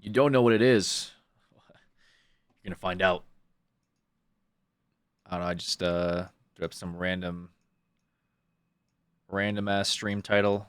You don't know what it is. You're gonna find out. I don't know. I just threw up some random ass stream title.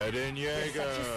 Eren Yeager.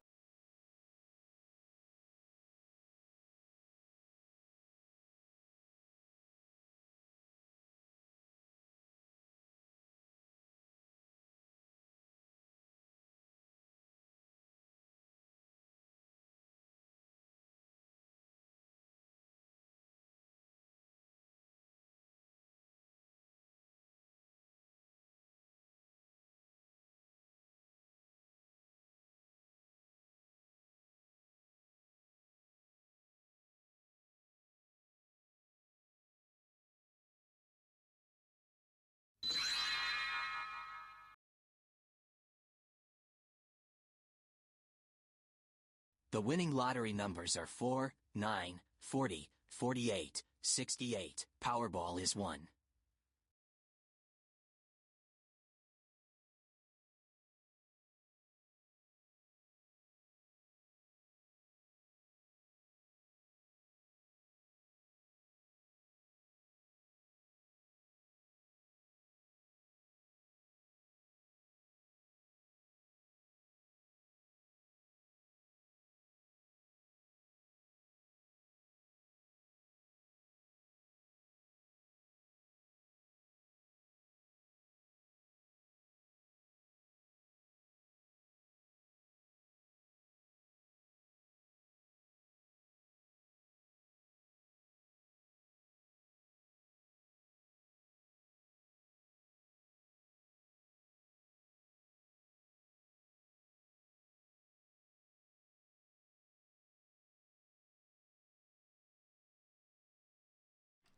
The winning lottery numbers are 4, 9, 40, 48, 68. Powerball is 1.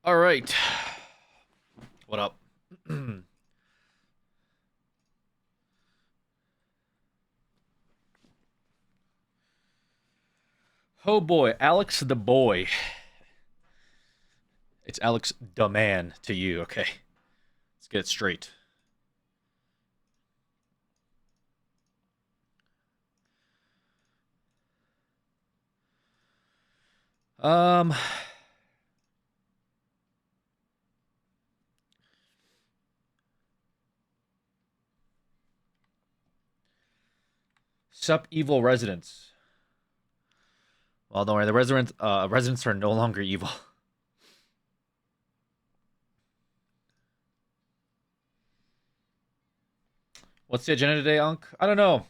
All right. What up? Oh boy, Alex the boy. It's Alex the man to you. Okay, let's get it straight. Um, Sup, evil residents. Well, don't worry. The residents are no longer evil. What's the agenda today, Unc? I don't know.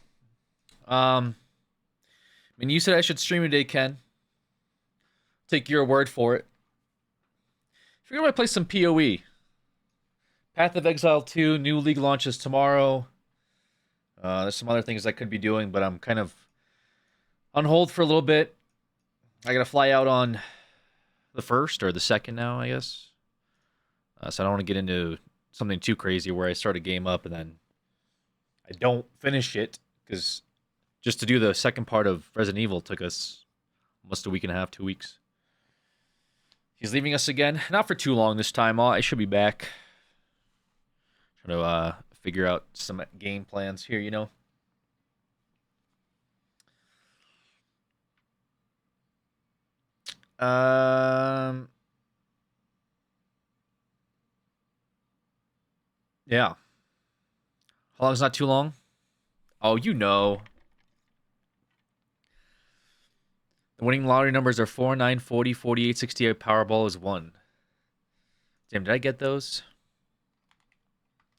I mean, you said I should stream today, Ken. Take your word for it. Figure I might play some PoE. Path of Exile 2, new league launches tomorrow. There's some other things I could be doing, but I'm kind of on hold for a little bit. I gotta fly out on the first or the second now, I guess. So I don't want to get into something too crazy where I start a game up and then I don't finish it because just to do the second part of Resident Evil took us almost a week and a half, 2 weeks. He's leaving us again. Not for too long this time. I should be back. Trying to figure out some game plans here, you know. Um, Yeah. How long's not too long? Oh, you know. The winning lottery numbers are 4, 9, 40, 48, 68. Powerball is 1. Damn, did I get those?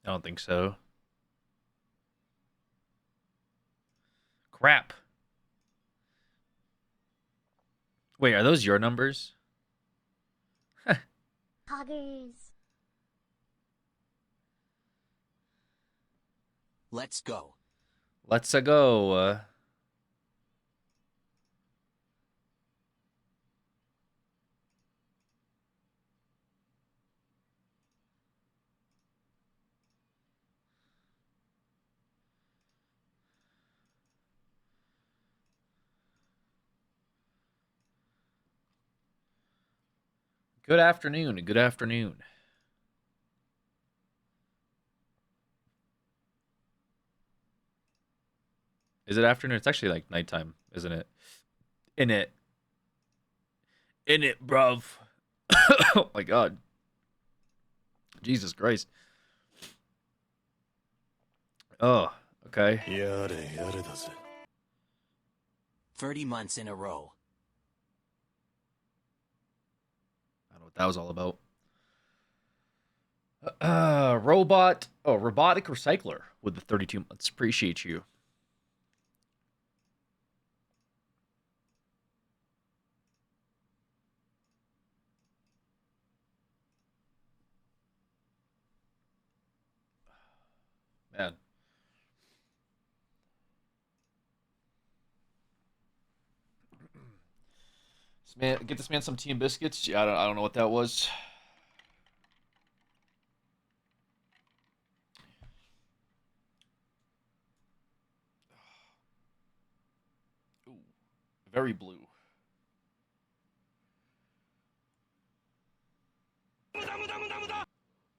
I don't think so. Crap. Wait, are those your numbers? Poggers. Let's go. Let's go. Good afternoon. Good afternoon. Is it afternoon? It's actually like nighttime, isn't it? In it. In it, bruv. Oh my god. Jesus Christ. Oh, okay. やれやれだぜ。 30 months in a row. I don't know what that was all about. Robot. Oh, robotic recycler with the 32 months. Appreciate you. Man. Get this man some tea and biscuits. Yeah, I don't know what that was. Ooh, very blue.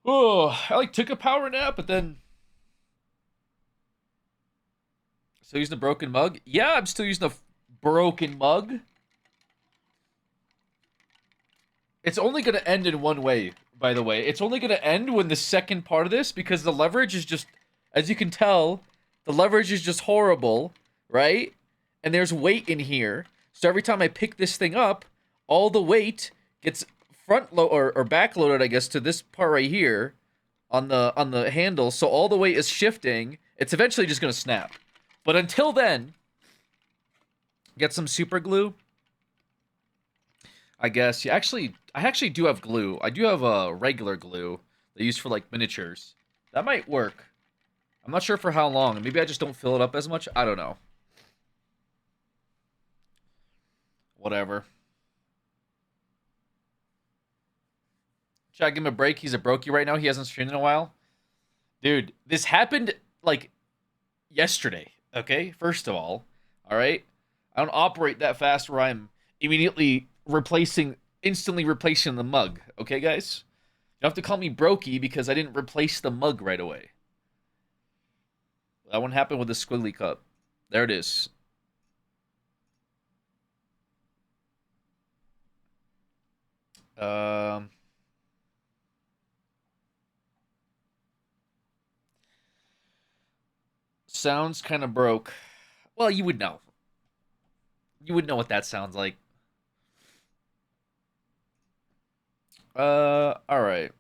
Oh, I like took a power nap, but then still using a broken mug. Yeah, I'm still using a broken mug. It's only going to end in one way, by the way. It's only going to end when the second part of this, because the leverage is just, as you can tell, the leverage is just horrible, right? And there's weight in here. So every time I pick this thing up, all the weight gets front load or back loaded, I guess, to this part right here on the handle. So all the weight is shifting. It's eventually just going to snap. But until then, get some super glue. I guess. I actually do have glue. I do have a regular glue they use for like miniatures. That might work. I'm not sure for how long. Maybe I just don't fill it up as much. I don't know. Whatever. Should I give him a break? He's a brokey right now. He hasn't streamed in a while. Dude, this happened like yesterday. Okay, first of all right. I don't operate that fast where I'm immediately instantly replacing the mug. Okay, guys? You don't have to call me brokey because I didn't replace the mug right away. That one happened with the squiggly cup. There it is. Sounds kind of broke. Well, you would know. You would know what that sounds like. All right.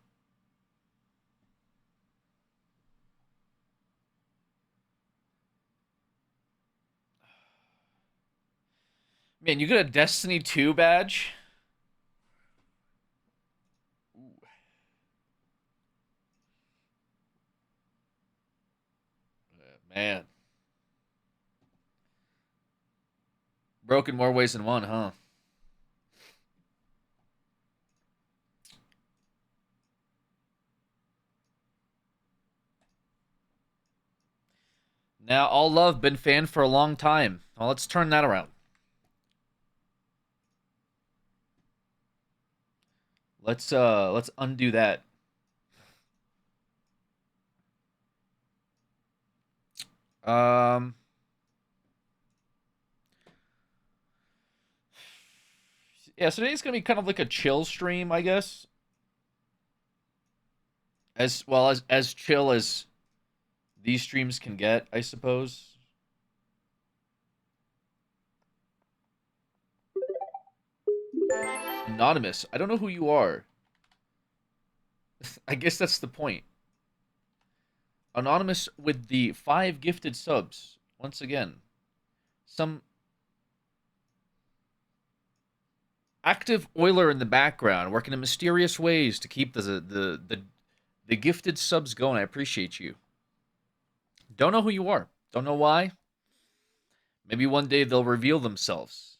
Man, you get a Destiny 2 badge? Ooh. Man. Broken more ways than one, huh? Now, all love, been fan for a long time. Well, let's turn that around. Let's undo that. Yeah, so today's gonna be kind of like a chill stream, I guess. As well as chill as these streams can get, I suppose. Anonymous, I don't know who you are. I guess that's the point. Anonymous with the 5 gifted subs. Once again, some active oiler in the background working in mysterious ways to keep the gifted subs going. I appreciate you. Don't know who you are. Don't know why. Maybe one day they'll reveal themselves.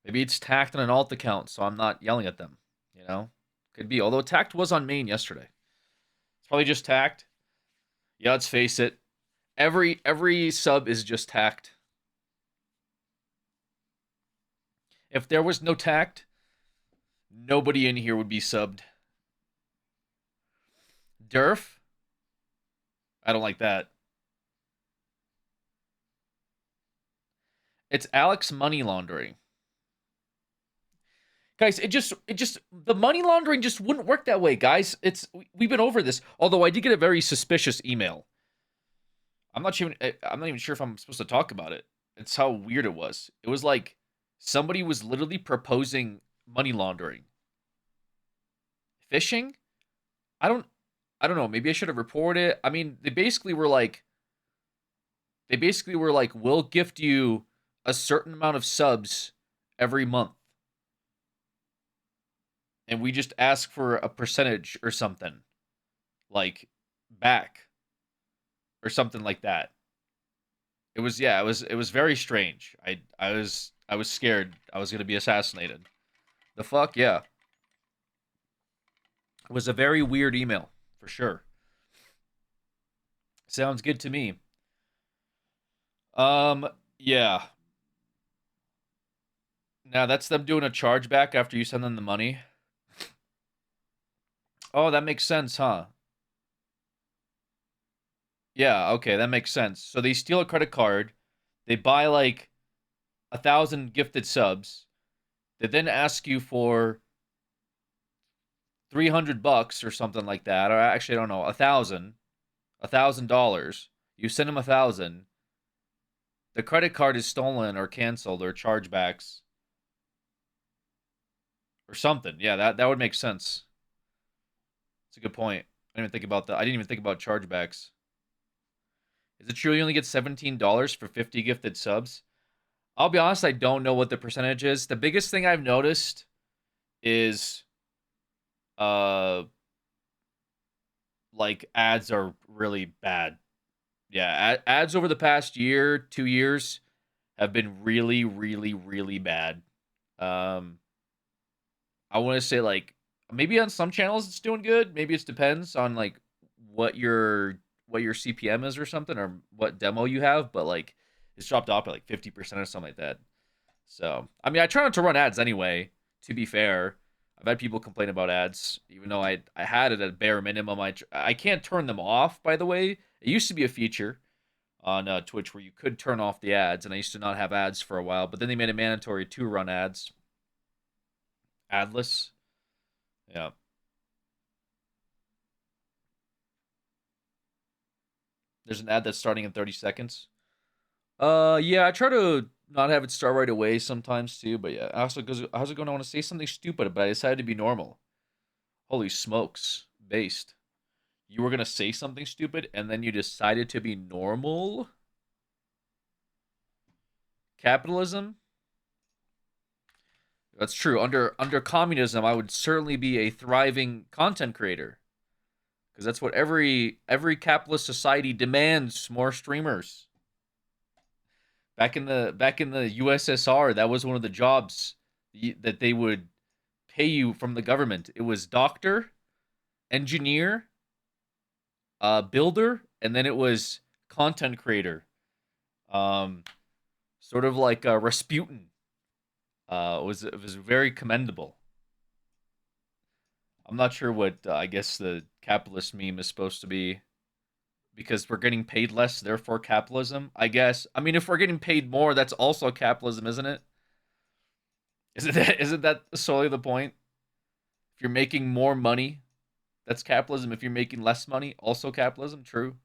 Maybe it's tacked on an alt account, so I'm not yelling at them. You know? Could be. Although tacked was on main yesterday. It's probably just tacked. Yeah, let's face it. Every sub is just tacked. If there was no tact, nobody in here would be subbed. Durf? I don't like that. It's Alex money laundering. Guys, it just the money laundering just wouldn't work that way, guys. We've been over this. Although I did get a very suspicious email. I'm not even sure if I'm supposed to talk about it. It's how weird it was. It was like somebody was literally proposing money laundering. Phishing? I don't know. Maybe I should have reported it. I mean, they basically were like, we'll gift you a certain amount of subs every month. And we just ask for a percentage or something. Like, back. Or something like that. It was very strange. I was scared I was gonna be assassinated. The fuck, yeah. It was a very weird email, for sure. Sounds good to me. Yeah. Now that's them doing a chargeback after you send them the money. Oh, that makes sense, huh? Yeah, okay, that makes sense. So they steal a credit card, they buy like 1,000 gifted subs, they then ask you for $300 or something like that, or actually I don't know, $1,000. You send them 1,000. The credit card is stolen or canceled or chargebacks or something. Yeah, that would make sense. That's a good point. I didn't even think about that. I didn't even think about chargebacks. Is it true you only get $17 for 50 gifted subs? I'll be honest, I don't know what the percentage is. The biggest thing I've noticed is like ads are really bad. Yeah, ads over the past year, 2 years have been really, really, really bad. I want to say like maybe on some channels it's doing good. Maybe it depends on like what your CPM is or something, or what demo you have. But like it's dropped off by like 50% or something like that. So I mean, I try not to run ads anyway. To be fair, I've had people complain about ads, even though I had it at bare minimum. I can't turn them off. By the way, it used to be a feature on Twitch where you could turn off the ads, and I used to not have ads for a while. But then they made it mandatory to run ads. Adless. Yeah. There's an ad that's starting in 30 seconds. Yeah, I try to not have it start right away sometimes too, but yeah. Also, how's it going? I want to say something stupid, but I decided to be normal. Holy smokes. Based. You were gonna say something stupid, and then you decided to be normal? Capitalism? That's true. Under communism, I would certainly be a thriving content creator. Because that's what every capitalist society demands, more streamers. Back in the USSR, that was one of the jobs that they would pay you from the government. It was doctor, engineer, builder, and then it was content creator. Sort of like Rasputin. It was very commendable. I'm not sure what I guess the capitalist meme is supposed to be, because we're getting paid less, therefore capitalism. I guess. I mean, if we're getting paid more, that's also capitalism, isn't it? Isn't that solely the point? If you're making more money, That's capitalism. If you're making less money, also capitalism. True.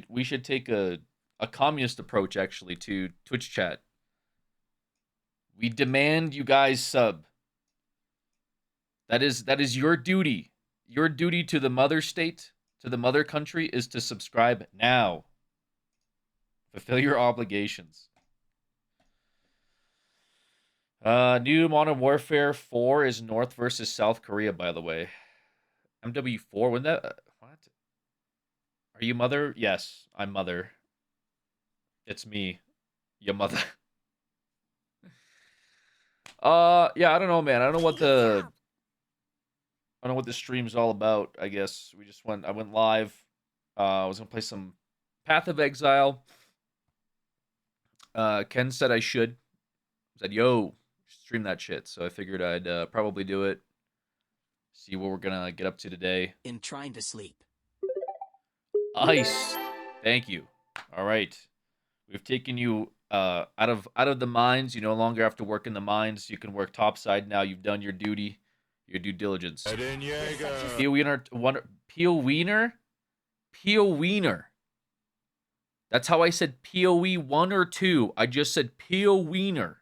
We should take a communist approach actually to Twitch chat. We demand you guys sub. That is your duty. Your duty to the mother state, to the mother country, is to subscribe now. Fulfill your obligations. New Modern Warfare 4 is North versus South Korea, by the way. MW4, when that... what? Are you mother? Yes, I'm mother. It's me. Your mother. Yeah, I don't know, man. I don't know what the stream's all about. I guess I went live. I was gonna play some Path of Exile. Ken said I should. Said, yo, stream that shit. So I figured I'd probably do it. See what we're gonna get up to today. In trying to sleep. Ice. Thank you. All right. We've taken you out of the mines. You no longer have to work in the mines. You can work topside now. You've done your duty, your due diligence. Eren Yeager. Peel Wiener. That's how I said POE 1 or 2. I just said Peel Wiener.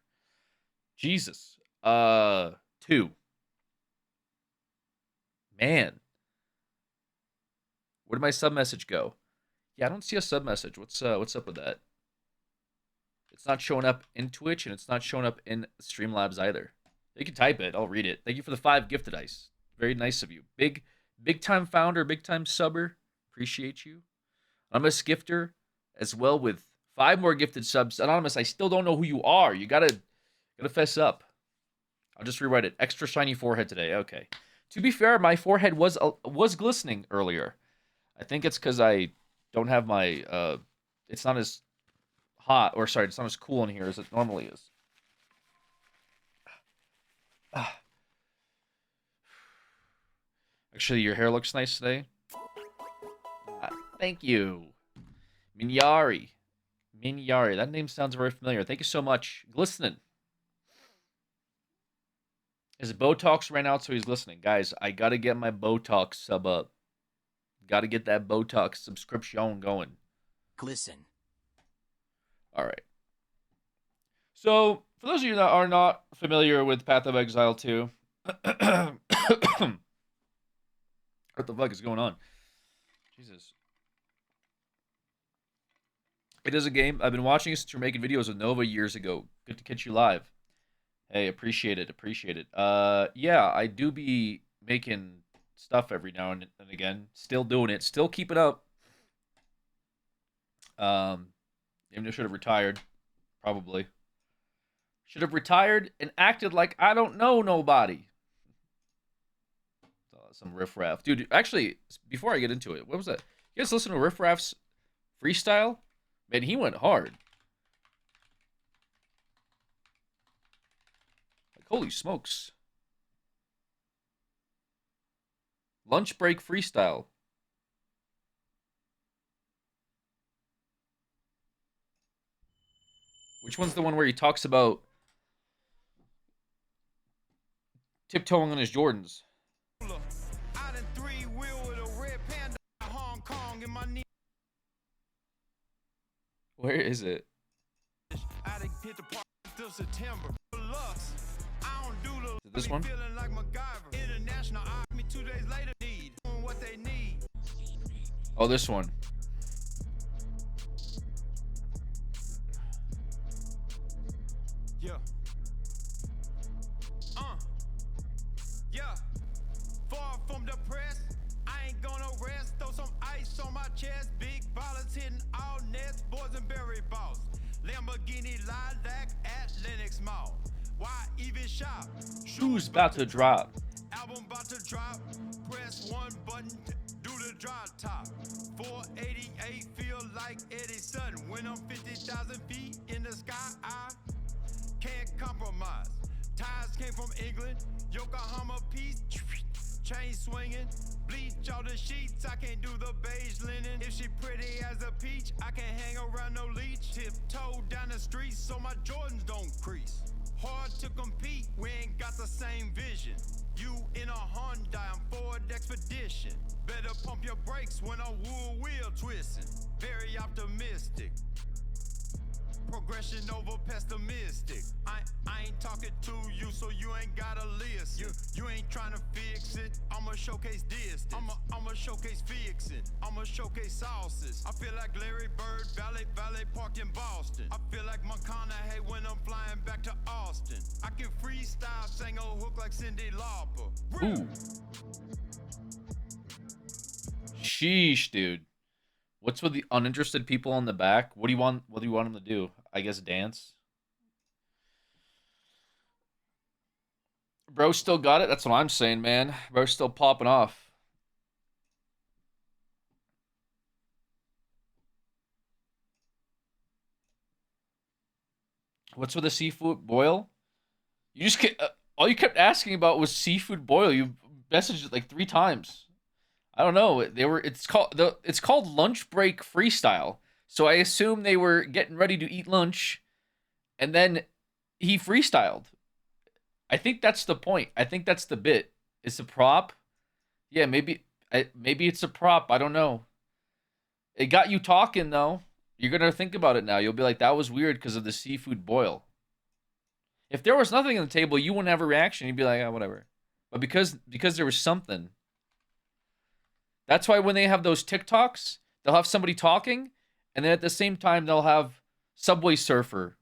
Jesus. 2. Man. Where did my sub message go? Yeah, I don't see a sub message. What's up with that? It's not showing up in Twitch, and it's not showing up in Streamlabs either. You can type it. I'll read it. Thank you for the 5 gifted ice. Very nice of you. Big time founder, big time subber. Appreciate you. Anonymous gifter as well with 5 more gifted subs. Anonymous, I still don't know who you are. You gotta fess up. I'll just rewrite it. Extra shiny forehead today. Okay. To be fair, my forehead was glistening earlier. I think it's because I don't have my it's not as hot, or sorry, it's not as cool in here as it normally is. Actually, your hair looks nice today. Thank you. Minyari. That name sounds very familiar. Thank you so much. Glistening. His Botox ran out, so he's listening. Guys, I gotta get my Botox sub up. Gotta get that Botox subscription going. Glisten. Alright. So, for those of you that are not familiar with Path of Exile 2, what the fuck is going on? Jesus. It is a game. I've been watching since you're making videos with Nova years ago. Good to catch you live. Hey, appreciate it. Yeah, I do be making stuff every now and again. Still doing it. Still keep it up. Even I should have retired. Probably. Should have retired and acted like I don't know nobody. Some riffraff. Dude, actually, before I get into it, what was that? You guys listen to Riff Raff's freestyle? Man, he went hard. Like, holy smokes. Lunch break freestyle. Which one's the one where he talks about tiptoeing on his Jordans? Where is it? Is it this one? Oh, this one. Yeah. Yeah. Far from depressed, I ain't gonna rest. Throw some ice on my chest. Big violence hitting all nets. Boys and berry balls. Lamborghini Lilac at Lenox Mall. Why even shop? Shoes about to drop. Album about to drop. Press one button, do the drop top. 488 feel like Eddie Sutton. When I'm 50,000 feet in the sky, I can't compromise. Ties came from England, Yokohama piece, chain swinging, bleach all the sheets. I can't do the beige linen. If she pretty as a peach, I can't hang around no leech. Tiptoe down the street so my Jordans don't crease. Hard to compete, we ain't got the same vision. You in a Honda, I'm Ford Expedition. Better pump your brakes when a wood wheel twisting. Very optimistic. Progression over pessimistic. I ain't talking to you, so you ain't gotta listen. You ain't trying to fix it. I'ma showcase distance. I'ma showcase fixing. I'ma showcase sauces. I feel like Larry Bird, Valet Park in Boston. I feel like McConaughey when I'm flying back to Austin. I can freestyle, sing a hook like Cyndi Lauper. Ooh. Sheesh, dude. What's with the uninterested people on the back? What do you want? What do you want them to do? I guess dance. Bro still got it. That's what I'm saying, man. Bro's still popping off. What's with the seafood boil? You just all you kept asking about was seafood boil. You messaged it like 3 times. I don't know. It's called lunch break freestyle. So I assume they were getting ready to eat lunch, and then he freestyled. I think that's the point. I think that's the bit. It's a prop. Yeah, maybe it's a prop. I don't know. It got you talking though. You're gonna think about it now. You'll be like, that was weird because of the seafood boil. If there was nothing on the table, you wouldn't have a reaction. You'd be like, oh, whatever. But because there was something. That's why when they have those TikToks, they'll have somebody talking, and then at the same time, they'll have Subway Surfer.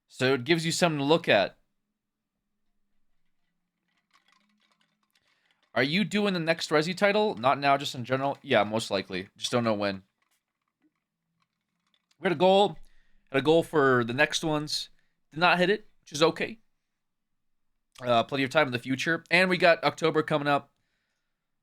So it gives you something to look at. Are you doing the next Resi title? Not now, just in general? Yeah, most likely. Just don't know when. We had a goal for the next ones. Did not hit it, which is okay. Plenty of time in the future. And we got October coming up.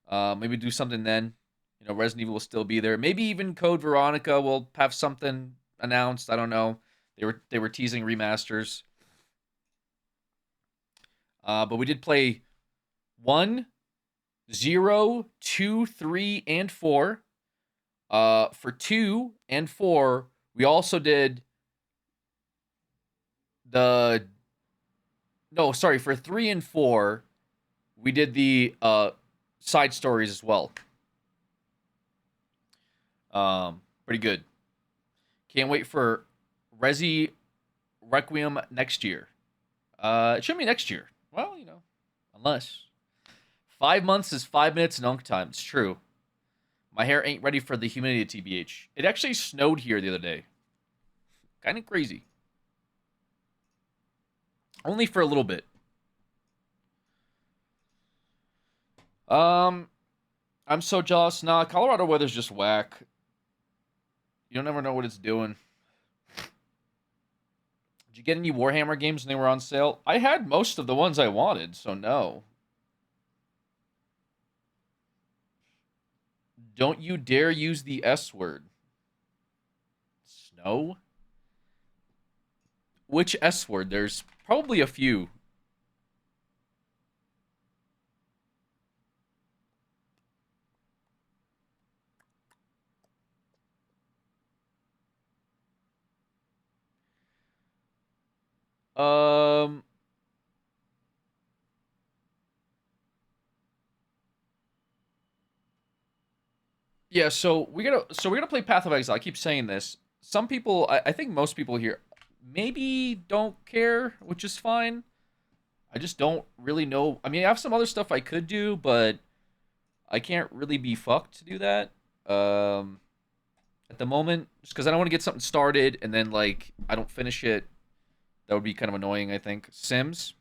Maybe do something then. You know, Resident Evil will still be there. Maybe even Code Veronica will have something announced. I don't know. They were teasing remasters. But we did play 1, 0, 2, 3, and 4. For 2 and 4, we also did for 3 and 4, we did the side stories as well. Pretty good. Can't wait for Resi Requiem next year. It should be next year. Well, you know, unless 5 months is 5 minutes in Unk time. It's true. My hair ain't ready for the humidity, TBH. It actually snowed here the other day. Kind of crazy. Only for a little bit. I'm so jealous. Nah, Colorado weather's just whack. You don't ever know what it's doing. Did you get any Warhammer games when they were on sale? I had most of the ones I wanted, so no. Don't you dare use the S word. Snow? Which S word? There's probably a few. Yeah, so we're gonna play Path of Exile. I keep saying this. Some people, I think most people here, maybe don't care, which is fine. I just don't really know. I mean, I have some other stuff I could do, but I can't really be fucked to do that. At the moment, just because I don't want to get something started and then like I don't finish it. That would be kind of annoying, I think. Sims.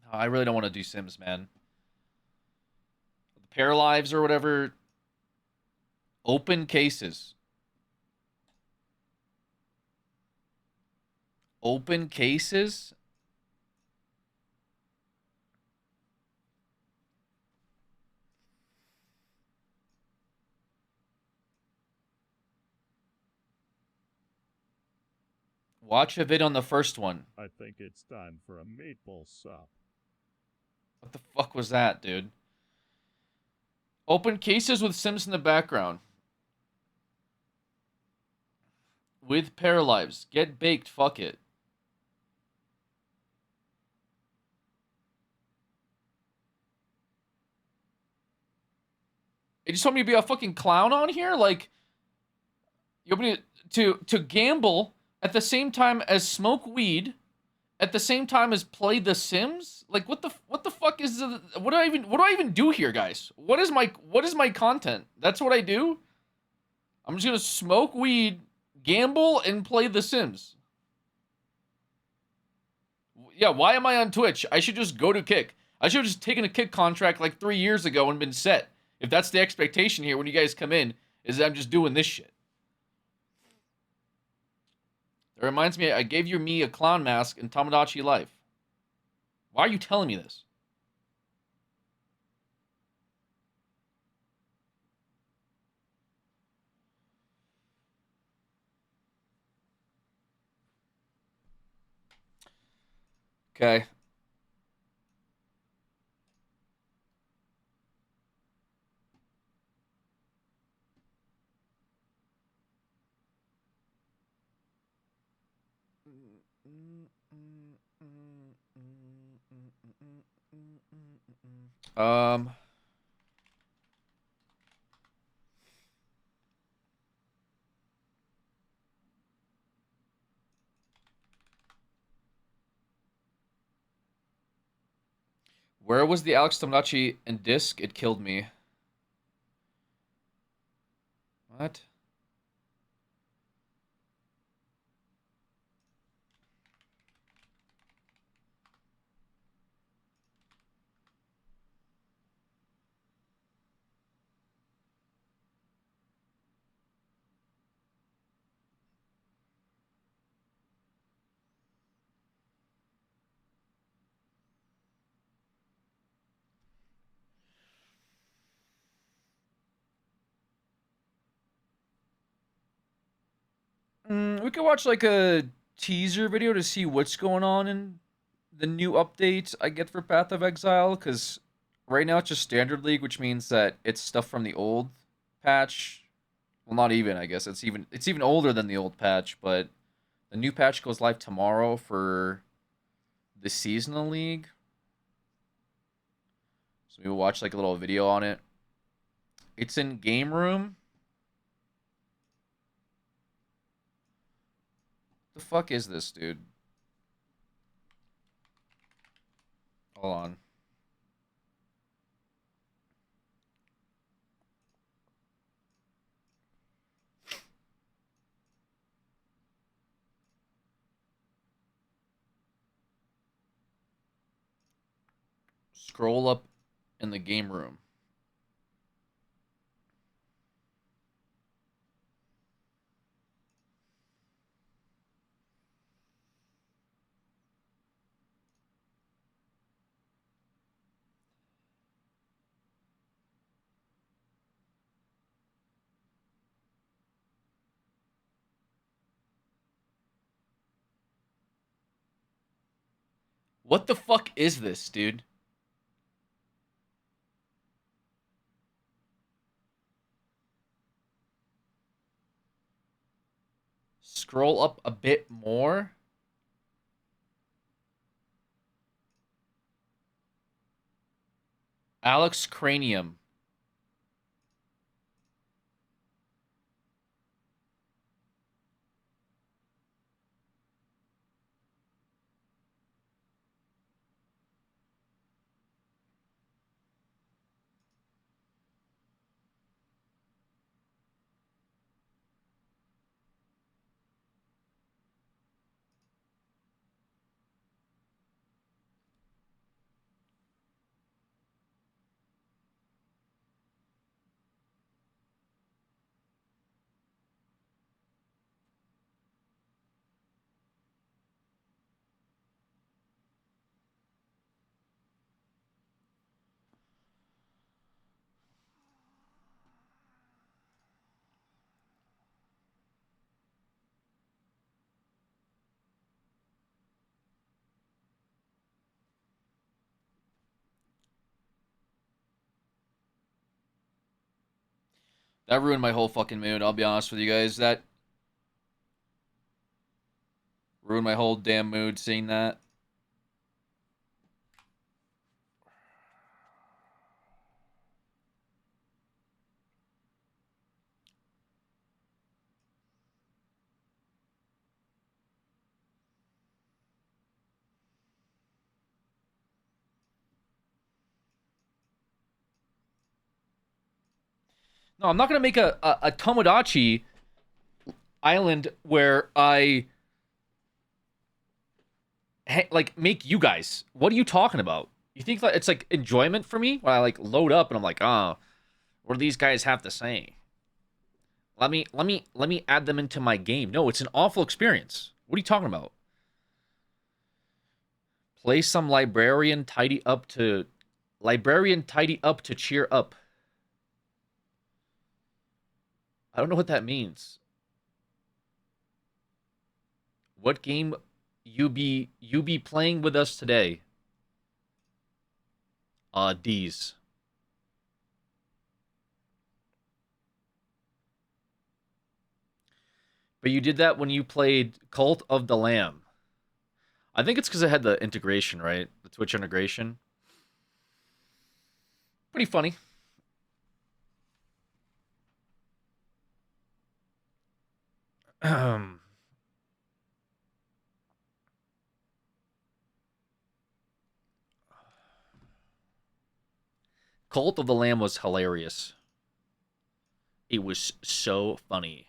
No, I really don't want to do Sims, man. The Pair Lives or whatever. Open cases. Open cases? Watch a vid on the first one. I think it's time for a meatball sup. What the fuck was that, dude? Open cases with Sims in the background. with Paralives. Get baked. Fuck it. You just want me to be a fucking clown on here? Like, you want me to gamble at the same time as smoke weed, at the same time as play The Sims? Like, what the fuck is the, what do I even do here, guys? What is my content? That's what I do? I'm just gonna smoke weed, gamble, and play The Sims. Yeah, why am I on Twitch? I should just go to Kick. I should have just taken a Kick contract like 3 years ago and been set. If that's the expectation here when you guys come in, is that I'm just doing this shit. It reminds me, I gave you me a clown mask in Tomodachi Life. Why are you telling me this? Okay. Um. Where was the Alex Tomodachi and disc? It killed me. What? We could watch like a teaser video to see what's going on in the new update I get for Path of Exile, because right now it's just Standard League, which means that it's stuff from the old patch. Well, not even, I guess. It's even older than the old patch, but the new patch goes live tomorrow for the Seasonal League. So we'll watch like a little video on it. It's in Game Room. The fuck is this, dude? Hold on. Scroll up in the game room. What the fuck is this, dude? Scroll up a bit more. Alex Cranium. That ruined my whole fucking mood, I'll be honest with you guys. Ruined my whole damn mood seeing that. No, I'm not gonna make a Tomodachi Island where I like make you guys. What are you talking about? You think that it's like enjoyment for me when I like load up and I'm like, oh, what do these guys have to say? Let me add them into my game. No, it's an awful experience. What are you talking about? Play some librarian tidy up to cheer up. I don't know what that means. What game you be playing with us today? D's. But you did that when you played Cult of the Lamb. I think it's because it had the integration, right? The Twitch integration. Pretty funny. Cult of the Lamb was hilarious. It was so funny.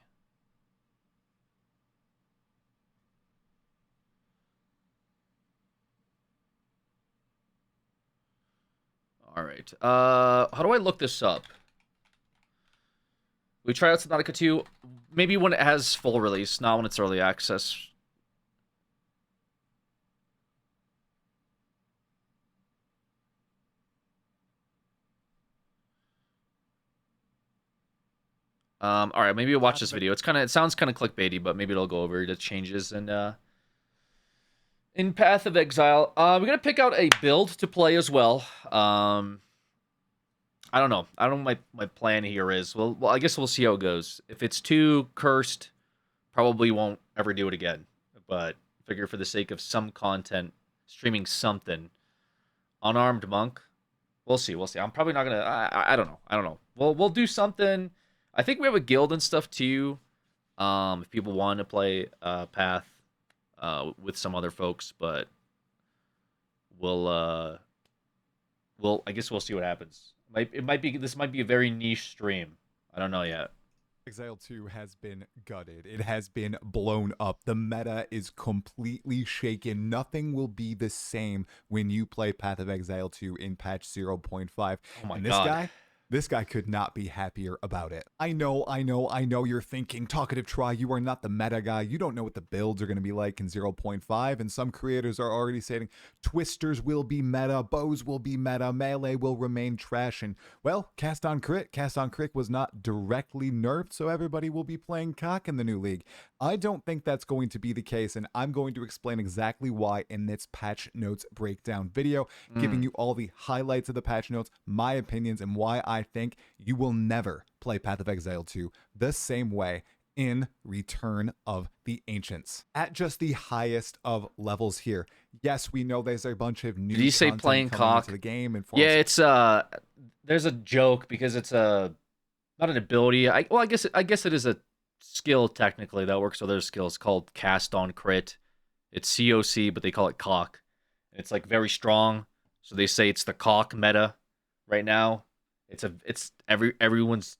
All right. How do I look this up? We try out Subnautica 2, maybe when it has full release, not when it's early access. All right, maybe we'll watch this video. It sounds kind of clickbaity, but maybe it'll go over the changes in Path of Exile. We're gonna pick out a build to play as well. I don't know. I don't know what my plan here is. Well, I guess we'll see how it goes. If it's too cursed, probably won't ever do it again. But figure for the sake of some content, streaming something. Unarmed Monk. We'll see. We'll see. I'm probably not gonna. I don't know. I don't know. We'll do something. I think we have a guild and stuff too. If people want to play Path with some other folks, but I guess we'll see what happens. This might be a very niche stream. I don't know yet. Exile 2 has been gutted. It has been blown up. The meta is completely shaken. Nothing will be the same when you play Path of Exile 2 in patch 0.5. Oh my and God. This guy could not be happier about it. I know you're thinking, Talkative Try, you are not the meta guy. You don't know what the builds are going to be like in 0.5. And some creators are already saying twisters will be meta, bows will be meta, melee will remain trash. And, well, Cast on Crit was not directly nerfed, so everybody will be playing cock in the new league. I don't think that's going to be the case, and I'm going to explain exactly why in this patch notes breakdown video, giving you all the highlights of the patch notes, my opinions, and why I think you will never play Path of Exile 2 the same way in Return of the Ancients. At just the highest of levels here. Yes, we know there's a bunch of new Did you say content playing coming cock? into the game. And Yeah, it's there's a joke because it's not an ability. I guess it is a skill technically that works with other skills called Cast on Crit. It's COC, but they call it cock. And it's like very strong, so they say it's the cock meta right now. Everyone's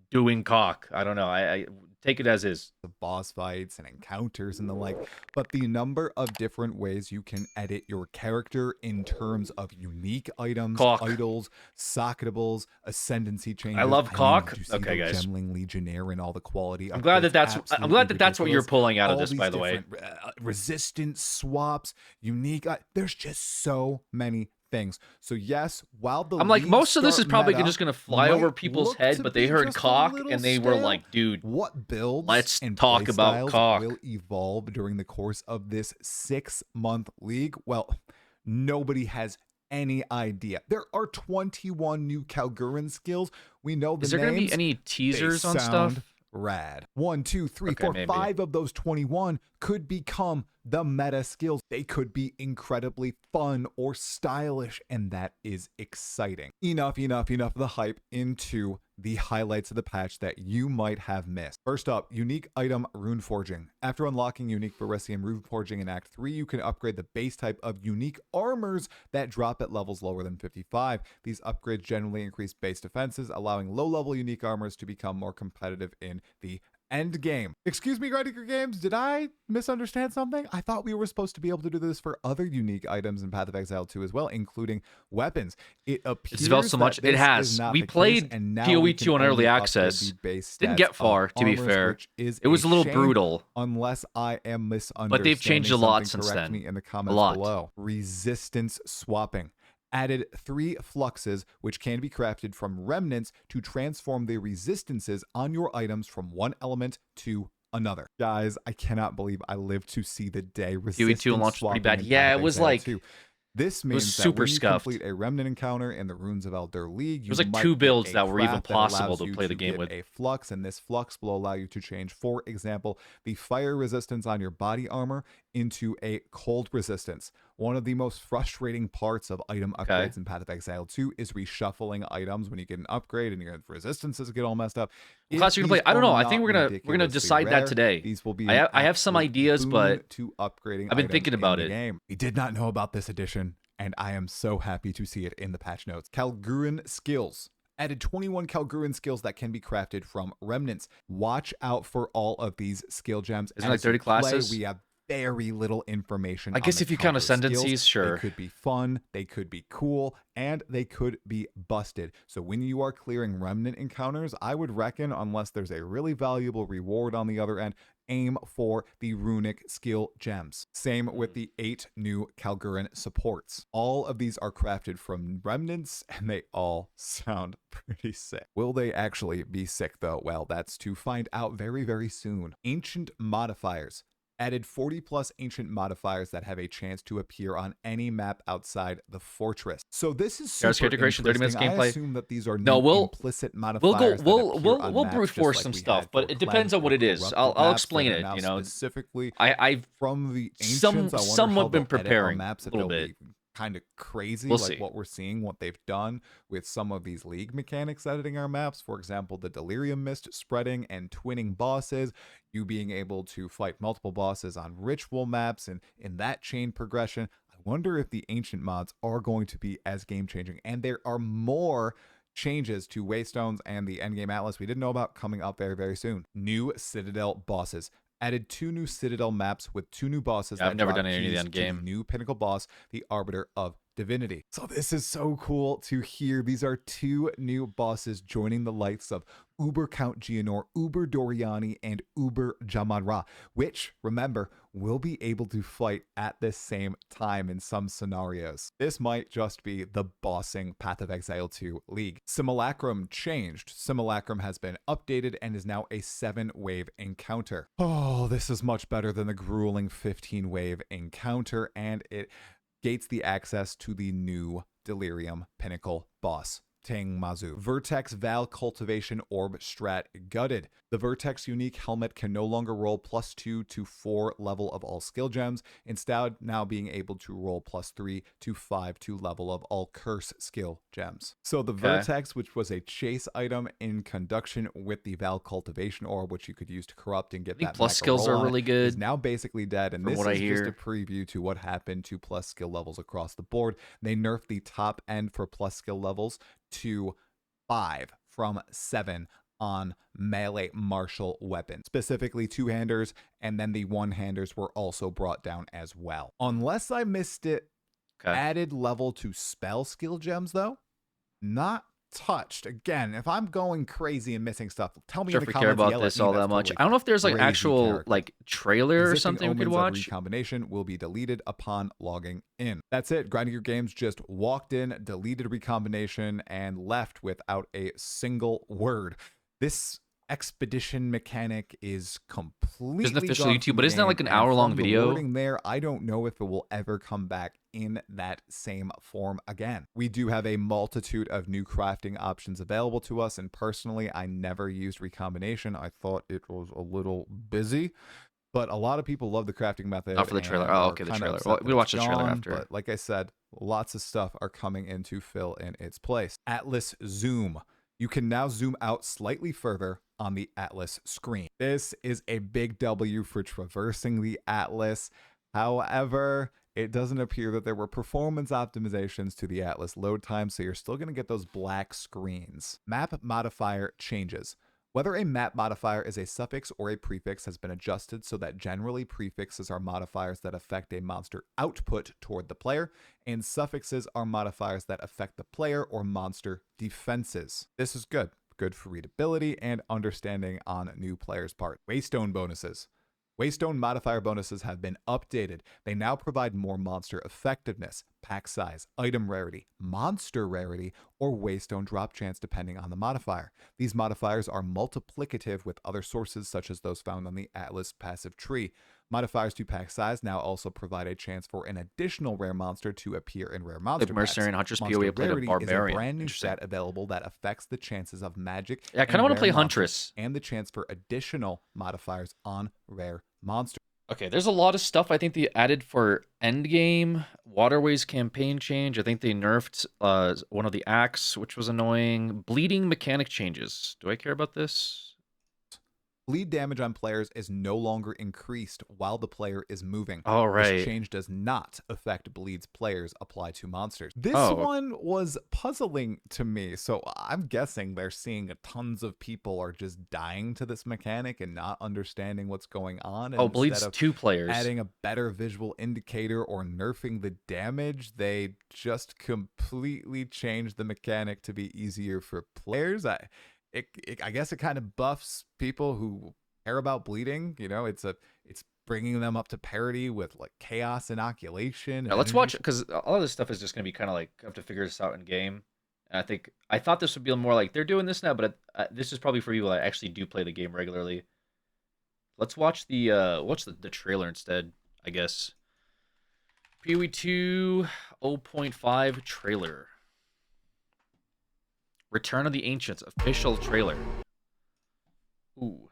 doing cock. I don't know. I take it as is. The boss fights and encounters and the like, but the number of different ways you can edit your character in terms of unique items, Cock. idols, socketables, ascendancy changes. I love cock. Did you see Okay, the guys. Gemling Legionnaire and all the quality. I'm glad upgrades? that's Absolutely what you're ridiculous. pulling out of All this, these by the way. different, resistance swaps, unique. There's just so many things. So yes, while the I'm like, league most of this is start probably meta just gonna fly might over people's look head, to but they be heard just a cock little and they were stale, like, dude, what builds let's and talk play about styles cock. will evolve during the course of this 6-month league? Well, nobody has any idea. There are 21 new Kalgurin skills. We know the is there names. gonna be any They teasers on sound stuff? rad. 1, 2, 3, Okay, 4, maybe. 5 of those 21 could become the meta skills. They could be incredibly fun or stylish, and that is exciting. Enough of the hype. Into the highlights of the patch that you might have missed. First up, unique item rune forging. After unlocking unique Berisium rune forging in Act 3, you can upgrade the base type of unique armors that drop at levels lower than 55. These upgrades generally increase base defenses, allowing low-level unique armors to become more competitive in the end game. Excuse me, Grinding Games, did I misunderstand something? I thought we were supposed to be able to do this for other unique items in Path of Exile 2 as well, including weapons. It appears It's developed so much. that It this has. is not We the case, played and now PoE we 2 can on early only upgrade access. the base Didn't stats get of far, to be armors, fair. which is It was a little shame, brutal. unless I am misunderstanding. But they've changed a lot something. since Correct then. me in the A comments lot. below. Resistance swapping. Added 3 fluxes, which can be crafted from remnants to transform the resistances on your items from one element to another. Guys, I cannot believe I lived to see the day resistance PoE2 launched pretty swapping bad. in Yeah, Path it of was Exile like 2. This was means that super when you scuffed. complete a remnant encounter in the Runes of Elder League, you was like might 2 get builds a that were even craft possible allows to you play the game get with. a flux, and this flux will allow you to change, for example, the fire resistance on your body armor into a cold resistance. One of the most frustrating parts of item upgrades in Path of Exile 2 is reshuffling items when you get an upgrade and your resistances get all messed up. What class are you gonna play? I don't know. I think we're gonna decide that today. These will be I have some ideas, but to upgrading. I've been items thinking in about the it. Game. We did not know about this addition, and I am so happy to see it in the patch notes. Kalgurin skills. Added 21 Kalgurin skills that can be crafted from remnants. Watch out for all of these skill gems. Isn't it like As you 30 classes? We have very little information. I guess on if the you count combo ascendancies, skills. sure. They could be fun, they could be cool, and they could be busted. So when you are clearing remnant encounters, I would reckon, unless there's a really valuable reward on the other end, aim for the runic skill gems. Same with the 8 new Kalgurin supports. All of these are crafted from remnants, and they all sound pretty sick. Will they actually be sick though? Well, that's to find out very, very soon. Ancient modifiers. Added 40 plus ancient modifiers that have a chance to appear on any map outside the fortress. So this is super Guys, character creation, 30 minutes interesting. gameplay. I assume that these are No, new we'll- implicit We'll modifiers. go. We'll brute force some stuff, but it depends on what it is. I'll explain it. You know, specifically I've from the ancients. some- I wonder somewhat how been they'll edit our preparing maps, a if little they'll bit. be kind of crazy, We'll like see. what we're seeing, what they've done with some of these league mechanics editing our maps. For example, the delirium mist spreading and twinning bosses, you being able to fight multiple bosses on ritual maps, and in that chain progression. I wonder if the ancient mods are going to be as game changing, and there are more changes to Waystones and the Endgame Atlas we didn't know about coming up very, very soon. New Citadel bosses. Added 2 new Citadel maps with 2 new bosses. Yeah, I've that never drop done any of the keys to endgame. new pinnacle boss, the Arbiter of Divinity. So this is so cool to hear. These are 2 new bosses joining the likes of Uber Count Geonor, Uber Doriani, and Uber Jaman-Ra, which, remember, will be able to fight at the same time in some scenarios. This might just be the bossing Path of Exile 2 league. Simulacrum changed. Simulacrum has been updated and is now a 7-wave encounter. Oh, this is much better than the grueling 15-wave encounter, and it gates the access to the new Delirium Pinnacle boss, Tang Mazu. Vertex Val Cultivation Orb Strat gutted. The Vertex unique helmet can no longer roll +2 to 4 level of all skill gems, instead now being able to roll +3 to 5 to level of all curse skill gems. So the Vertex, which was a chase item in conjunction with the Val Cultivation Orb, which you could use to corrupt and get I think that plus mecha skills roll are on it, really is good. now basically dead, and from this what I is just hear. a preview to what happened to plus skill levels across the board. They nerfed the top end for plus skill levels to 5 from 7 on melee martial weapons, specifically 2-handers, and then the 1-handers were also brought down as well. Unless I missed it, added level to spell skill gems though, not touched. Again, if I'm going crazy and missing stuff, tell me Sure in if the we care comments. about yell at this me, all that's that much. totally I don't know if there's like crazy actual character. like trailer or Existing something we could omens of watch. recombination will be deleted upon logging in. That's it. Grinding Your Games just walked in, deleted recombination, and left without a single word. This expedition mechanic is completely Isn't official gone YouTube, from but the isn't that like game, an and hour-long from the video? wording there, I don't know if it will ever come back in that same form again. We do have a multitude of new crafting options available to us, and personally, I never used recombination. I thought it was a little busy. But a lot of people love the crafting method. Not for the trailer. and Oh, are okay, the kinda trailer. upset Well, that we it's watched the trailer gone, after. But like I said, lots of stuff are coming in to fill in its place. Atlas Zoom. You can now zoom out slightly further on the Atlas screen. This is a big W for traversing the Atlas. However, it doesn't appear that there were performance optimizations to the Atlas load time, so you're still going to get those black screens. Map modifier changes. Whether a map modifier is a suffix or a prefix has been adjusted so that generally prefixes are modifiers that affect a monster output toward the player, and suffixes are modifiers that affect the player or monster defenses. This is good. Good for readability and understanding on new players' part. Waystone bonuses. Waystone modifier bonuses have been updated. They now provide more monster effectiveness, pack size, item rarity, monster rarity, or Waystone drop chance depending on the modifier. These modifiers are multiplicative with other sources such as those found on the Atlas passive tree. Modifiers to pack size now also provide a chance for an additional rare monster to appear in rare monster packs. Mercenary and Huntress Monster PoE, I played a rarity Barbarian. is a brand new Interesting. set available that affects the chances of magic. Yeah, I kind of want to play Huntress. And the chance for additional modifiers on rare monsters. Okay, there's a lot of stuff I think they added for Endgame, Waterways campaign change. I think they nerfed one of the acts, which was annoying. Bleeding mechanic changes. Do I care about this? Bleed damage on players is no longer increased while the player is moving. All right. This change does not affect bleeds players apply to monsters. This Oh. one was puzzling to me, so I'm guessing they're seeing tons of people are just dying to this mechanic and not understanding what's going on. And Oh, bleeds instead of 2 players. adding a better visual indicator or nerfing the damage, they just completely changed the mechanic to be easier for players. I guess it kind of buffs people who care about bleeding. You know, it's bringing them up to parity with like chaos inoculation. Now, let's watch, because all of this stuff is just going to be kind of like, I have to figure this out in game. And I thought this would be more like, they're doing this now, but this is probably for people that actually do play the game regularly. Let's watch the trailer instead, I guess. PoE 2 0.5 trailer. Return of the Ancients official trailer. Ooh.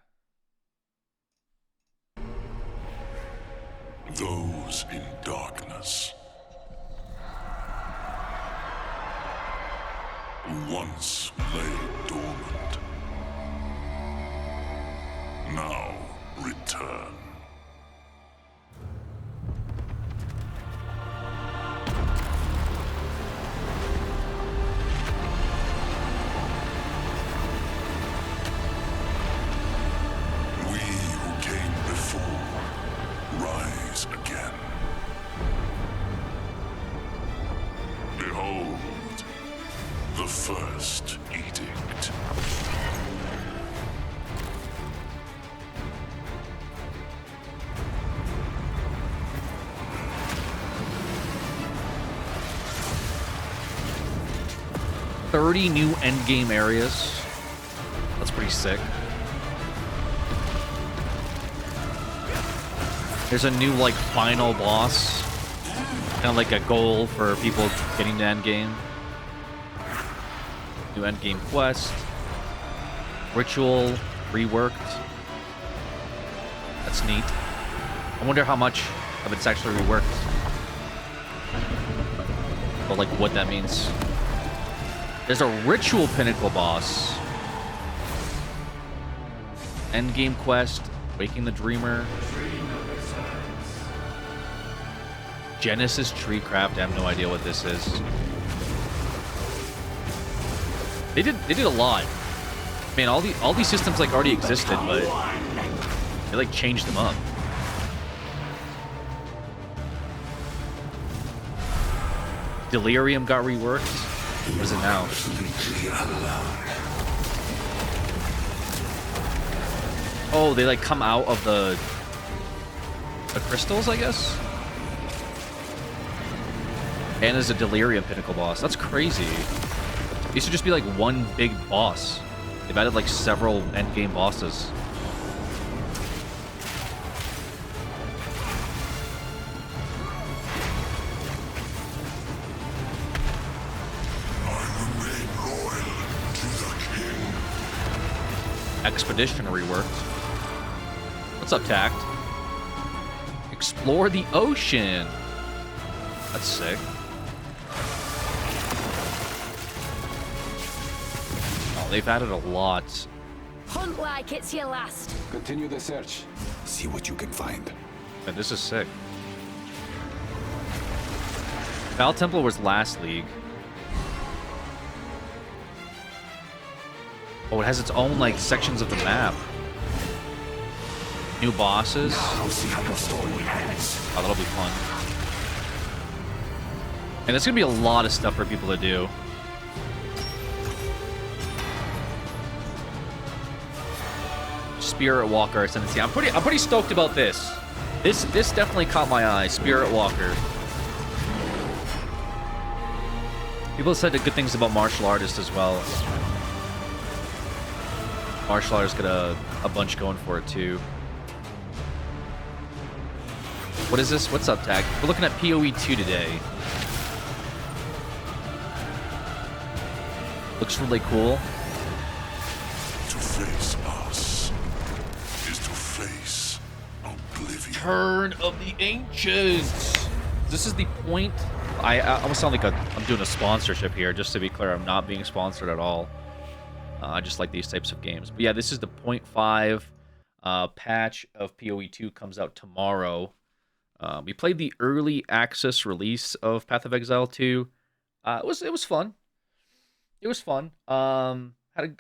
Those in darkness once lay dormant. Now return. We who came before rise again. Behold, the first edict. $30 new endgame areas. That's pretty sick. There's a new, like, final boss. Kind of like a goal for people getting to endgame. New endgame quest. Ritual reworked. That's neat. I wonder how much of it's actually reworked. Or, like, what that means. There's a ritual pinnacle boss. Endgame quest. Waking the Dreamer. Genesis Tree Craft. I have no idea what this is. They did a lot. Man, all these systems like already existed, but they like changed them up. Delirium got reworked. What is it now? Oh, they like come out of the crystals, I guess? And as a Delirium Pinnacle boss. That's crazy. It used to just be like one big boss. They've added like several endgame bosses. Expedition reworked. What's up, Tact? Explore the ocean. That's sick. Oh, they've added a lot. Hunt like it's your last. Continue the search. See what you can find. And this is sick. Val Temple was last league. Oh, it has its own, like, sections of the map. New bosses. Oh, that'll be fun. And there's gonna be a lot of stuff for people to do. Spirit Walker Ascendancy. I'm pretty stoked about this. This definitely caught my eye. Spirit Walker. People have said good things about Martial Artist as well. Martial Artist got a bunch going for it too. What is this? What's up, Tag? We're looking at PoE 2 today. Looks really cool. To face us is to face oblivion. Turn of the Ancients. This is the point. I almost sound like I'm doing a sponsorship here. Just to be clear, I'm not being sponsored at all. I just like these types of games. But yeah, this is the 0.5 patch of PoE 2 comes out tomorrow. We played the early access release of Path of Exile 2. It was fun. It was fun. Had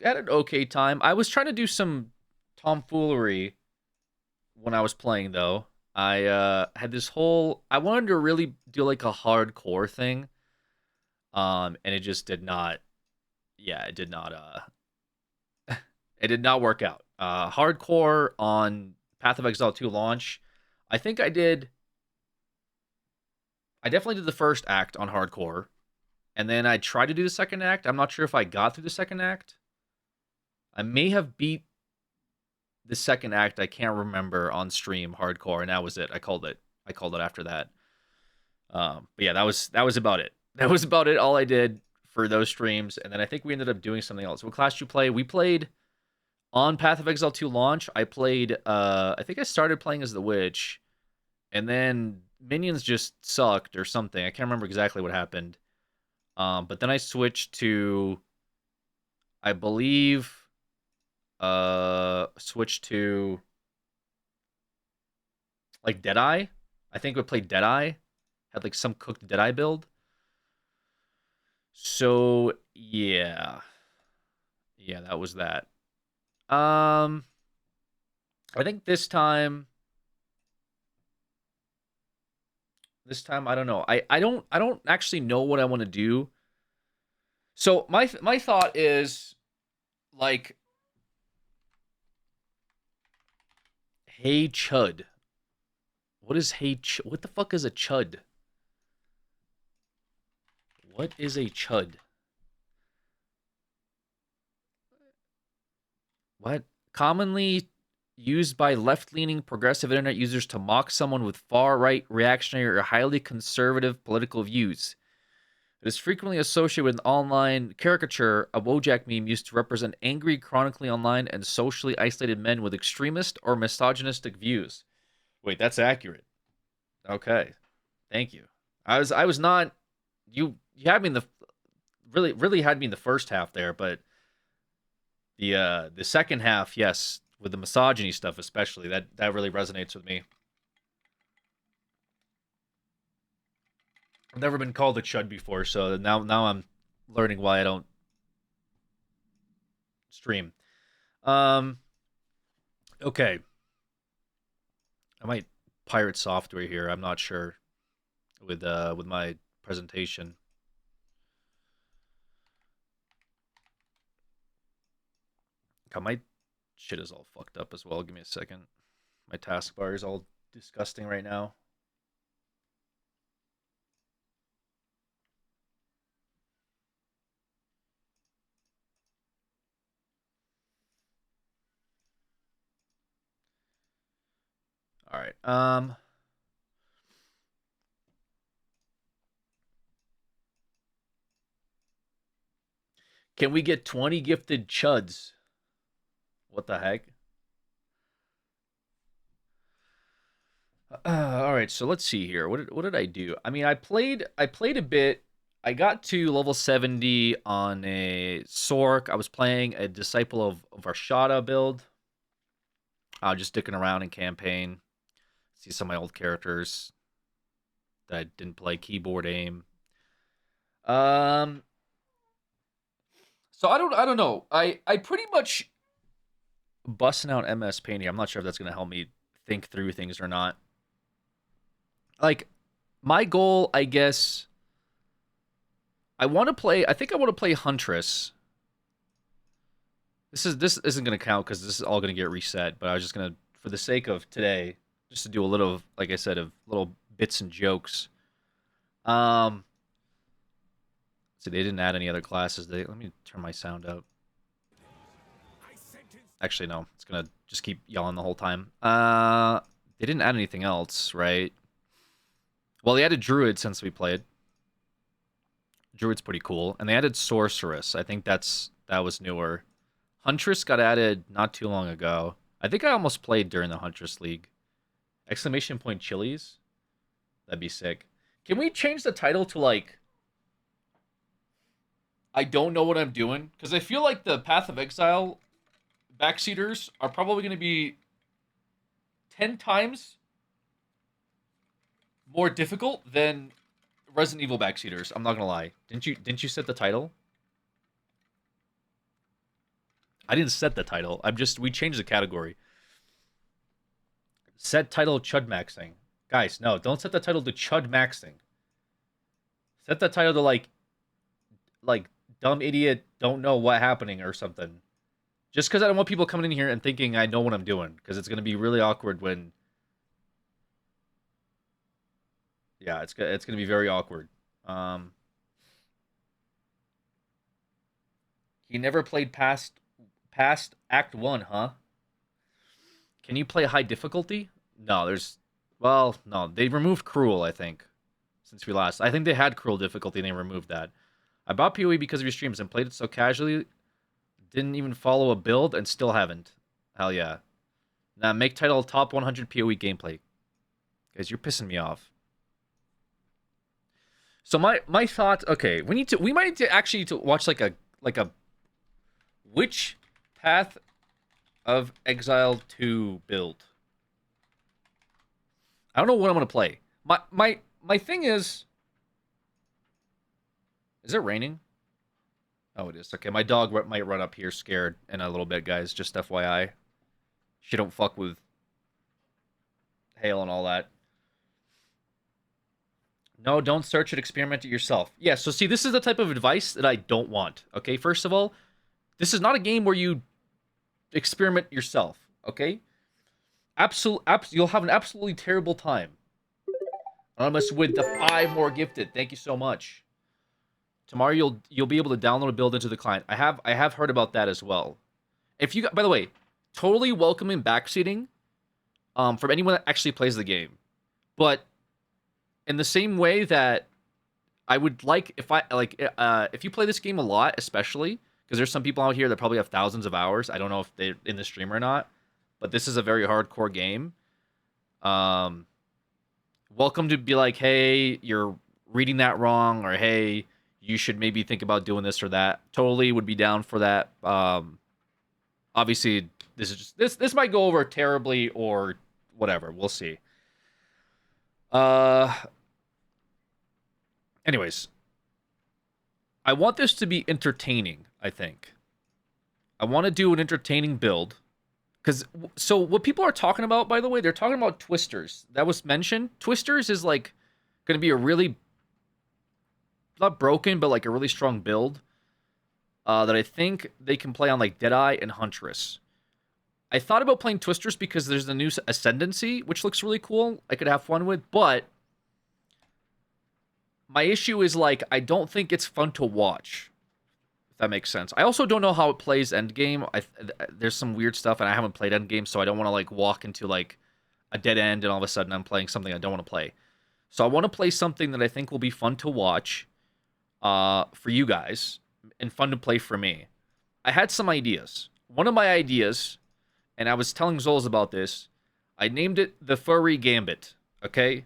an okay time. I was trying to do some tomfoolery when I was playing though. I had this whole. I wanted to really do like a hardcore thing, and it just did not. Yeah, it did not. It did not work out. Hardcore on Path of Exile 2 launch. I think I did. I definitely did the first act on hardcore, and then I tried to do the second act. I'm not sure if I got through the second act. I may have beat the second act. I can't remember on stream hardcore, and that was it. I called it. I called it after that. But yeah, that was about it. That was about it. All I did for those streams, and then I think we ended up doing something else. What class did you play? We played on Path of Exile 2 launch. I played. I think I started playing as the witch, and then minions just sucked or something. I can't remember exactly what happened. But then I switched to, I believe, switched to like Deadeye. I think we played Deadeye. Had like some cooked Deadeye build. So yeah, that was that. I think this time I don't know. I don't actually know what I want to do. So my thought is like, hey Chud. What is what the fuck is a Chud? What is a Chud? What? Commonly used by left-leaning progressive internet users to mock someone with far-right, reactionary, or highly conservative political views. It is frequently associated with an online caricature, a Wojak meme used to represent angry, chronically online, and socially isolated men with extremist or misogynistic views. Wait, that's accurate. Okay. Thank you. I was not... You had me in the... Really had me in the first half there, but the second half, yes, with the misogyny stuff especially, that really resonates with me. I've never been called a chud before, so now I'm learning why I don't stream. Okay. I might pirate software here. I'm not sure with my presentation. God, my shit is all fucked up as well. Give me a second. My taskbar is all disgusting right now. All right. Can we get 20 gifted chuds? What the heck? All right, so let's see here. What did I do? I mean, I played a bit. I got to level 70 on a Sork. I was playing a Disciple of Varshada build. Just dicking around in campaign. See some of my old characters that I didn't play keyboard aim. So I don't know. I pretty much busting out MS Paint here. I'm not sure if that's gonna help me think through things or not. Like, my goal, I guess, I think I want to play Huntress. This isn't gonna count because this is all gonna get reset, but I was just gonna, for the sake of today, just to do a little, like I said, of little bits and jokes. So they didn't add any other classes. Let me turn my sound up. Actually, no. It's gonna just keep yelling the whole time. They didn't add anything else, right? Well, they added Druid since we played. Druid's pretty cool. And they added Sorceress. I think that was newer. Huntress got added not too long ago. I think I almost played during the Huntress League. Exclamation point Chili's? That'd be sick. Can we change the title to, like, I don't know what I'm doing? Because I feel like the Path of Exile backseaters are probably going to be 10 times more difficult than Resident Evil backseaters. I'm not going to lie. Didn't you set the title? I didn't set the title. We changed the category. Set title Chud Maxing. Guys, no, don't set the title to Chud Maxing. Set the title to like dumb idiot, don't know what happening or something. Just because I don't want people coming in here and thinking I know what I'm doing. Because it's going to be really awkward when... Yeah, it's going to be very awkward. He never played past Act 1, huh? Can you play high difficulty? No, no. They removed Cruel, I think, since we last. I think they had Cruel difficulty and they removed that. I bought PoE because of your streams and played it so casually, didn't even follow a build, and still haven't. Hell yeah. Now make title top 100 PoE gameplay. Guys, you're pissing me off. So my thoughts, okay, we might need to actually watch like a which Path of Exile 2 build. I don't know what I'm gonna play. My thing is it raining? Oh, it is. Okay, my dog might run up here scared in a little bit, guys. Just FYI. She don't fuck with hail and all that. No, don't search it. Experiment it yourself. Yeah, so see, this is the type of advice that I don't want. Okay, first of all, this is not a game where you experiment yourself. Okay? You'll have an absolutely terrible time. Anonymous with the 5 more gifted. Thank you so much. Tomorrow you'll be able to download a build into the client. I have heard about that as well. If you, by the way, totally welcoming backseating from anyone that actually plays the game. But in the same way that I would like, if you play this game a lot, especially because there's some people out here that probably have thousands of hours. I don't know if they're in the stream or not, but this is a very hardcore game. Welcome to be like, hey, you're reading that wrong, or hey, you should maybe think about doing this or that. Totally would be down for that. Obviously, this might go over terribly or whatever. We'll see. Anyways, I want this to be entertaining, I think. I want to do an entertaining build. So what people are talking about, by the way, they're talking about Twisters. That was mentioned. Twisters is like going to be a really, not broken, but like a really strong build that I think they can play on like Deadeye and Huntress. I thought about playing Twisters because there's the new Ascendancy, which looks really cool. I could have fun with, but my issue is like I don't think it's fun to watch. If that makes sense. I also don't know how it plays Endgame. There's some weird stuff, and I haven't played Endgame, so I don't want to like walk into like a dead end and all of a sudden I'm playing something I don't want to play. So I want to play something that I think will be fun to watch for you guys and fun to play for me. I had some ideas. One of my ideas and I was telling Zols about this. I named it the Furry Gambit. Okay.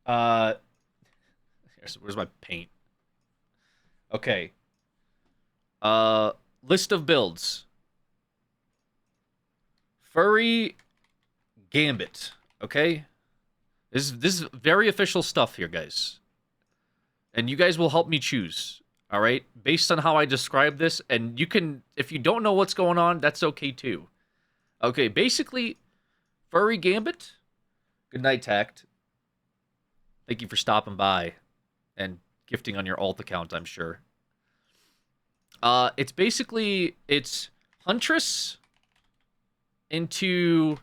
Where's my paint? Okay. List of builds. Furry Gambit. Okay. This is very official stuff here, guys. And you guys will help me choose. All right, based on how I describe this, and you can, if you don't know what's going on, that's okay too. Okay, basically, Furry Gambit. Good night, Tact. Thank you for stopping by and gifting on your alt account, I'm sure. It's basically, it's Huntress into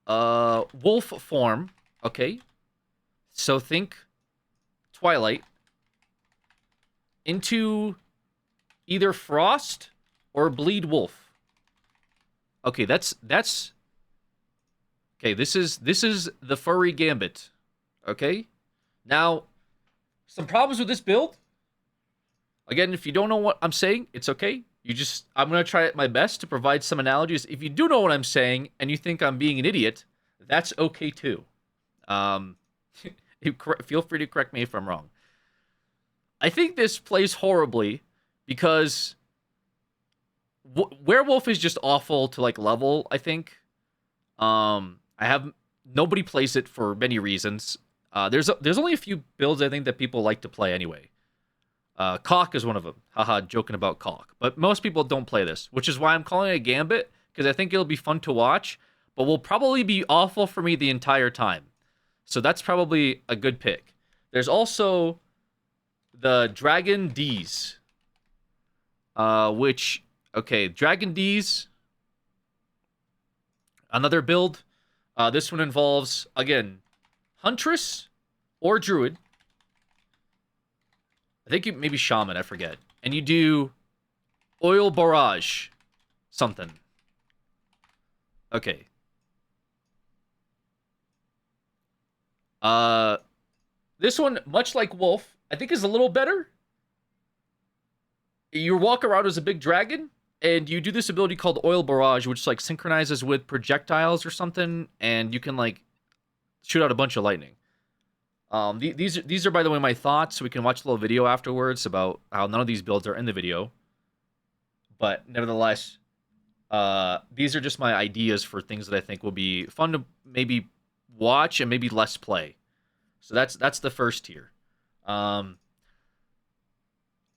wolf form, okay? So think Twilight into either Frost or Bleed Wolf. Okay, that's okay, this is the Furry Gambit. Okay? Now, some problems with this build. Again, if you don't know what I'm saying, it's okay. I'm going to try my best to provide some analogies. If you do know what I'm saying and you think I'm being an idiot, that's okay too. Feel free to correct me if I'm wrong. I think this plays horribly because Werewolf is just awful to like level, I think. Nobody plays it for many reasons. There's only a few builds I think that people like to play anyway. Caulk is one of them. Haha, joking about Caulk. But most people don't play this, which is why I'm calling it a Gambit, because I think it'll be fun to watch, but will probably be awful for me the entire time. So that's probably a good pick. There's also the Dragon D's, Dragon D's, another build. This one involves, again, Huntress or Druid. I think maybe Shaman, I forget. And you do Oil Barrage something. Okay. This one, much like Wolf, I think is a little better. You walk around as a big dragon, and you do this ability called Oil Barrage, which like synchronizes with projectiles or something, and you can like shoot out a bunch of lightning. These are, by the way, my thoughts. So we can watch a little video afterwards about how none of these builds are in the video. But nevertheless, these are just my ideas for things that I think will be fun to maybe watch and maybe less play. So that's the first tier. I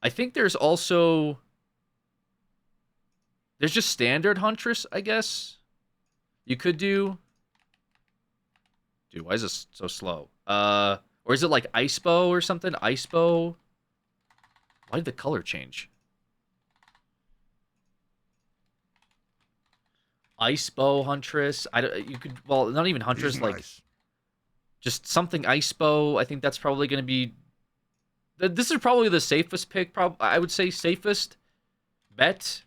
think there's just standard Huntress, I guess. You could do. Dude, why is this so slow? Or is it like Ice Bow or something? Ice Bow. Why did the color change? Ice Bow Huntress. Not even Huntress, like just something Ice Bow. I think that's probably going to be. This is probably the safest pick. I would say safest bet.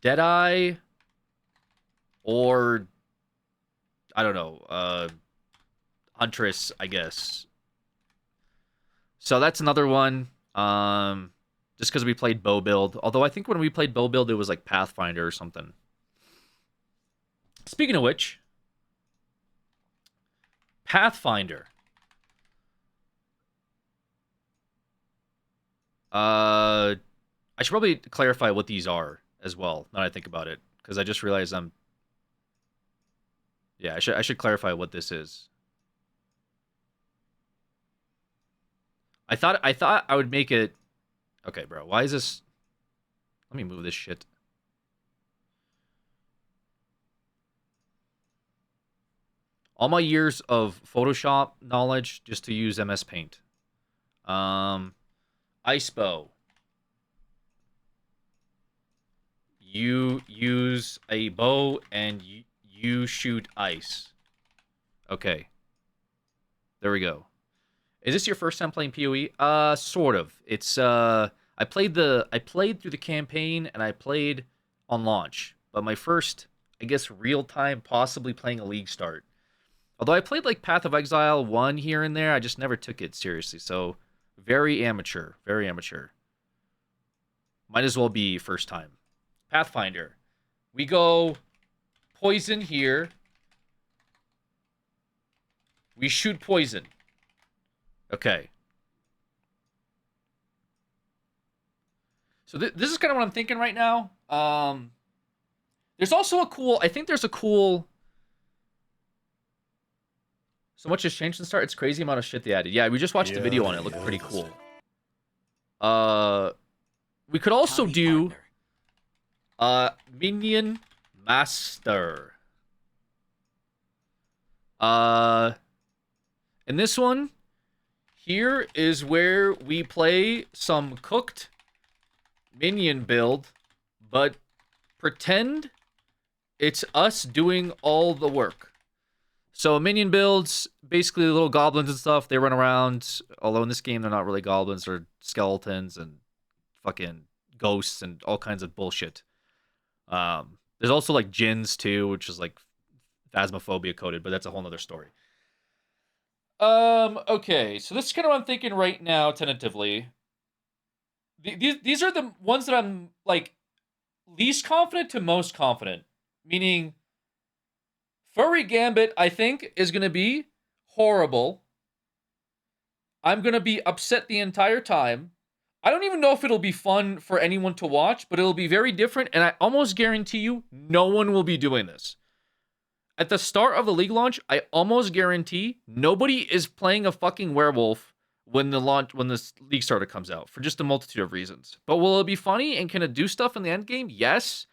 Deadeye. Or I don't know. Huntress, I guess. So that's another one. Just because we played bow build. Although I think when we played bow build, it was like Pathfinder or something. Speaking of which, Pathfinder. I should probably clarify what these are as well, now that I think about it. Because I just realized I should clarify what this is. I thought I would make it. Okay, bro. Why is this? Let me move this shit. All my years of Photoshop knowledge just to use MS Paint. Ice Bow. You use a bow and you shoot ice. Okay. There we go. Is this your first time playing PoE? Sort of. It's I played through the campaign and I played on launch. But my first, I guess, real time possibly playing a league start. Although I played like Path of Exile 1 here and there, I just never took it seriously. So very amateur, very amateur. Might as well be first time. Pathfinder. We go poison here. We shoot poison. Okay. So this is kind of what I'm thinking right now. There's also a cool... I think there's a cool... So much has changed since the start. It's crazy amount of shit they added. Yeah, we just watched the video on it. It looked pretty cool. We could also Howdy, do partner. Minion Master. In this one, here is where we play some cooked minion build, but pretend it's us doing all the work. So minion builds, basically little goblins and stuff, they run around, although in this game they're not really goblins, they're skeletons and fucking ghosts and all kinds of bullshit. There's also like djinns too, which is like phasmophobia coded, but that's a whole nother story. Okay, so this is kind of what I'm thinking right now, tentatively. These are the ones that I'm like least confident to most confident, meaning Furry Gambit, I think, is going to be horrible. I'm going to be upset the entire time. I don't even know if it'll be fun for anyone to watch, but it'll be very different, and I almost guarantee you no one will be doing this. At the start of the league launch, I almost guarantee nobody is playing a fucking werewolf when the league starter comes out, for just a multitude of reasons. But will it be funny, and can it do stuff in the end game? Yes.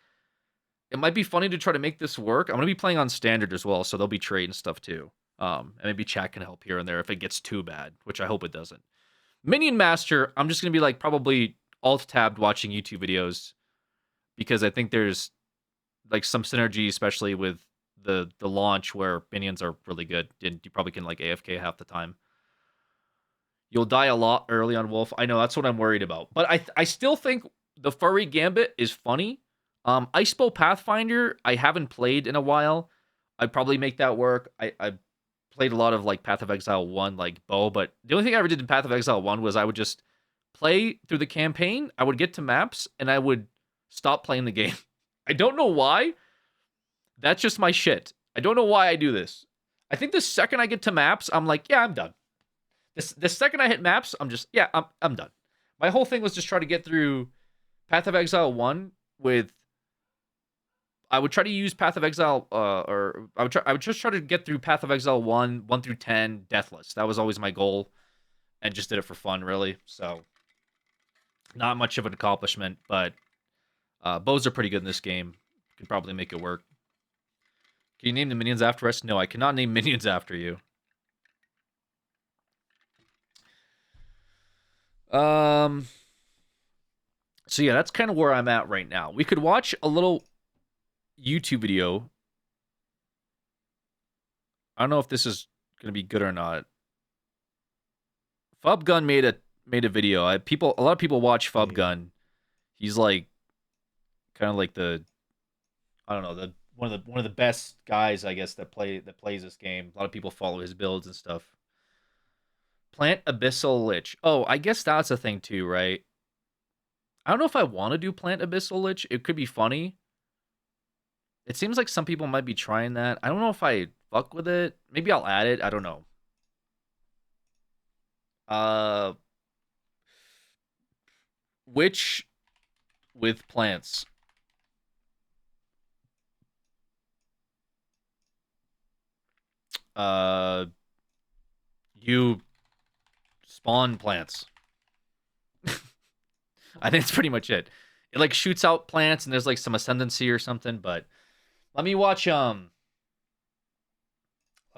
It might be funny to try to make this work. I'm going to be playing on standard as well, so there'll be trade and stuff too. And maybe chat can help here and there if it gets too bad, which I hope it doesn't. Minion Master, I'm just going to be like probably alt-tabbed watching YouTube videos, because I think there's like some synergy, especially with the launch, where minions are really good. And you probably can like AFK half the time. You'll die a lot early on Wolf. I know, that's what I'm worried about. But I still think the Furry Gambit is funny. Icebow Pathfinder, I haven't played in a while. I'd probably make that work. I played a lot of like Path of Exile 1, like Bow, but the only thing I ever did in Path of Exile 1 was I would just play through the campaign, I would get to maps, and I would stop playing the game. I don't know why. That's just my shit. I don't know why I do this. I think the second I get to maps, I'm like, yeah, I'm done. The second I hit maps, I'm just, yeah, I'm done. My whole thing was just try to get through Path of Exile 1 with... I would try to use Path of Exile, or I would just try to get through Path of Exile 1 through 10, deathless. That was always my goal, and just did it for fun, really. So, not much of an accomplishment, but bows are pretty good in this game. Could probably make it work. Can you name the minions after us? No, I cannot name minions after you. So yeah, that's kind of where I'm at right now. We could watch a little YouTube video. I don't know if this is gonna be good or not. Fubgun made a video. A lot of people watch Fubgun. He's like kind of like the, I don't know, one of the best guys, I guess, that plays this game. A lot of people follow his builds and stuff. Plant Abyssal Lich. Oh, I guess that's a thing too, right? I don't know if I want to do Plant Abyssal Lich. It could be funny. It seems like some people might be trying that. I don't know if I fuck with it. Maybe I'll add it. I don't know. Witch with plants. You spawn plants. I think that's pretty much it. It like shoots out plants and there's like some ascendancy or something, but let me watch let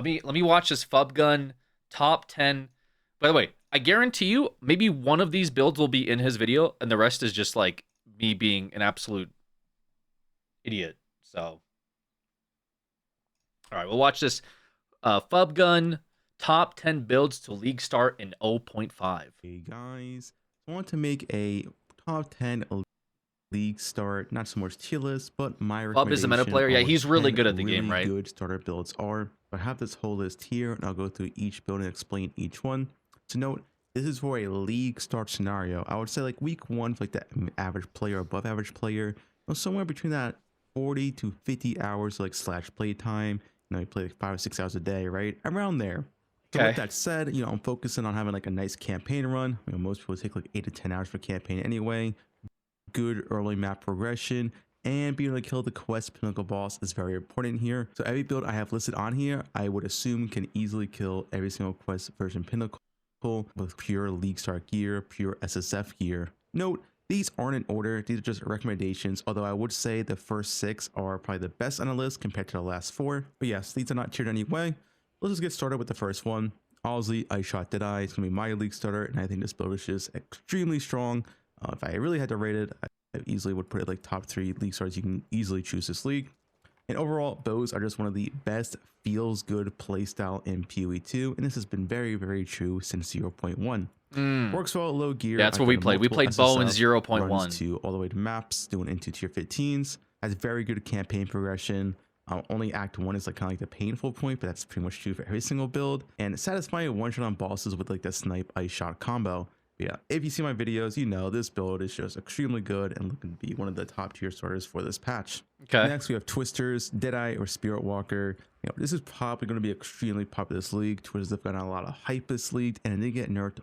me watch this Fubgun top 10. By the way, I guarantee you maybe one of these builds will be in his video and the rest is just like me being an absolute idiot. So all right, we'll watch this Fubgun top 10 builds to league start in 0.5. Hey guys, I want to make a top 10 league start, not so much tier list, but my Fub is a meta player. Yeah, he's really good at the game, right? Good starter builds are. I have this whole list here, and I'll go through each build and explain each one. To note, this is for a league start scenario. I would say like week 1 for like the average player, above average player. somewhere between that 40 to 50 hours like slash play time. You know, you play like 5 or 6 hours a day, right? Around there. So Okay. with that said, you know, I'm focusing on having like a nice campaign run. You know, most people take like 8 to 10 hours for campaign anyway. Good early map progression, and being able to kill the quest pinnacle boss is very important here. So every build I have listed on here, I would assume can easily kill every single quest version pinnacle with pure League Star gear, pure SSF gear. Note, these aren't in order, these are just recommendations, although I would say the first 6 are probably the best on the list compared to the last 4. But yes, these are not tiered anyway. Let's just get started with the first one. Ozzy Ice Shot Deadeye. It's going to be my League starter, and I think this build is just extremely strong. If I really had to rate it, I easily would put it like top 3 League stars. You can easily choose this league. And overall, those are just one of the best feels good playstyle in PoE 2, and this has been very, very true since 0.1. Works well at low gear. Yeah, that's what we played. We played Bow in 0.1. Runs to all the way to maps, doing into tier 15s. Has very good campaign progression. Only Act 1 is like kind of like the painful point, but that's pretty much true for every single build. And satisfying one shot on bosses with like the snipe ice shot combo. Yeah, if you see my videos, you know this build is just extremely good and looking to be one of the top tier starters for this patch. Okay. Next, we have Twisters, Deadeye, or Spirit Walker. You know, this is probably going to be extremely popular this league. Twisters have gotten a lot of hype this league, and they get nerfed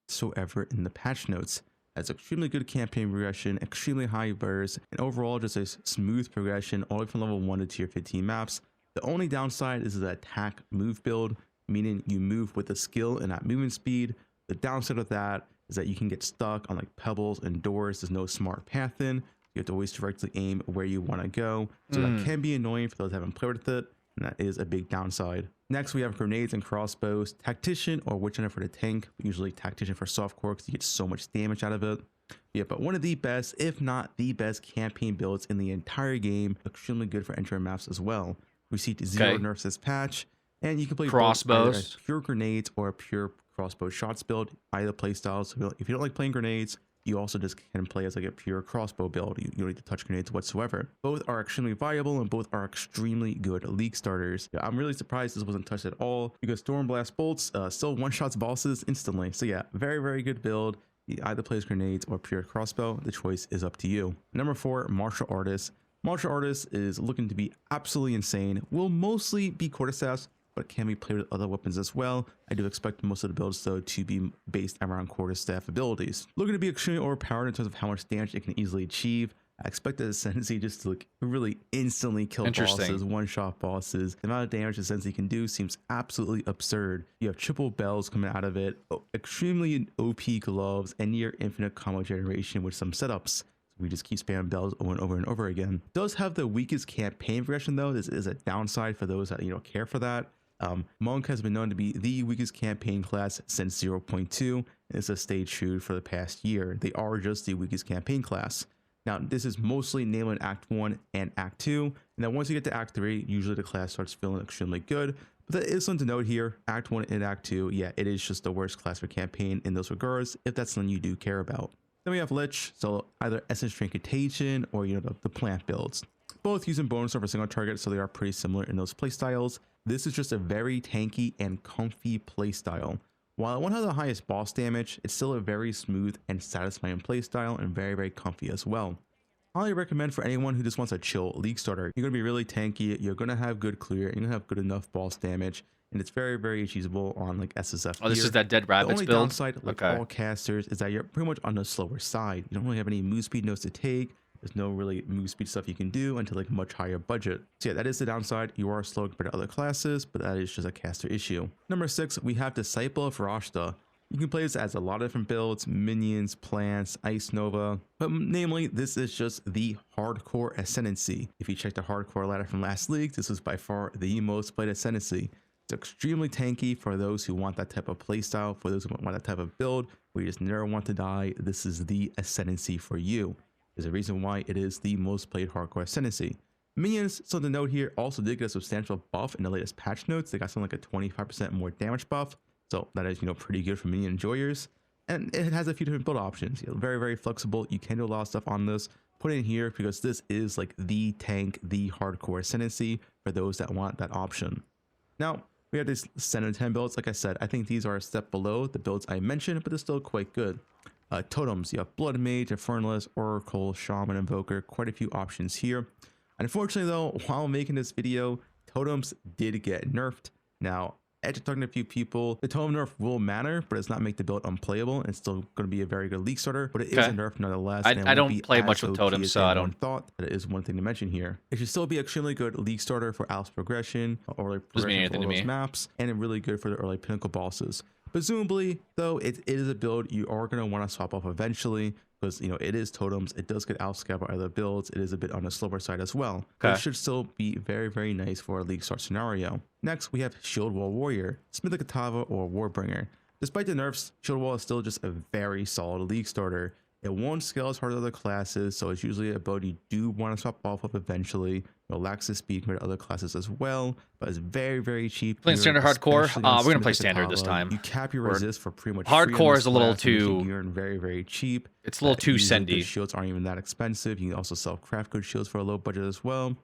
whatsoever in the patch notes. Has extremely good campaign progression, extremely high burst, and overall just a smooth progression all the way from level 1 to tier 15 maps. The only downside is the attack move build, meaning you move with a skill and not movement speed. The downside of that is that you can get stuck on like pebbles and doors. There's no smart path in. You have to always directly aim where you want to go. So that can be annoying for those that haven't played with it, and that is a big downside. Next, we have grenades and crossbows, tactician or witch-hunter for the tank, usually tactician for softcore because you get so much damage out of it. Yeah, but one of the best, if not the best campaign builds in the entire game, extremely good for entering maps as well. Received 0 nerfs this patch, and you can play crossbows, both pure grenades or pure crossbow shots build, either playstyles. So if you don't like playing grenades, you also just can play as like a pure crossbow build. You don't need to touch grenades whatsoever. Both are extremely viable and both are extremely good league starters. Yeah, I'm really surprised this wasn't touched at all because Stormblast bolts still one-shots bosses instantly. So yeah, very, very good build. You either plays grenades or pure crossbow. The choice is up to you. Number 4, Martial Artist. Martial Artist is looking to be absolutely insane. Will mostly be quarterstaffs, but can be played with other weapons as well. I do expect most of the builds though to be based around quarterstaff abilities. Looking to be extremely overpowered in terms of how much damage it can easily achieve. I expect the Ascendancy just to like really instantly kill bosses, one-shot bosses. The amount of damage the Ascendancy can do seems absolutely absurd. You have triple bells coming out of it, extremely OP gloves, and near infinite combo generation with some setups. We just keep spamming bells over and over and over again. Does have the weakest campaign progression though. This is a downside for those that care for that. Monk has been known to be the weakest campaign class since 0.2, and it's has stayed true for the past year. They are just the weakest campaign class. Now, this is mostly nailed in Act 1 and Act 2, and then once you get to Act 3, usually the class starts feeling extremely good. But that is something to note here. Act 1 and Act 2, yeah, it is just the worst class for campaign in those regards, if that's something you do care about. Then we have Lich, so either Essence Drain Contagion or the plant builds. Both using bonus over single target, so they are pretty similar in those playstyles. This is just a very tanky and comfy playstyle. While it won't have the highest boss damage, it's still a very smooth and satisfying playstyle and very, very comfy as well. Highly recommend for anyone who just wants a chill league starter. You're going to be really tanky, you're going to have good clear, you're going to have good enough boss damage, and it's very, very achievable on like SSF. Oh, this is that Dead Rabbits build. The only downside, like all casters, is that you're pretty much on the slower side. You don't really have any move speed notes to take. There's no really move speed stuff you can do until like much higher budget. So yeah, that is the downside. You are slow compared to other classes, but that is just a caster issue. Number 6, we have Disciple of Rashta. You can play this as a lot of different builds, minions, plants, Ice Nova, but namely, this is just the hardcore Ascendancy. If you check the hardcore ladder from last league, this was by far the most played Ascendancy. It's extremely tanky for those who want that type of playstyle, for those who want that type of build, where you just never want to die. This is the Ascendancy for you. There's a reason why it is the most played hardcore Ascendancy. Minions, something to note here, also did get a substantial buff in the latest patch notes. They got something like a 25% more damage buff. So that is, pretty good for minion enjoyers. And it has a few different build options. Very, very flexible. You can do a lot of stuff on this. Put it in here because this is like the tank, the hardcore Ascendancy for those that want that option. Now, we have these 7 and 10 builds. Like I said, I think these are a step below the builds I mentioned, but they're still quite good. Totems, you have Blood Mage, Infernalist, Oracle, Shaman, Invoker, quite a few options here. Unfortunately though, while making this video, totems did get nerfed. Now, after talking to a few people, the totem nerf will matter, but it's not make the build unplayable. It's still going to be a very good league starter, but it is a nerf nonetheless. I don't play much with totems, so I don't. Thought that is one thing to mention here. It should still be extremely good league starter for Alp's progression, early progression for all those maps, and really good for the early pinnacle bosses. Presumably, though, it is a build you are going to want to swap off eventually, because it is totems. It does get outscaled by other builds. It is a bit on the slower side as well. But it should still be very, very nice for a league start scenario. Next, we have Shield Wall Warrior, Smith Katava, or Warbringer. Despite the nerfs, Shield Wall is still just a very solid league starter. It won't scale as hard as other classes, so it's usually a build you do want to swap off of eventually. It lacks the speed compared to other classes as well, but it's very, very cheap. Playing standard hardcore? We're gonna play standard this time. You cap your resist for pretty much hardcore is a little too. You're very, very cheap. It's a little too sendy. Shields aren't even that expensive. You can also sell craft good shields for a low budget as well.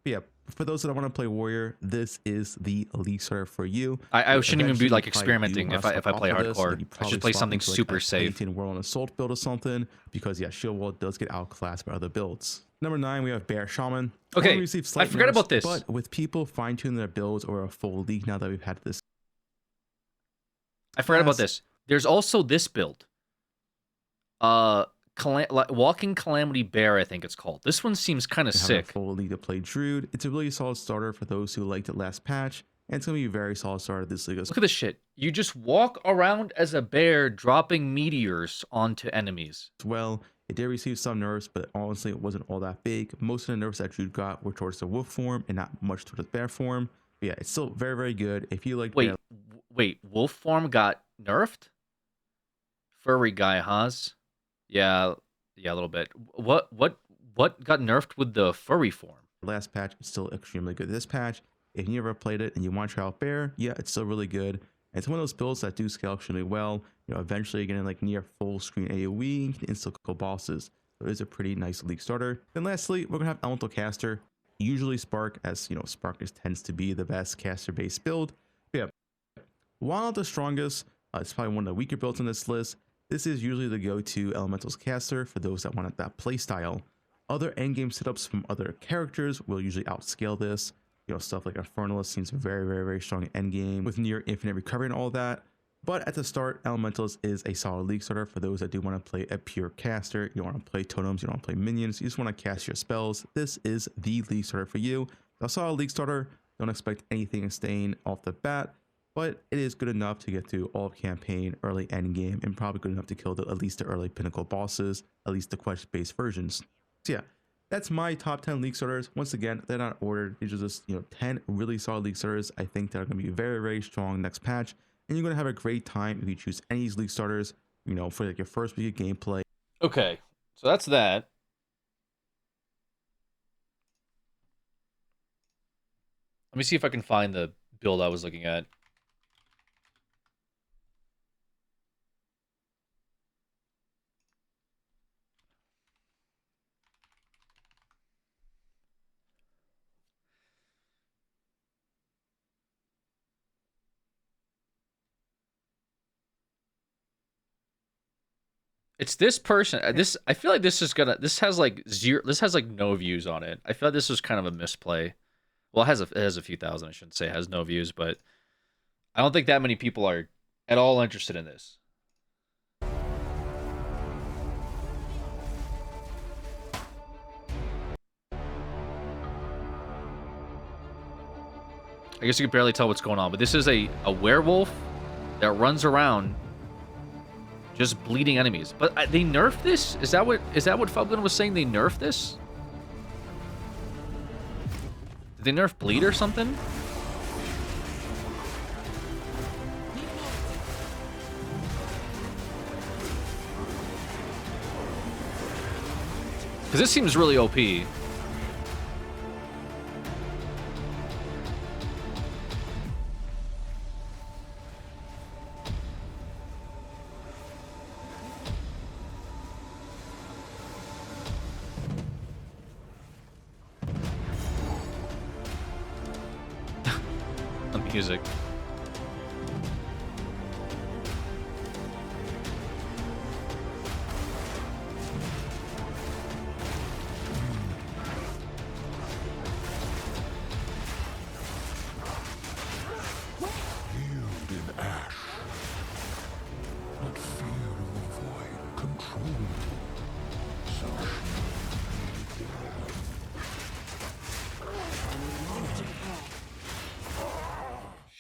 But yeah, for those that want to play Warrior, this is the league starter for you. I shouldn't even be like experimenting if I play hardcore. I should play something super safe. World Assault build or something, because yeah, Shield Wall does get outclassed by other builds. Number 9, we have Bear Shaman. Okay, I forgot about this. But with people fine-tuning their builds or a full league now that we've had this. I forgot about this. There's also this build. Walking Calamity Bear, I think it's called. This one seems kind of sick. Full league to play Druid. It's a really solid starter for those who liked it last patch, and it's gonna be a very solid starter this league. Look at this shit. You just walk around as a bear, dropping meteors onto enemies. Well, it did receive some nerfs, but honestly, it wasn't all that big. Most of the nerfs that Druid got were towards the wolf form and not much towards the bear form. But yeah, it's still very, very good. If you like, wait, wolf form got nerfed? Furry guy, Haas? Yeah, a little bit. What got nerfed with the furry form? Last patch, it's still extremely good. This patch, if you never played it and you want to try out Bear, yeah, it's still really good. And it's one of those builds that do scale extremely well. Eventually getting like near full screen AoE, you can insta kill bosses. So it is a pretty nice league starter. Then lastly, we're gonna have Elemental Caster. Usually Spark, as Spark tends to be the best caster-based build. But yeah, while not the strongest, it's probably one of the weaker builds on this list. This is usually the go-to Elementals caster for those that want that playstyle. Other endgame setups from other characters will usually outscale this. Stuff like Infernalist seems very, very, very strong endgame with near infinite recovery and all that. But at the start, Elementalist is a solid league starter for those that do want to play a pure caster. You don't want to play totems, you don't want to play minions, you just want to cast your spells. This is the league starter for you. A solid league starter, don't expect anything insane off the bat, but it is good enough to get through all of campaign, early end game, and probably good enough to kill at least the early pinnacle bosses, at least the quest-based versions. So yeah, that's my top 10 league starters. Once again, they're not ordered. These are just 10 really solid league starters. I think that are going to be very, very strong next patch, and you're going to have a great time if you choose any of these league starters. For like your first week of gameplay. Okay, so that's that. Let me see if I can find the build I was looking at. It's this person. I feel like this has like zero. This has like no views on it. I feel like this was kind of a misplay. Well, it has a few thousand. I shouldn't say it has no views, but I don't think that many people are at all interested in this. I guess you can barely tell what's going on, but this is a werewolf that runs around just bleeding enemies. But they nerfed this? Is that what Fublin was saying? They nerfed this? Did they nerf bleed or something? Because this seems really OP. Music.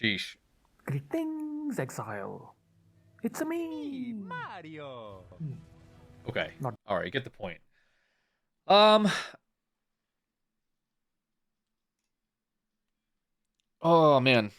Sheesh. Greetings, Exile. It's a me. Mario. Okay. Not- All right, get the point. Oh man.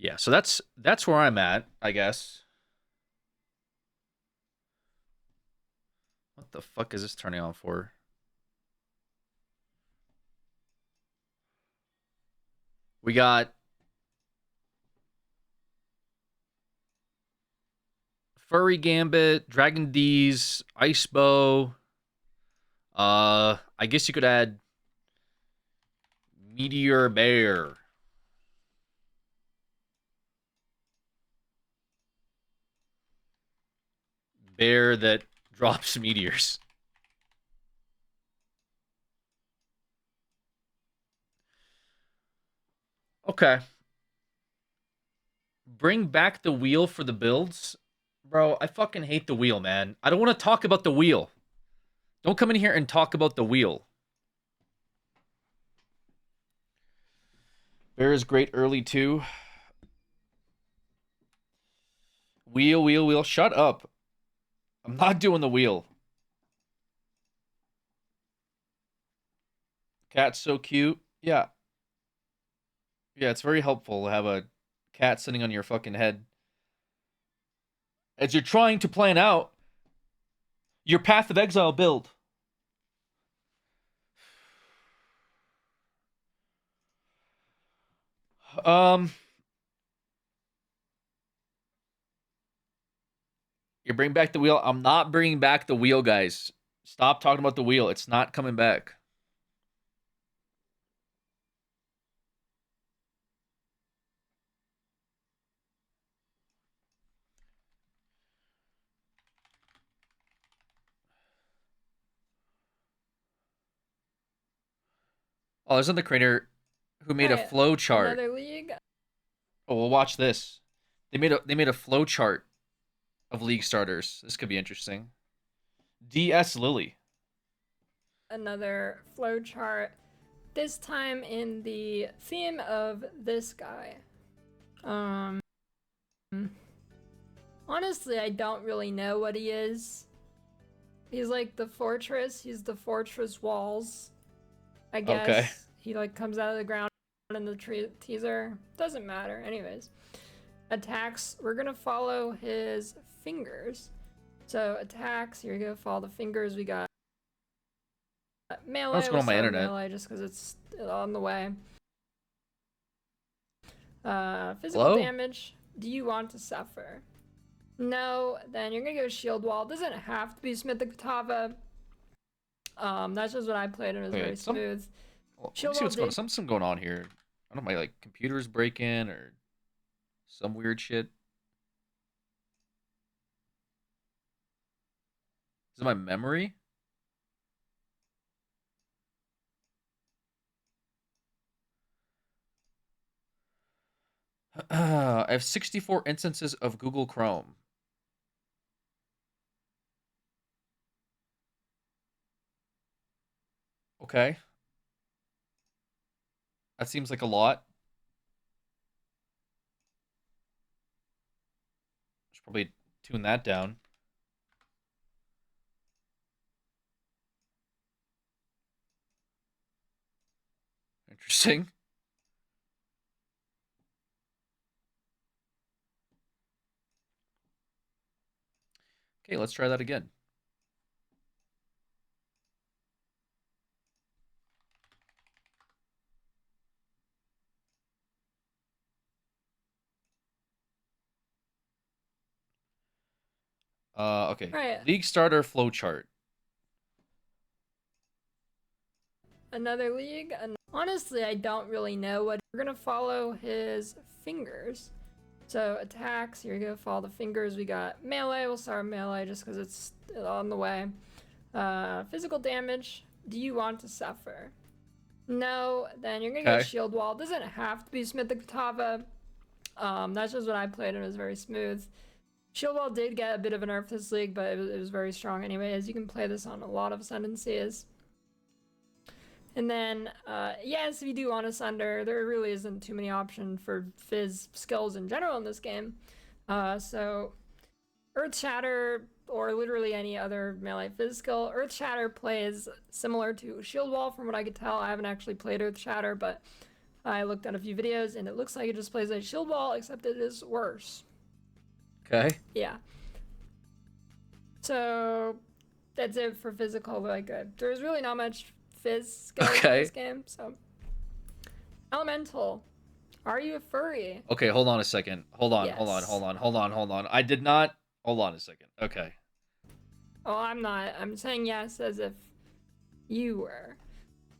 Yeah, so that's where I'm at, I guess. What the fuck is this turning on for? We got Furry Gambit, Dragon D's, Ice Bow. I guess you could add Meteor Bear. Bear that drops meteors. Okay. Bring back the wheel for the builds. Bro, I fucking hate the wheel, man. I don't want to talk about the wheel. Don't come in here and talk about the wheel. Bear is great early too. Wheel, wheel, wheel. Shut up. I'm not doing the wheel. Cat's so cute. Yeah. Yeah, it's very helpful to have a cat sitting on your fucking head. As you're trying to plan out your Path of Exile build. You bring back the wheel. I'm not bringing back the wheel, guys. Stop talking about the wheel. It's not coming back. Oh, there's another creator who made a flow chart. Another league. Oh, well, watch this. They made a flow chart of league starters. This could be interesting. DS Lily. Another flow chart. This time in the theme of this guy. Honestly, I don't really know what he is. He's like the fortress. He's the fortress walls. I guess. Okay. He like comes out of the ground in the teaser. Doesn't matter. Anyways. Attacks. We're gonna follow his fingers. So attacks. Here we go. Follow the fingers. We got melee. What's going on my internet? Melee just because it's on the way. Physical Hello? damage. Do you want to suffer? No. Then you're gonna go shield wall. Doesn't have to be Smith the Katava. That's just what I played and it was very smooth. Well, let me see what's going on. Something going on here. I don't know, my like computer's breaking or some weird shit. Is it my memory? I have 64 instances of Google Chrome. Okay. That seems like a lot. Should probably tune that down. Interesting. Okay, let's try that again. Okay. Right. League starter flowchart. Another league. Honestly, I don't really know what we're gonna follow his fingers. So attacks. Here we go. Follow the fingers. We got melee. We'll start melee just because it's on the way. Physical damage. Do you want to suffer? No, then you're gonna go Okay. Shield Wall. It doesn't have to be Smith the Katava. That's just what I played and it was very smooth. Shield Wall did get a bit of a nerf this league, but it was very strong anyways. You can play this on a lot of Ascendancies. And then, yes, if you do want to Sunder, there really isn't too many options for Fizz skills in general in this game. So, Earth Shatter, or literally any other melee Fizz skill. Earth Shatter plays similar to Shield Wall from what I could tell. I haven't actually played Earth Shatter, but I looked at a few videos and it looks like it just plays like Shield Wall, except it is worse. Okay. Yeah. So, that's it for physical. Like, there's really not much Fizz skills in this game, so. Elemental. Are you a furry? Okay, hold on a second. Hold on. I did not. Hold on a second. Okay. Oh, I'm not. I'm saying yes as if you were.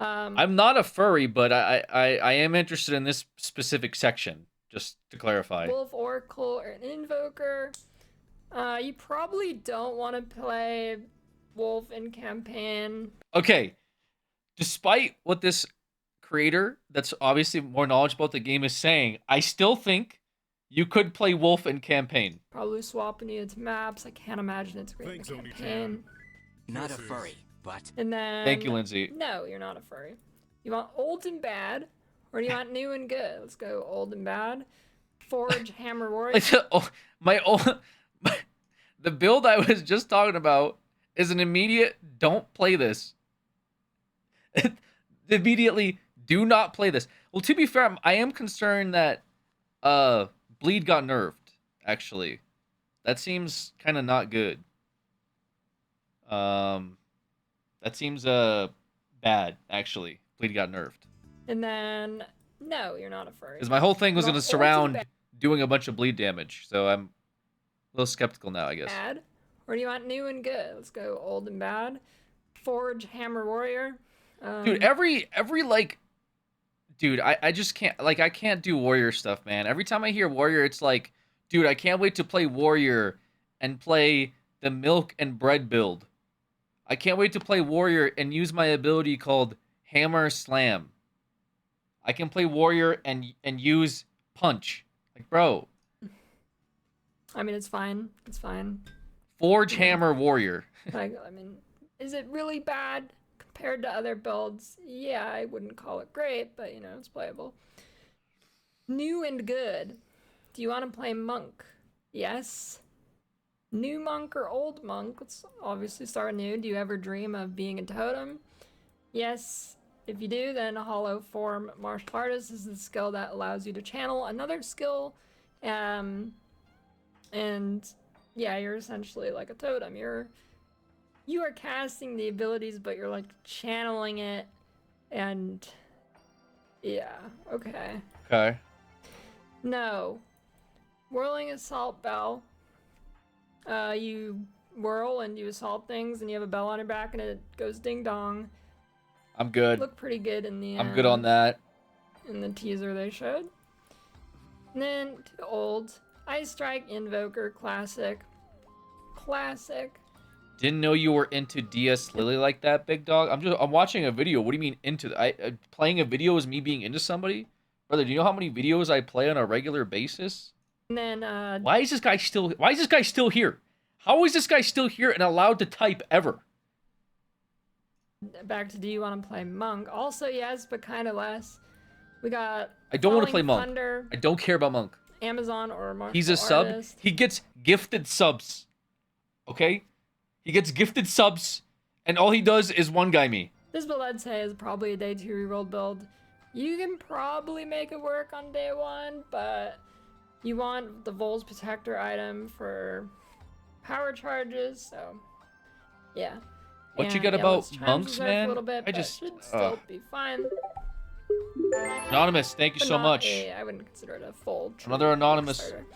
I'm not a furry, but I am interested in this specific section, just to clarify. Wolf, Oracle, or an Invoker. You probably don't want to play Wolf in campaign. Okay. Despite what this creator that's obviously more knowledgeable about the game is saying, I still think you could play Wolf in campaign. Probably swapping it to maps. I can't imagine it's great in campaign. Not a furry, but... And then... Thank you, Lindsay. No, you're not a furry. You want old and bad, or do you want new and good? Let's go old and bad. Forge, Hammer, Warrior. The build I was just talking about is an immediate don't play this. Immediately do not play this. Well, to be fair, I am concerned that Bleed got nerfed, actually. That seems kind of not good. That seems bad, actually. Bleed got nerfed. And then, no, you're not a furry. Because my whole thing was You going to want old and surround bad. doing a bunch of bleed damage, so I'm a little skeptical now, I guess. Bad, or do you want new and good? Let's go old and bad. Forge, Hammer, Warrior. Dude, every like, dude, I just can't, like, I can't do warrior stuff, man. Every time I hear warrior, it's like, dude, I can't wait to play warrior and play the milk and bread build. I can't wait to play warrior and use my ability called Hammer Slam. I can play warrior and use punch. Like, bro. I mean, it's fine. It's fine. Forge Hammer Warrior. Like, I mean, is it really bad compared to other builds? Yeah, I wouldn't call it great, but you know, it's playable. New and good. Do you want to play monk? Yes. New monk or old monk? Let's obviously start new. Do you ever dream of being a totem? Yes. If you do, then Hollow Form Martial Artist is the skill that allows you to channel another skill. And yeah, you're essentially like a totem. You are casting the abilities, but you're like channeling it. And yeah, okay. Okay. No. Whirling Assault Bell. You whirl and you assault things, and you have a bell on your back, and it goes ding dong. I'm good. Looked pretty good in the I'm good on that. in the teaser they showed. And then to old Ice Strike Invoker Classic. Didn't know you were into DS Lily like that, big dog. I'm watching a video. What do you mean into? Playing a video is me being into somebody, brother. Do you know how many videos I play on a regular basis? And then Why is this guy still here? How is this guy still here and allowed to type ever? back to do you want to play monk? Also yes, but kind of less. We got I don't want to Falling play monk. Thunder, I don't care about monk. Amazon or martial He's a sub. artist. He gets gifted subs. Okay? He gets gifted subs, and all he does is one guy me. This build I'd say is probably a day 2 reroll build. You can probably make it work on day 1, but you want the Vol's Protector item for power charges, so yeah. What you And, got yeah, about let's try and monks, preserve a man? little bit, I but just should still be fine. Anonymous, thank you But so not much. I wouldn't consider it a full true Another anonymous. starter.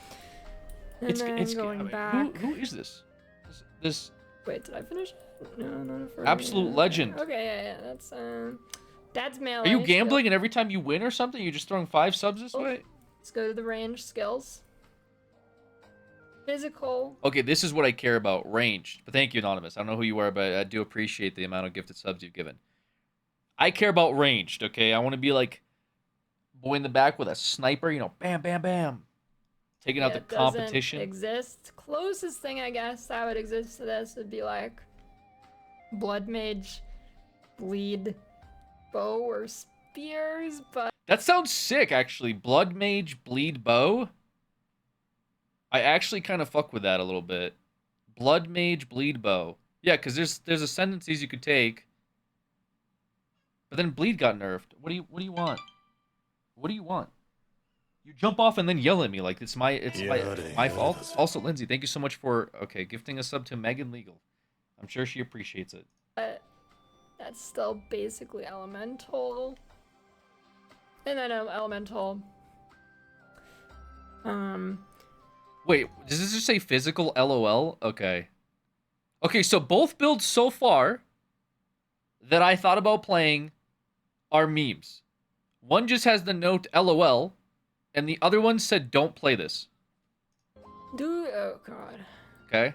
And It's then going I mean, back. who is this? This Wait, did I finish it? No, not a furry. absolute legend. Okay, yeah, that's Dad's melee. Are you skill. gambling and every time you win or something, you're just throwing 5 subs this way? Let's go to the range skills. Physical. Okay, this is what I care about, ranged. But thank you, Anonymous. I don't know who you are, but I do appreciate the amount of gifted subs you've given. I care about ranged, okay? I want to be like boy in the back with a sniper, you know, bam, bam, bam. Taking out the It doesn't competition. exist. Closest thing I guess that would exist to this would be like Blood Mage, Bleed, Bow, or Spears, but That sounds sick, actually. Blood Mage, Bleed Bow. I actually kind of fuck with that a little bit. Blood Mage, Bleed Bow. Yeah, because there's ascendancies you could take. But then Bleed got nerfed. What do you want? What do you want? You jump off and then yell at me like it's my fault. Also, Lindsay, thank you so much for gifting a sub to Megan Legal. I'm sure she appreciates it. that's still basically elemental. And then elemental. Wait, does this just say physical LOL? Okay. Okay, so both builds so far that I thought about playing are memes. One just has the note LOL, and the other one said don't play this. Oh god. Okay.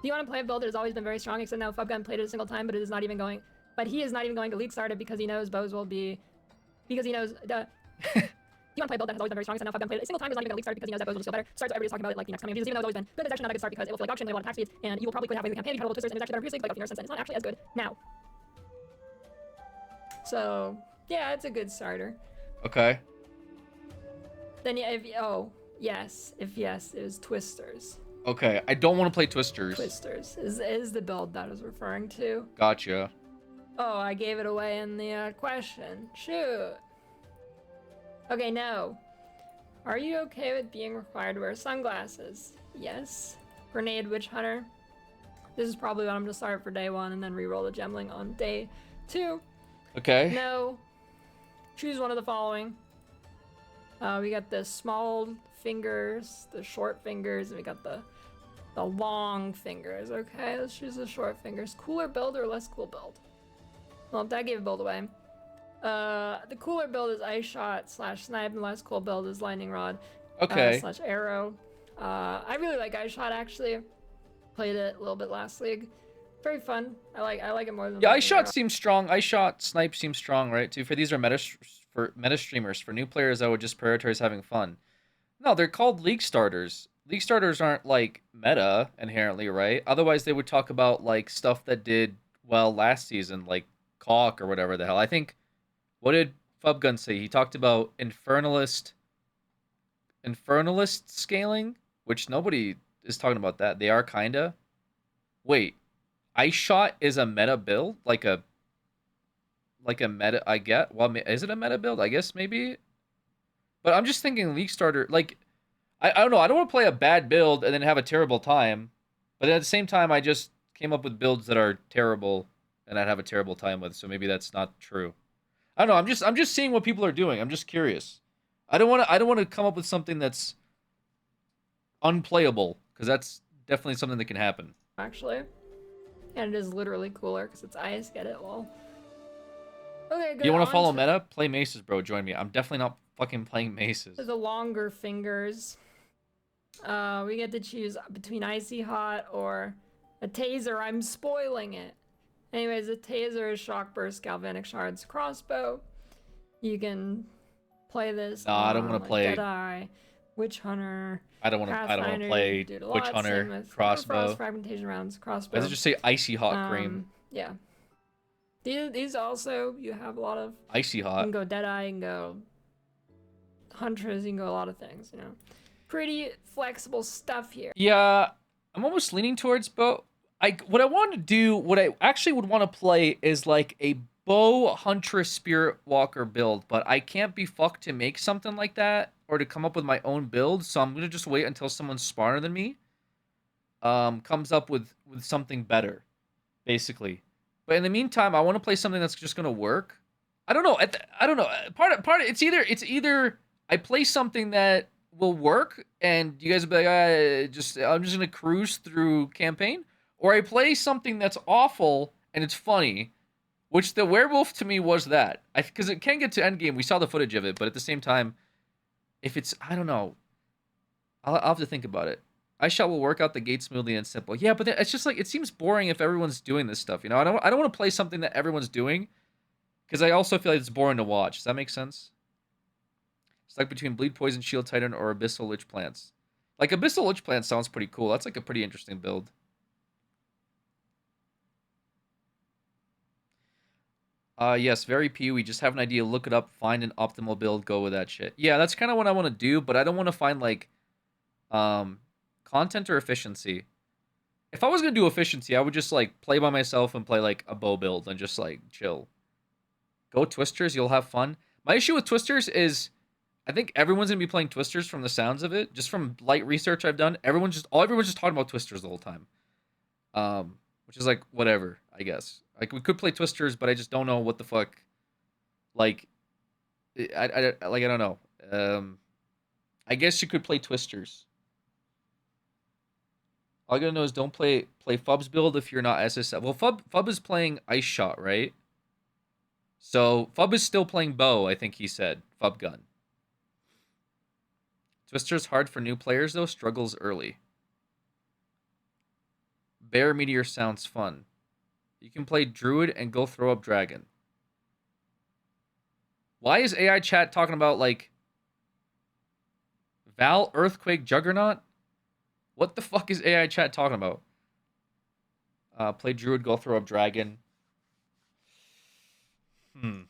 Do you want to play a build that has always been very strong, except now Fubgun played it a single time, but it is not even going. But he is not even going to league start it because he knows bows will be. Because he knows. Do you want to play a build that has always been very strong, except now Fubgun played it a single time, but is not even going to league start it because he knows that bows will still better. Starts everybody's talking about it like the next coming of Jesus, even though it's always been good. It's actually not a good start because it will feel like auction, they have a lot of attack speeds, and you will probably quit halfway through the campaign. You had a little twisters, and it was actually better previously, but like if you're since then, it's not actually as good now. So yeah, it's a good starter. Okay. Then yeah, if yes, it was twisters. Okay, I don't want to play Twisters. Twisters is the build that I was referring to. Gotcha. Oh, I gave it away in the question. Shoot. Okay, no. Are you okay with being required to wear sunglasses? Yes. Grenade Witch Hunter. This is probably what I'm gonna start for day 1 and then re-roll the Gemling on day 2. Okay. No. Choose one of the following. We got the small fingers, the short fingers, and we got the long fingers. Okay, let's choose the short fingers. Cooler build or less cool build? Well, that gave a build away. The cooler build is Ice Shot / Snipe, and less cool build is Lightning Rod Okay. / Arrow. I really like Ice Shot actually. Played it a little bit last league. Very fun. I like it more than. Yeah, Ice Shot seems strong. Ice Shot, Snipe seems strong, right? Too. For these are meta streamers. For new players, I would just prioritize having fun. No, they're called league starters. League starters aren't like meta inherently, right? Otherwise, they would talk about like stuff that did well last season, like Caulk or whatever the hell. I think. What did Fubgun say? He talked about Infernalist scaling, which nobody is talking about that. They are kinda. Wait, Ice Shot is a meta build, like a meta. I get. Well, is it a meta build? I guess maybe. But I'm just thinking league starter. Like, I don't know. I don't want to play a bad build and then have a terrible time. But at the same time, I just came up with builds that are terrible and I'd have a terrible time with. So maybe that's not true. I don't know. I'm just seeing what people are doing. I'm just curious. I don't want to come up with something that's unplayable because that's definitely something that can happen. Actually, and it is literally cooler because it's ice. Get it? Lol. Okay, good. You want to follow meta? Play Maces, bro. Join me. I'm definitely not fucking playing Maces. The longer fingers. We get to choose between Icy Hot or a Taser. I'm spoiling it. Anyways, a Taser is Shock Burst, Galvanic Shards, Crossbow. You can play this. No, I don't want to play. Deadeye, Witch Hunter. I don't want to play Witch Hunter, Crossbow. Frost, Fragmentation Rounds, Crossbow. Does it just say Icy Hot Cream? Yeah. These also, you have a lot of... Icy Hot. You can go Deadeye, you can go Huntress, you can go a lot of things, you know. Pretty flexible stuff here. Yeah, I'm almost leaning towards bow. What I actually would want to play is like a Bow Huntress Spirit Walker build, but I can't be fucked to make something like that or to come up with my own build, so I'm going to just wait until someone smarter than me comes up with something better, basically. But in the meantime, I want to play something that's just going to work. I don't know. I don't know. Part of it's either I play something that will work and you guys will be like, I'm just going to cruise through campaign, or I play something that's awful and it's funny, which the werewolf to me was that. Because it can get to endgame. We saw the footage of it, but at the same time, if it's, I don't know. I'll have to think about it. Ice Shot will work out the gate smoothly and simple. Yeah, but it's just like it seems boring if everyone's doing this stuff. You know, I don't want to play something that everyone's doing because I also feel like it's boring to watch. Does that make sense? It's like between Bleed Poison, Shield Titan, or Abyssal Lich Plants. Like Abyssal Lich Plant sounds pretty cool. That's like a pretty interesting build. Yes, very PoE. Just have an idea, look it up, find an optimal build, go with that shit. Yeah, that's kind of what I want to do, but I don't want to find like content or efficiency. If I was gonna do efficiency, I would just like play by myself and play like a bow build and just like chill. Go Twisters, you'll have fun. My issue with Twisters is I think everyone's gonna be playing Twisters from the sounds of it. Just from light research I've done, everyone's just talking about Twisters the whole time. Which is like whatever, I guess. Like we could play Twisters, but I just don't know what the fuck. Like, I don't know. I guess you could play Twisters. All I gotta know is don't play Fub's build if you're not SSL. Well, Fub is playing Ice Shot, right? So Fub is still playing bow, I think he said. Fub gun. Twister's hard for new players though, struggles early. Bear Meteor sounds fun. You can play Druid and go throw up Dragon. Why is AI chat talking about like Val, Earthquake, Juggernaut? What the fuck is AI chat talking about? Play Druid, go throw up Dragon. And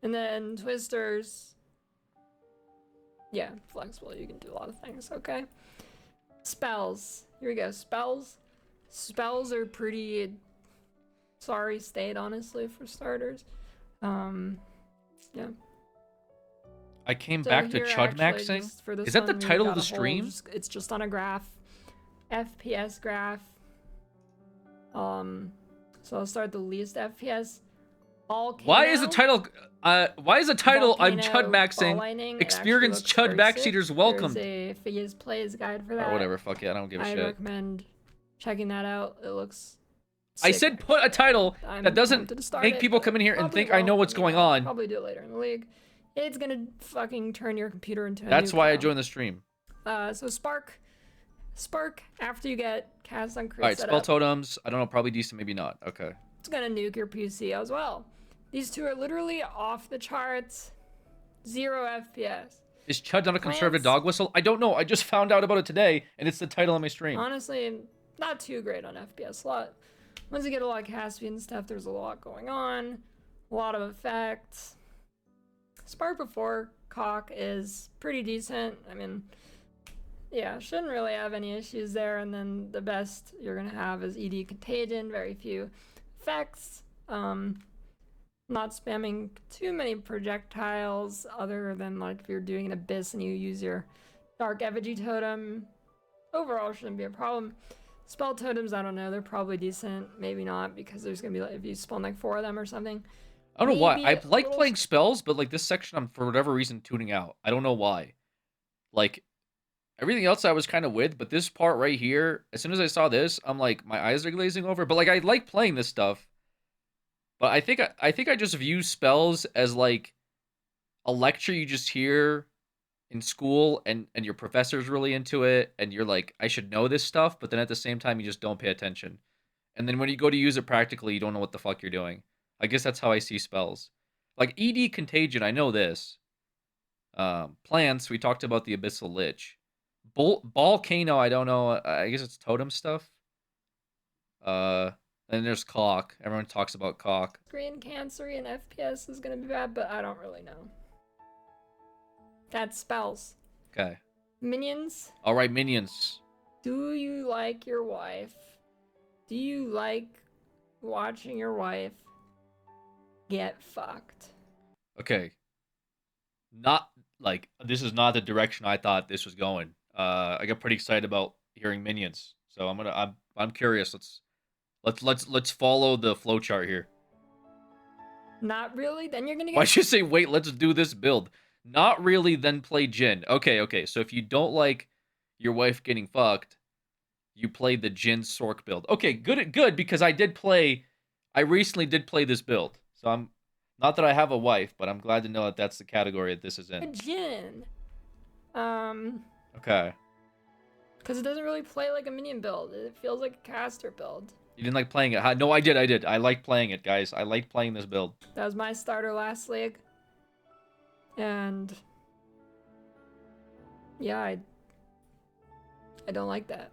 then Twisters. Yeah, flexible. You can do a lot of things. Okay. Spells. Here we go. Spells. Spells are pretty sorry state, honestly, for starters. Yeah. I came So back to here, Chud actually, maxing. just for this Is that the one, we title got of the a whole stream? it's just on a graph. FPS graph. So I'll start the least FPS. Why is the title? Why is the title? I'm Chud maxing. Experienced Chud backseaters welcome. There's a Figures Plays guide for that. Or whatever. Fuck yeah, I don't give a I'd shit. recommend checking that out. It looks. I sick, said put a title I'm that doesn't tempted to start make it, people but come in here and probably think I know won't. what's mean, going I'll on. Probably do it later in the league. It's gonna fucking turn your computer into a That's nuke why I now. joined the stream. So Spark after you get Cast on Create All right, set spell up, totems. I don't know, probably decent, maybe not. Okay. it's gonna nuke your PC as well. These two are literally off the charts. 0 FPS. Is Chud not a conservative Plants. dog whistle? I don't know. I just found out about it today, and it's the title of my stream. Honestly, not too great on FPS. Once you get a lot of Caspian stuff, there's a lot going on. A lot of effects. Spark before Cock is pretty decent. I mean, yeah, shouldn't really have any issues there. And then the best you're going to have is ED Contagion. Very few effects. Not spamming too many projectiles other than like if you're doing an Abyss and you use your Dark Effigy Totem. Overall shouldn't be a problem. Spell totems, I don't know, they're probably decent, maybe not, because there's gonna be like if you spawn like 4 of them or something. I don't know why. Maybe I a like little- playing spells, but like this section, I'm for whatever reason tuning out. I don't know why. Like everything else, I was kind of with, but this part right here, as soon as I saw this, I'm like, my eyes are glazing over. But like, I like playing this stuff. But I think I just view spells as like a lecture you just hear in school, and your professor's really into it, and you're like, I should know this stuff, but then at the same time, you just don't pay attention. And then when you go to use it practically, you don't know what the fuck you're doing. I guess that's how I see spells. Like ED Contagion, I know this. Plants, we talked about the Abyssal Lich. Volcano, I don't know. I guess it's totem stuff. Then there's Cock. Everyone talks about Cock. Screen cancery and FPS is gonna be bad, but I don't really know. That's spells. Okay. Minions. All right, minions. Do you like your wife? Do you like watching your wife get fucked? Okay. Not like this is not the direction I thought this was going. I got pretty excited about hearing minions, so I'm curious. Let's follow the flowchart here. Not really. Then you're gonna Why get. should you say wait? Let's do this build. Not really. Then play Jin. Okay. So if you don't like your wife getting fucked, you play the Jin Sork build. Okay, good because I recently did play this build. So I'm not that I have a wife, but I'm glad to know that that's the category that this is in. Jin. Okay. Because it doesn't really play like a minion build. It feels like a caster build. You didn't like playing it? Huh? No, I did. I liked playing it, guys. I liked playing this build. That was my starter last league. And yeah, I don't like that.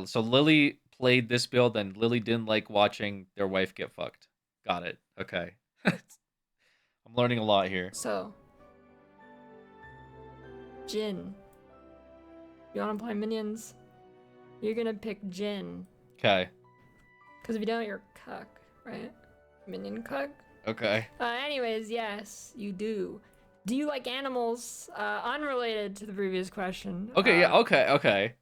So Lily played this build, and Lily didn't like watching their wife get fucked. Got it. Okay. I'm learning a lot here. So, Jhin. You want to play minions? You're gonna pick Jhin. Okay. Because if you don't, you're cuck, right? Minion cuck? Okay. Anyways, yes, you do. Do you like animals? Unrelated to the previous question. Okay, yeah, okay.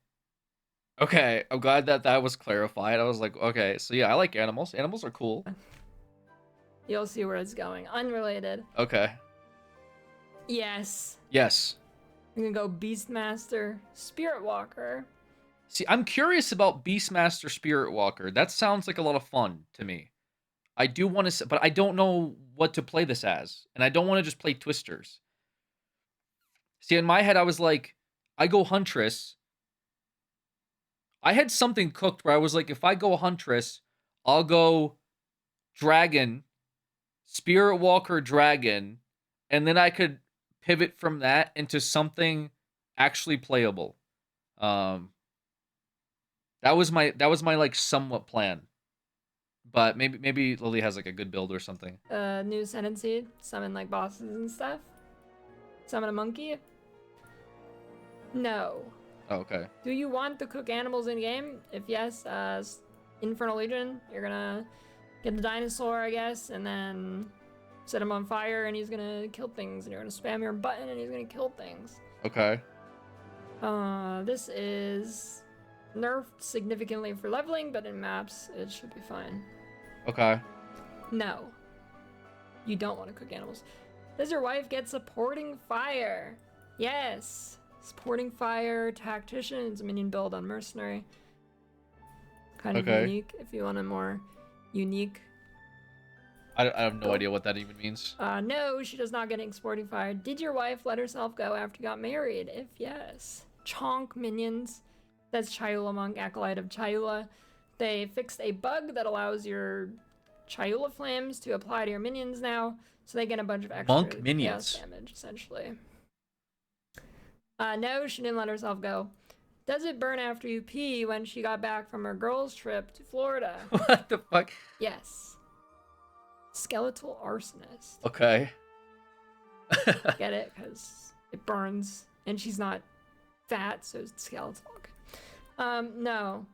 Okay, I'm glad that was clarified. I was like, okay, so yeah, I like animals. Animals are cool. You'll see where it's going. Unrelated. Okay. Yes. Yes. I'm gonna go Beastmaster, Spirit Walker. See, I'm curious about Beastmaster Spirit Walker. That sounds like a lot of fun to me. I do want to, but I don't know what to play this as, and I don't want to just play Twisters. See, in my head, I was like, I go Huntress. I had something cooked where I was like, if I go Huntress, I'll go Dragon, Spirit Walker Dragon, and then I could pivot from that into something actually playable. That was my like somewhat plan. But maybe Lily has like a good build or something. New Ascendancy, summon like bosses and stuff. Summon a monkey. No. Oh, okay. Do you want to cook animals in game? If yes, Infernal Legion, you're gonna get the dinosaur, I guess, and then set him on fire, and he's gonna kill things, and you're gonna spam your button, and he's gonna kill things. Okay. This is nerfed significantly for leveling, but in maps, it should be fine. Okay. No. You don't want to cook animals. Does your wife get Supporting Fire? Yes. Supporting Fire, Tactician, it's a minion build on Mercenary. Kind of unique if you want a more unique. I have no idea what that even means. No, she does not get Supporting Fire. Did your wife let herself go after you got married? If yes. Chonk minions. That's Chayula Monk, Acolyte of Chayula. They fixed a bug that allows your Chayula flames to apply to your minions now, so they get a bunch of extra Monk minions damage, essentially. No, she didn't let herself go. Does it burn after you pee when she got back from her girls' trip to Florida? What the fuck? Yes. Skeletal Arsonist. Okay. Get it? Because it burns, and she's not fat, so it's skeletal. Okay. No.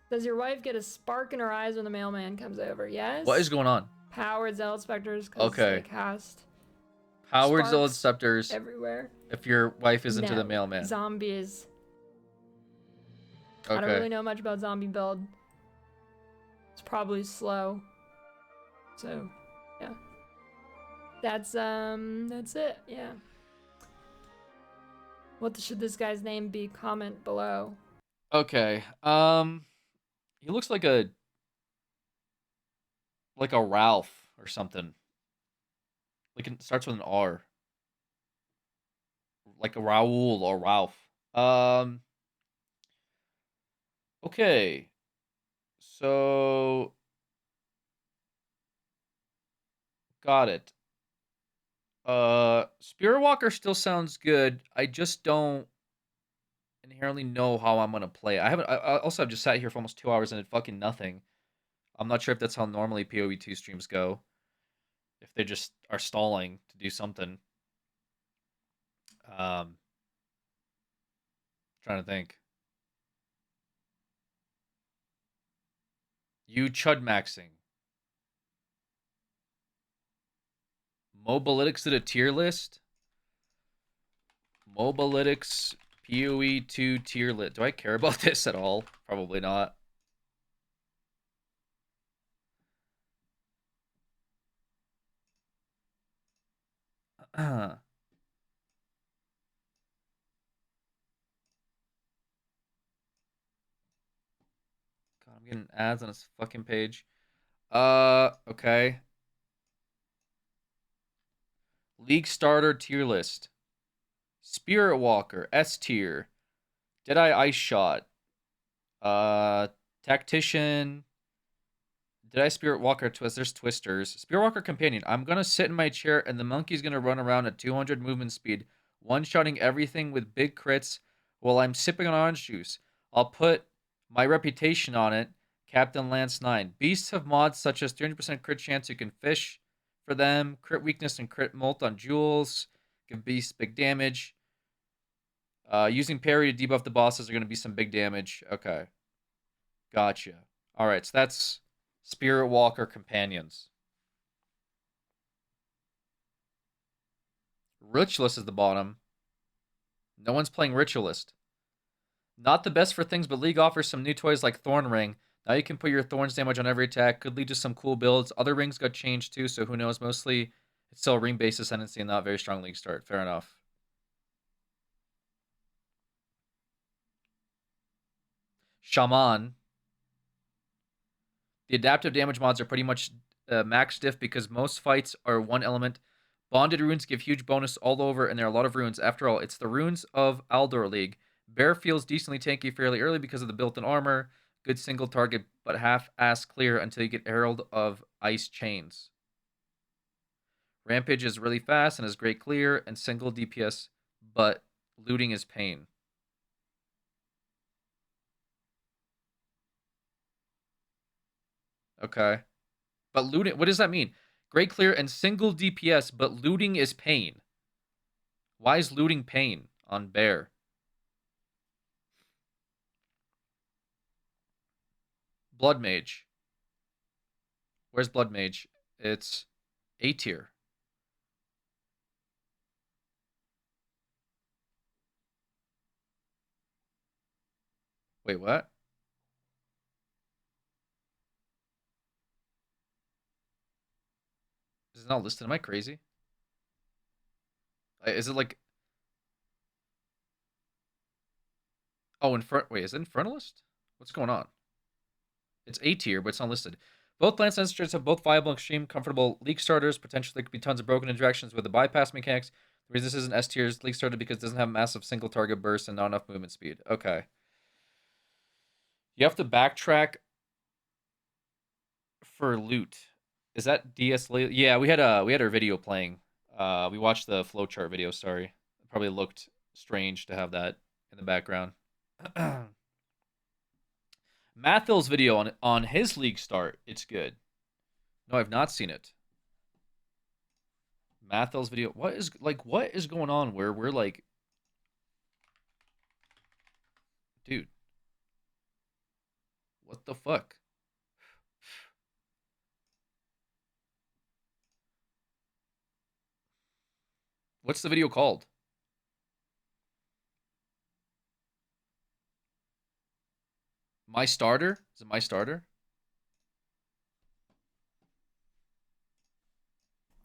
Does your wife get a spark in her eyes when the mailman comes over? Yes. What is going on? Powered Zealot Specters, because they cast Powered sparks Zealot Scepters everywhere. If your wife is into No. the mailman. Zombies. Okay. I don't really know much about zombie build. It's probably slow. So, yeah. That's it. Yeah. What should this guy's name be? Comment below. Okay. He looks like a Ralph or something. Like it starts with an R. Like a Raoul or Ralph. Okay. So got it. Spirit Walker still sounds good. I just don't inherently know how I'm gonna play. I also have just sat here for almost 2 hours and did fucking nothing. I'm not sure if that's how normally PoE2 streams go. If they just are stalling to do something. Trying to think. You chud maxing. Mobalytics did a tier list. Mobalytics PoE2 tier list. Do I care about this at all? Probably not. God, I'm getting ads on this fucking page. Okay. League starter tier list. Spirit Walker, S tier. Deadeye Ice Shot. Tactician. Deadeye Spirit Walker Twist. There's Twisters. Spirit Walker Companion. I'm going to sit in my chair and the monkey's going to run around at 200 movement speed, one-shotting everything with big crits while I'm sipping on orange juice. I'll put my reputation on it. Captain Lance 9. Beasts have mods such as 300% crit chance you can fish for them, crit weakness and crit molt on jewels, give beasts big damage. Using parry to debuff the bosses are going to be some big damage. Okay. Gotcha. Alright, so that's Spirit Walker Companions. Ritualist is the bottom. No one's playing Ritualist. Not the best for things, but League offers some new toys like Thorn Ring. Now you can put your Thorns damage on every attack. Could lead to some cool builds. Other rings got changed too, so who knows. Mostly it's still a ring-based ascendancy and not very strong League start. Fair enough. Shaman. The adaptive damage mods are pretty much max diff because most fights are one element. Bonded runes give huge bonus all over, and there are a lot of runes. After all, it's the runes of Aldor League. Bear feels decently tanky fairly early because of the built-in armor. Good single target, but half-ass clear until you get Herald of Ice Chains. Rampage is really fast and is great clear and single DPS, but looting is pain. Okay. But looting, what does that mean? Great clear and single DPS, but looting is pain. Why is looting pain on Bear? Blood Mage. Where's Blood Mage? It's A tier. Wait, what? Is it not listed? Am I crazy? Is it like... Oh, wait, is it Infernalist? What's going on? It's A tier, but it's not listed. Both Lance Ancestors have both viable, extreme, comfortable League starters. Potentially, there could be tons of broken interactions with the bypass mechanics. The reason this isn't S tier's League starter because it doesn't have massive single target burst and not enough movement speed. Okay. You have to backtrack for loot. Is that DS? Yeah, we had our video playing. We watched the flowchart video. Sorry, it probably looked strange to have that in the background. Mathil's video on his League start. It's good. No, I've not seen it. Mathil's video. What is going on where we're like, dude, what the fuck? What's the video called? My starter? Is it my starter?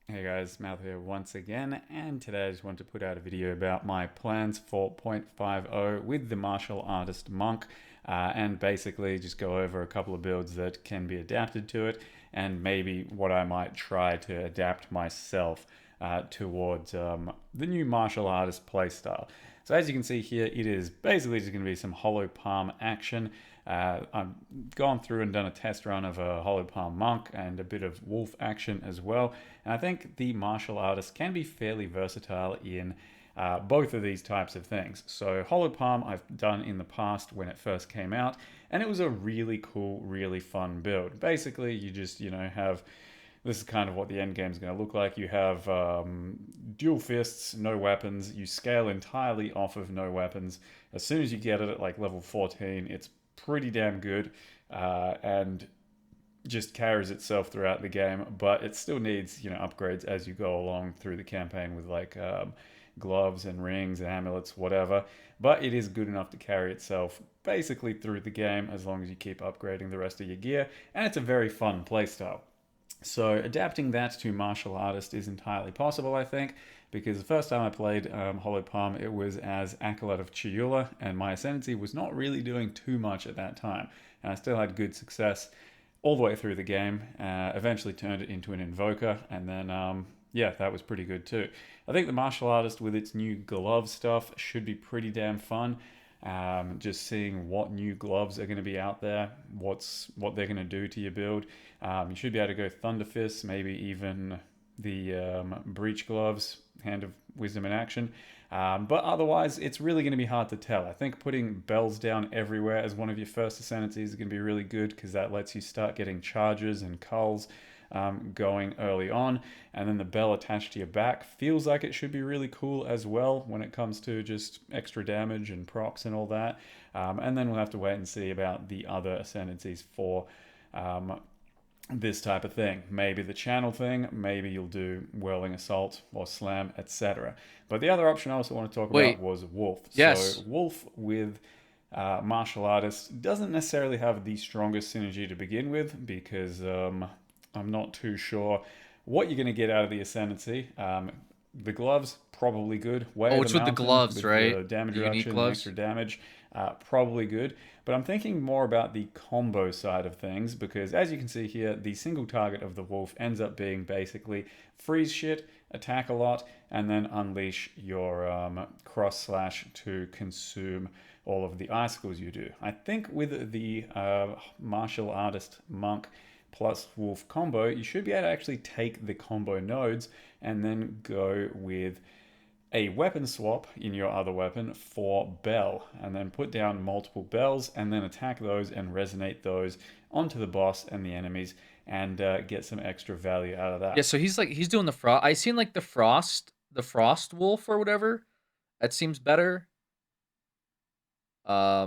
Hey guys, Math here once again, and today I just want to put out a video about my plans for 0.50 with the martial artist monk, and basically just go over a couple of builds that can be adapted to it, and maybe what I might try to adapt myself towards the new martial artist playstyle. So as you can see here, it is basically just going to be some Hollow Palm action. I've gone through and done a test run of a Hollow Palm Monk and a bit of Wolf action as well. And I think the martial artist can be fairly versatile in both of these types of things. So Hollow Palm I've done in the past when it first came out, and it was a really cool, really fun build. Basically, you just, have... This is kind of what the end game is going to look like. You have dual fists, no weapons. You scale entirely off of no weapons. As soon as you get it at like level 14, it's pretty damn good and just carries itself throughout the game. But it still needs, upgrades as you go along through the campaign with like gloves and rings and amulets, whatever. But it is good enough to carry itself basically through the game as long as you keep upgrading the rest of your gear. And it's a very fun playstyle. So adapting that to martial artist is entirely possible, I think, because the first time I played Hollow Palm, it was as Acolyte of Chiula, and my Ascendancy was not really doing too much at that time. And I still had good success all the way through the game, eventually turned it into an Invoker, and then, yeah, that was pretty good too. I think the martial artist with its new glove stuff should be pretty damn fun. just seeing what new gloves are going to be out there, what they're going to do to your build. You should be able to go Thunder Fist, maybe even the Breach Gloves, Hand of Wisdom in action. But otherwise, it's really going to be hard to tell. I think putting bells down everywhere as one of your first ascendancies is going to be really good, because that lets you start getting charges and culls going early on. And then the bell attached to your back feels like it should be really cool as well when it comes to just extra damage and procs and all that. And then we'll have to wait and see about the other ascendancies for this type of thing. Maybe the channel thing, maybe you'll do Whirling Assault or Slam, etc. But the other option I also want to talk about was Wolf. Yes. So Wolf with Martial Artist doesn't necessarily have the strongest synergy to begin with, because I'm not too sure what you're going to get out of the Ascendancy. The gloves, probably good. It's with the gloves, with right? The damage The unique reduction, gloves. extra damage, probably good. But I'm thinking more about the combo side of things, because as you can see here, the single target of the Wolf ends up being basically freeze shit, attack a lot, and then unleash your cross slash to consume all of the icicles you do. I think with the Martial Artist Monk plus Wolf combo, you should be able to actually take the combo nodes and then go with a weapon swap in your other weapon for Bell, and then put down multiple bells and then attack those and resonate those onto the boss and the enemies, and get some extra value out of that. Yeah, so he's doing the frost. I seen like the frost wolf or whatever. That seems better. I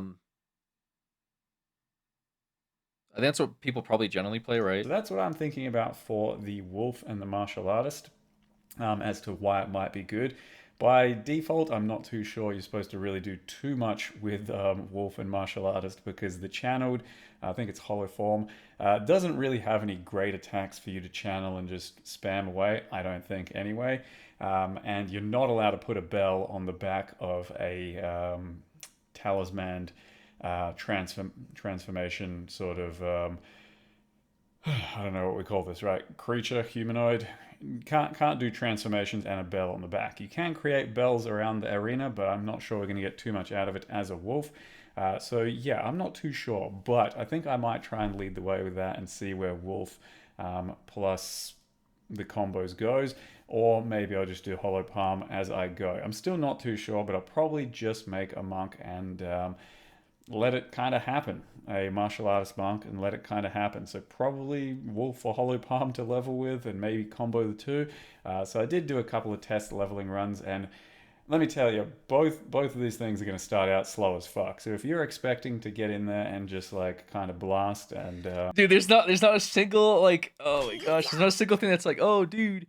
think that's what people probably generally play, right? So that's what I'm thinking about for the Wolf and the Martial Artist, as to why it might be good. By default, I'm not too sure you're supposed to really do too much with Wolf and Martial Artist, because the channeled, I think it's Hollow Form, doesn't really have any great attacks for you to channel and just spam away, I don't think anyway. And you're not allowed to put a bell on the back of a talismaned transformation sort of, I don't know what we call this, right? Creature, humanoid. Can't do transformations and a bell on the back. You can create bells around the arena, but I'm not sure we're going to get too much out of it as a wolf. So yeah, I'm not too sure, but I think I might try and lead the way with that and see where wolf plus the combos goes, or maybe I'll just do hollow palm as I go. I'm still not too sure, but I'll probably just make a monk and let it kind of happen. A martial artist monk and let it kind of happen. So probably wolf or hollow palm to level with, and maybe combo the two. So I did do a couple of test leveling runs, and let me tell you, both of these things are going to start out slow as fuck. So if you're expecting to get in there and just like kind of blast and dude, there's not a single like, oh my gosh, there's not a single thing that's like, oh dude.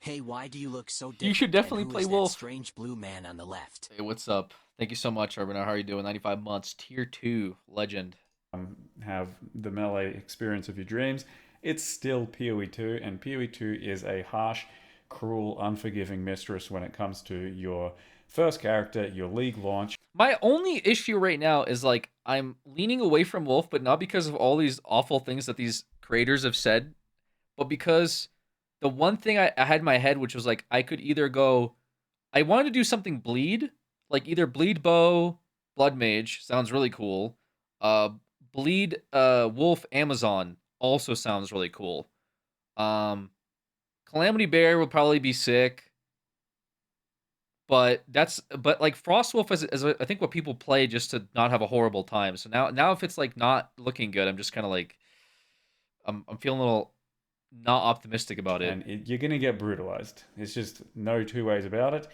Hey, why do you look so different? You should definitely And who play is that Wolf. strange blue man on the left? Hey, what's up? Thank you so much, Urban. How are you doing? 95 months, tier 2, legend. have the melee experience of your dreams, it's still PoE 2, and PoE 2 is a harsh, cruel, unforgiving mistress when it comes to your first character, your league launch. My only issue right now is like I'm leaning away from Wolf, but not because of all these awful things that these creators have said, but because the one thing I had in my head, which was like I could either go, I wanted to do something bleed, like either bleed bow, blood mage, sounds really cool. Bleed wolf Amazon also sounds really cool. Calamity Bear will probably be sick. But like Frostwolf is I think what people play just to not have a horrible time. So now if it's like not looking good, I'm just kind of like I'm feeling a little not optimistic about it. And you're gonna get brutalized. It's just no two ways about it.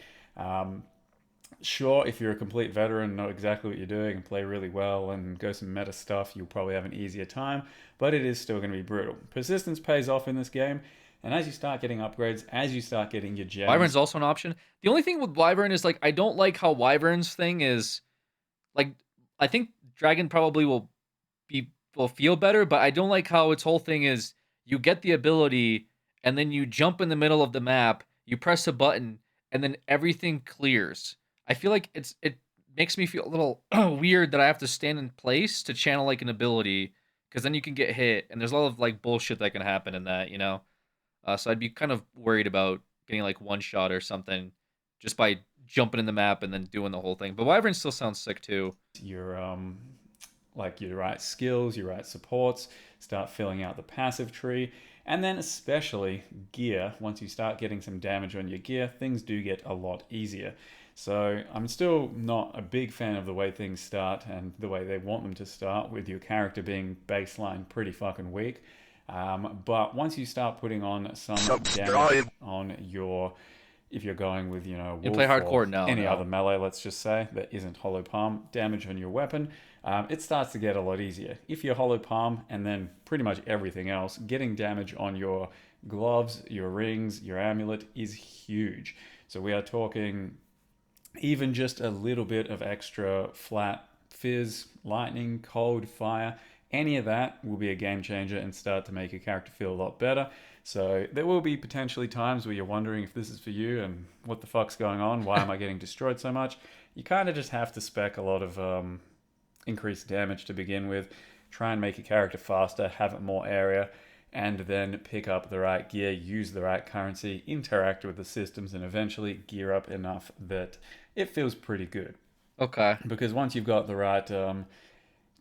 Sure, if you're a complete veteran, know exactly what you're doing and play really well and go some meta stuff, you'll probably have an easier time, but it is still going to be brutal. Persistence pays off in this game, and as you start getting upgrades, as you start getting your gems... Wyvern's also an option. The only thing with Wyvern is, like, I don't like how Wyvern's thing is... Like, I think Dragon probably will feel better, but I don't like how its whole thing is you get the ability, and then you jump in the middle of the map, you press a button, and then everything clears. I feel like it makes me feel a little weird that I have to stand in place to channel like an ability, because then you can get hit, and there's a lot of like bullshit that can happen in that, you know? So I'd be kind of worried about getting like one shot or something just by jumping in the map and then doing the whole thing. But Wyvern still sounds sick too. Your like your right skills, your right supports, start filling out the passive tree, and then especially gear. Once you start getting some damage on your gear, things do get a lot easier. So I'm still not a big fan of the way things start and the way they want them to start, with your character being baseline pretty fucking weak. But once you start putting on some damage on your, if you're going with, you know, You play Wolf hardcore or now. any other melee, let's just say, that isn't hollow palm, damage on your weapon, it starts to get a lot easier. If you're hollow palm and then pretty much everything else, getting damage on your gloves, your rings, your amulet is huge. So we are talking even just a little bit of extra flat fizz, lightning, cold, fire, any of that will be a game changer and start to make your character feel a lot better. So there will be potentially times where you're wondering if this is for you and what the fuck's going on, why am I getting destroyed so much? You kind of just have to spec a lot of increased damage to begin with, try and make your character faster, have it more area, and then pick up the right gear, use the right currency, interact with the systems, and eventually gear up enough that it feels pretty good. Okay. Because once you've got the right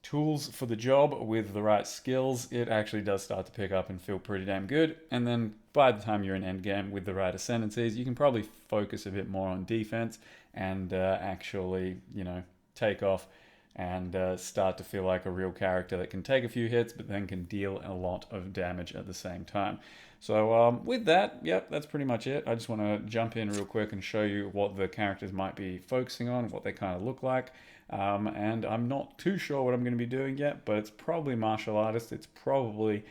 tools for the job with the right skills, it actually does start to pick up and feel pretty damn good. And then by the time you're in endgame with the right ascendancies, you can probably focus a bit more on defense and actually, you know, take off and start to feel like a real character that can take a few hits but then can deal a lot of damage at the same time. So with that, yep, that's pretty much it. I just want to jump in real quick and show you what the characters might be focusing on, what they kind of look like. And I'm not too sure what I'm going to be doing yet, but it's probably martial artist. It's probably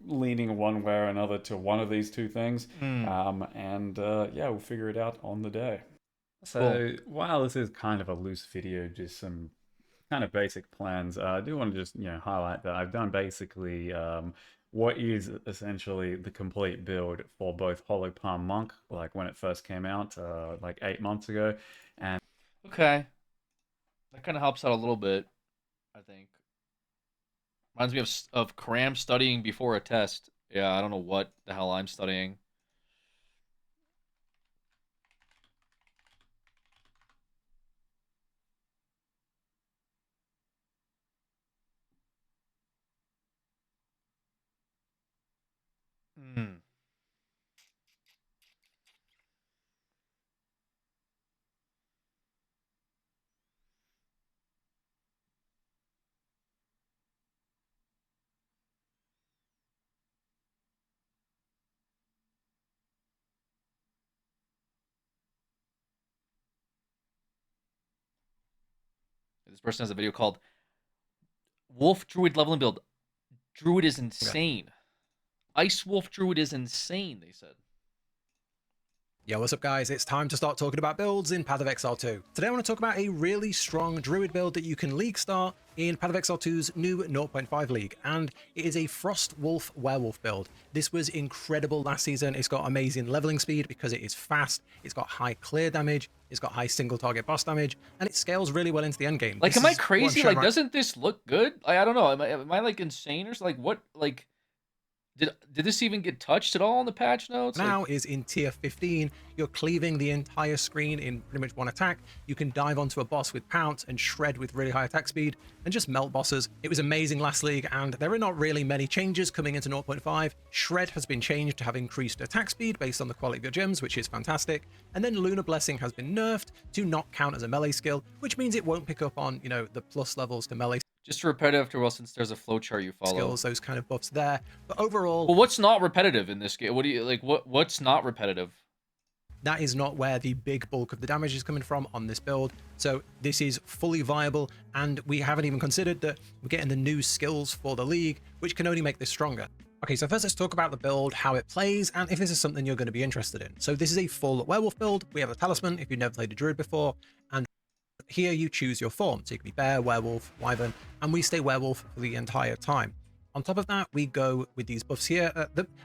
leaning one way or another to one of these two things. Yeah, we'll figure it out on the day. So while this is kind of a loose video, just some kind of basic plans, I do want to just, you know, highlight that I've done basically what is essentially the complete build for both Hollow Palm Monk, like when it first came out, like 8 months ago. And okay, that kind of helps out a little bit, I think. Reminds me of Karam studying before a test. Yeah, I don't know what the hell I'm studying. This person has a video called Wolf Druid Leveling Build. Druid is insane. Ice Wolf Druid is insane, they said. Yo, what's up guys? It's time to start talking about builds in Path of Exile 2. Today I want to talk about a really strong Druid build that you can league start in Path of Exile 2's new 0.5 league, and it is a Frost Wolf Werewolf build. This was incredible last season. It's got amazing leveling speed because it is fast, it's got high clear damage, it's got high single target boss damage, and it scales really well into the end game. Like, This am I is what I'm crazy? showing Like, doesn't this look good? I don't know. Am I like insane or something? Like, what? Like, did this even get touched at all in the patch notes? Now is in tier 15. You're cleaving the entire screen in pretty much one attack. You can dive onto a boss with Pounce and Shred with really high attack speed and just melt bosses. It was amazing last league, and there are not really many changes coming into 0.5. Shred has been changed to have increased attack speed based on the quality of your gems, which is fantastic. And then Lunar Blessing has been nerfed to not count as a melee skill, which means it won't pick up on, you know, the plus levels to melee. Just repetitive after a while, since there's a flowchart you follow. Skills, those kind of buffs there. But overall, well, what's not repetitive in this game? What do you like? What's not repetitive? That is not where the big bulk of the damage is coming from on this build. So this is fully viable, and we haven't even considered that we're getting the new skills for the league, which can only make this stronger. Okay, so first let's talk about the build, how it plays, and if this is something you're going to be interested in. So this is a full werewolf build. We have a talisman if you've never played a druid before, and here you choose your form. So you can be bear, werewolf, wyvern, and we stay werewolf for the entire time. On top of that, we go with these buffs here.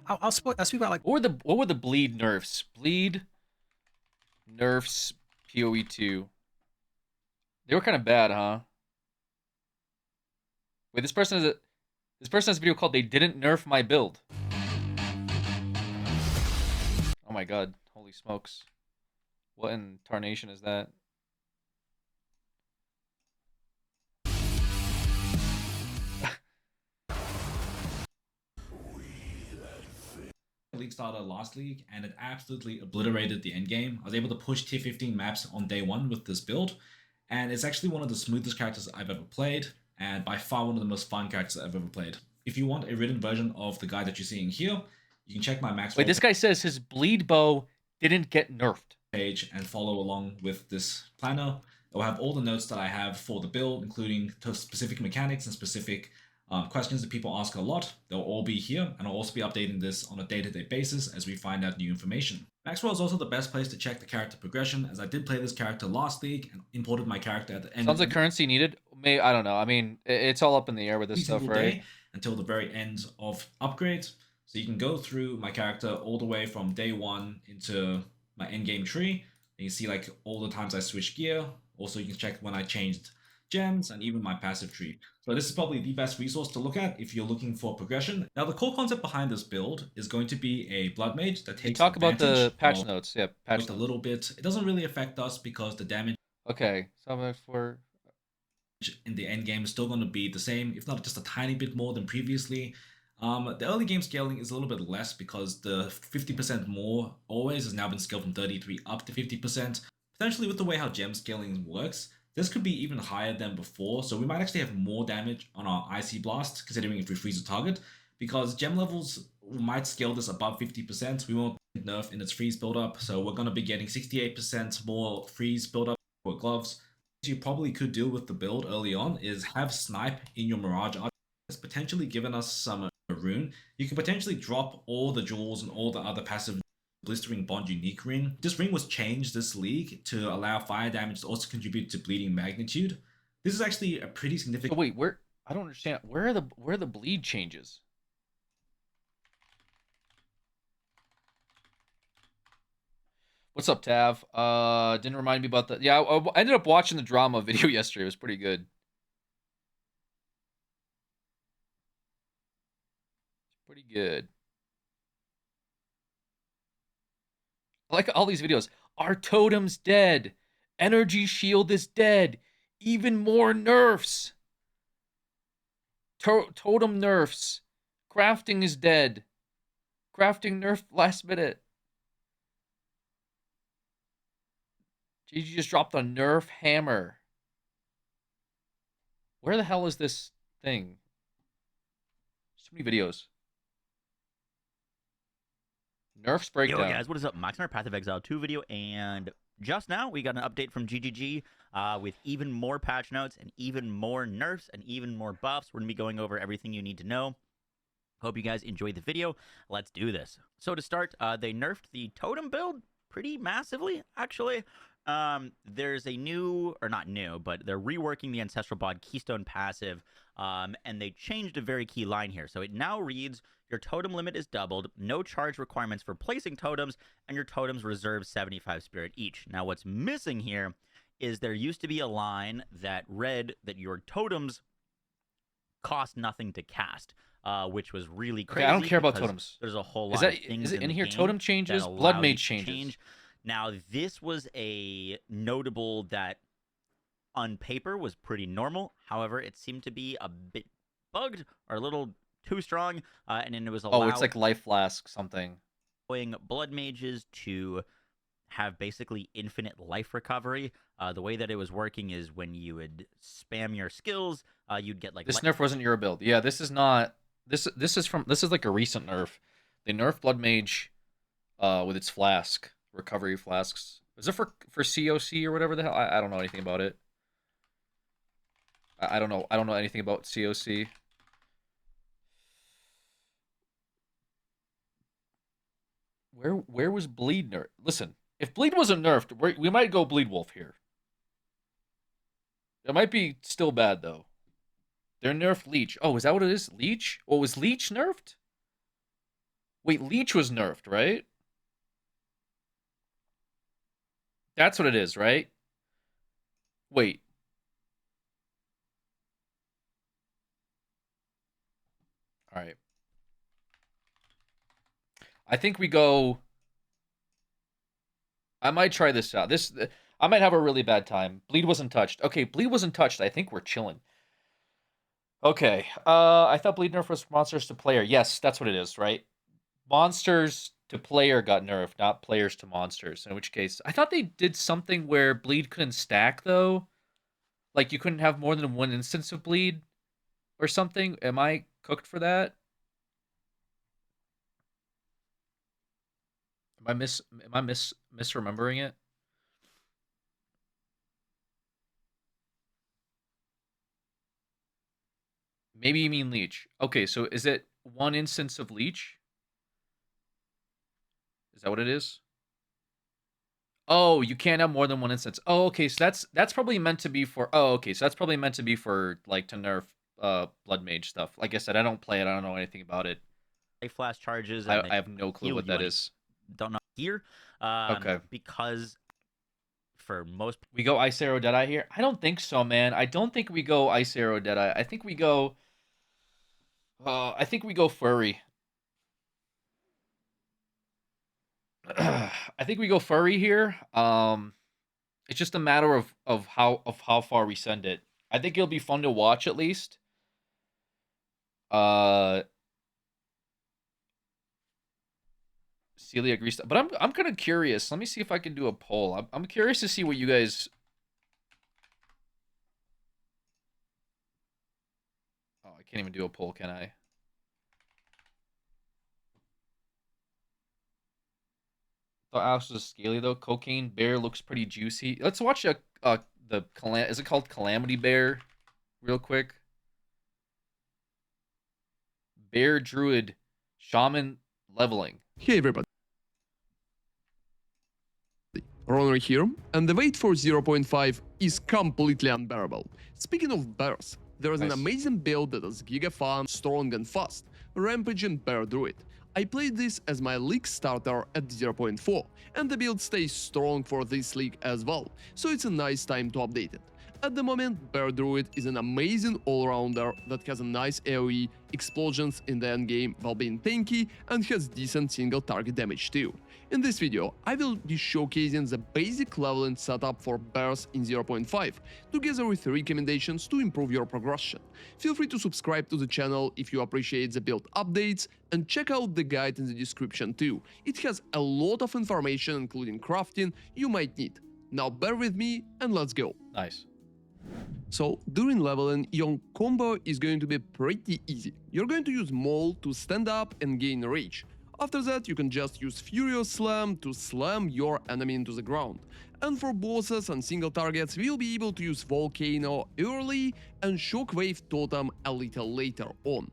I'll speak about like what were the bleed nerfs? Bleed nerfs PoE2. They were kind of bad, huh? Wait, this person has a video called "They Didn't Nerf My Build." Oh my god! Holy smokes! What in tarnation is that? League started last league, and it absolutely obliterated the end game. I was able to push tier 15 maps on day one with this build, and it's actually one of the smoothest characters I've ever played, and by far one of the most fun characters I've ever played. If you want a written version of the guide that you're seeing here, you can check my max. Wait, this guy says his bleed bow didn't get nerfed. Page and follow along with this planner. It will have all the notes that I have for the build, including specific mechanics and specific questions that people ask a lot. They'll all be here, and I'll also be updating this on a day-to-day basis as we find out new information. Maxwell is also the best place to check the character progression, as I did play this character last league and imported my character at the end. Sounds like currency needed. I don't know. I mean, it's all up in the air with this stuff, right? Until the very end of upgrade. So you can go through my character all the way from day one into my endgame tree. And you see like all the times I switched gear. Also, you can check when I changed gems and even my passive tree. So this is probably the best resource to look at if you're looking for progression. Now, the core concept behind this build is going to be a blood mage that takes talk about the patch of, notes. Yeah, patch notes. notes. A little bit. It doesn't really affect us because the damage. Okay, so for in the end game is still going to be the same, if not just a tiny bit more than previously. The early game scaling is a little bit less because the 50% more always has now been scaled from 33 up to 50%. Potentially with the way how gem scaling works, this could be even higher than before, so we might actually have more damage on our Icy Blast, considering if we freeze a target, because gem levels might scale this above 50%. We won't nerf in its freeze buildup, so we're going to be getting 68% more freeze buildup for gloves. What you probably could do with the build early on is have Snipe in your Mirage Archer. It's potentially given us some rune. You can potentially drop all the jewels and all the other passive Blistering Bond unique ring. This ring was changed this league to allow fire damage to also contribute to bleeding magnitude. This is actually a pretty significant. So wait, where? I don't understand. Where are the bleed changes? What's up, Tav? Didn't remind me about that. Yeah, I ended up watching the drama video yesterday. It was pretty good. Pretty good. I like all these videos. Our totem's dead. Energy shield is dead. Even more nerfs. Totem nerfs. Crafting is dead. Crafting nerfed last minute. GG just dropped a nerf hammer. Where the hell is this thing? So many videos. Nerf's breakdown. Yo guys, what is up? Max on our Path of Exile 2 video, and just now we got an update from GGG with even more patch notes and even more nerfs and even more buffs. We're going to be going over everything you need to know. Hope you guys enjoyed the video. Let's do this. So to start, they nerfed the totem build pretty massively, actually. There's a new, or not new, but they're reworking the Ancestral Bod Keystone passive, and they changed a very key line here. So it now reads, your totem limit is doubled, no charge requirements for placing totems, and your totems reserve 75 spirit each. Now what's missing here is there used to be a line that read that your totems cost nothing to cast, which was really crazy. Okay, I don't care about totems. There's a whole lot of things is it in here? the game Totem changes, that blood allow mage you to changes. change. Now, this was a notable that on paper was pretty normal. However, it seemed to be a bit bugged or a little too strong, and then it was allowed. Oh, it's like life flask something. Allowing blood mages to have basically infinite life recovery. The way that it was working is when you would spam your skills, you'd get like. This nerf wasn't your build. Yeah, this is not. This is like a recent nerf. They nerfed blood mage, with its flask recovery flasks. Is it for COC or whatever the hell? I don't know anything about it. I don't know anything about COC. Where was bleed nerf? Listen, if bleed wasn't nerfed, we might go bleed wolf here. It might be still bad though. They're nerfed leech. Oh, is that what it is? Leech? Oh, was leech nerfed? Wait, leech was nerfed, right? That's what it is, right? Wait. All right. I think we go I might try this out. I might have a really bad time. Bleed wasn't touched. Okay, Bleed wasn't touched. I think we're chilling. Okay. I thought Bleed nerf was monsters to player. Yes, that's what it is, right? Monsters to player got nerfed, not players to monsters. In which case, I thought they did something where Bleed couldn't stack though. Like you couldn't have more than one instance of Bleed or something. Am I cooked for that? Am I misremembering it? Maybe you mean Leech. Okay, so is it one instance of Leech? Is that what it is? Oh, you can't have more than one instance. Oh, okay, so that's probably meant to be for so that's probably meant to be for like to nerf Blood Mage stuff. Like I said, I don't play it, I don't know anything about it. Flash charges. I have no clue what that is. Don't know here. Okay. Because for most we go Ice Arrow Deadeye here? I don't think so, man. I don't think we go Ice Arrow Deadeye. I think we go Furry. I think we go Furry here. It's just a matter of how far we send it. I think it'll be fun to watch at least. Celia agrees, but I'm kind of curious. Let me see if I can do a poll. I'm curious to see what you guys. Oh, I can't even do a poll, can I? Thought Alex was scaly though. Cocaine Bear looks pretty juicy. Let's watch is it called Calamity Bear, real quick. Bear Druid Shaman leveling. Hey everybody. Roner here, and the wait for 0.5 is completely unbearable. Speaking of bears, there is an amazing build that is giga fun, strong and fast, Rampage and Bear Druid. I played this as my league starter at 0.4, and the build stays strong for this league as well, so it's a nice time to update it. At the moment, Bear Druid is an amazing all-rounder that has a nice AoE, explosions in the endgame while being tanky, and has decent single target damage too. In this video, I will be showcasing the basic leveling setup for bears in 0.5, together with recommendations to improve your progression. Feel free to subscribe to the channel if you appreciate the build updates, and check out the guide in the description too. It has a lot of information, including crafting, you might need. Now bear with me and let's go. Nice. So, during leveling, your combo is going to be pretty easy. You're going to use Maul to stand up and gain rage. After that, you can just use Furious Slam to slam your enemy into the ground. And for bosses and single targets, we'll be able to use Volcano early and Shockwave Totem a little later on.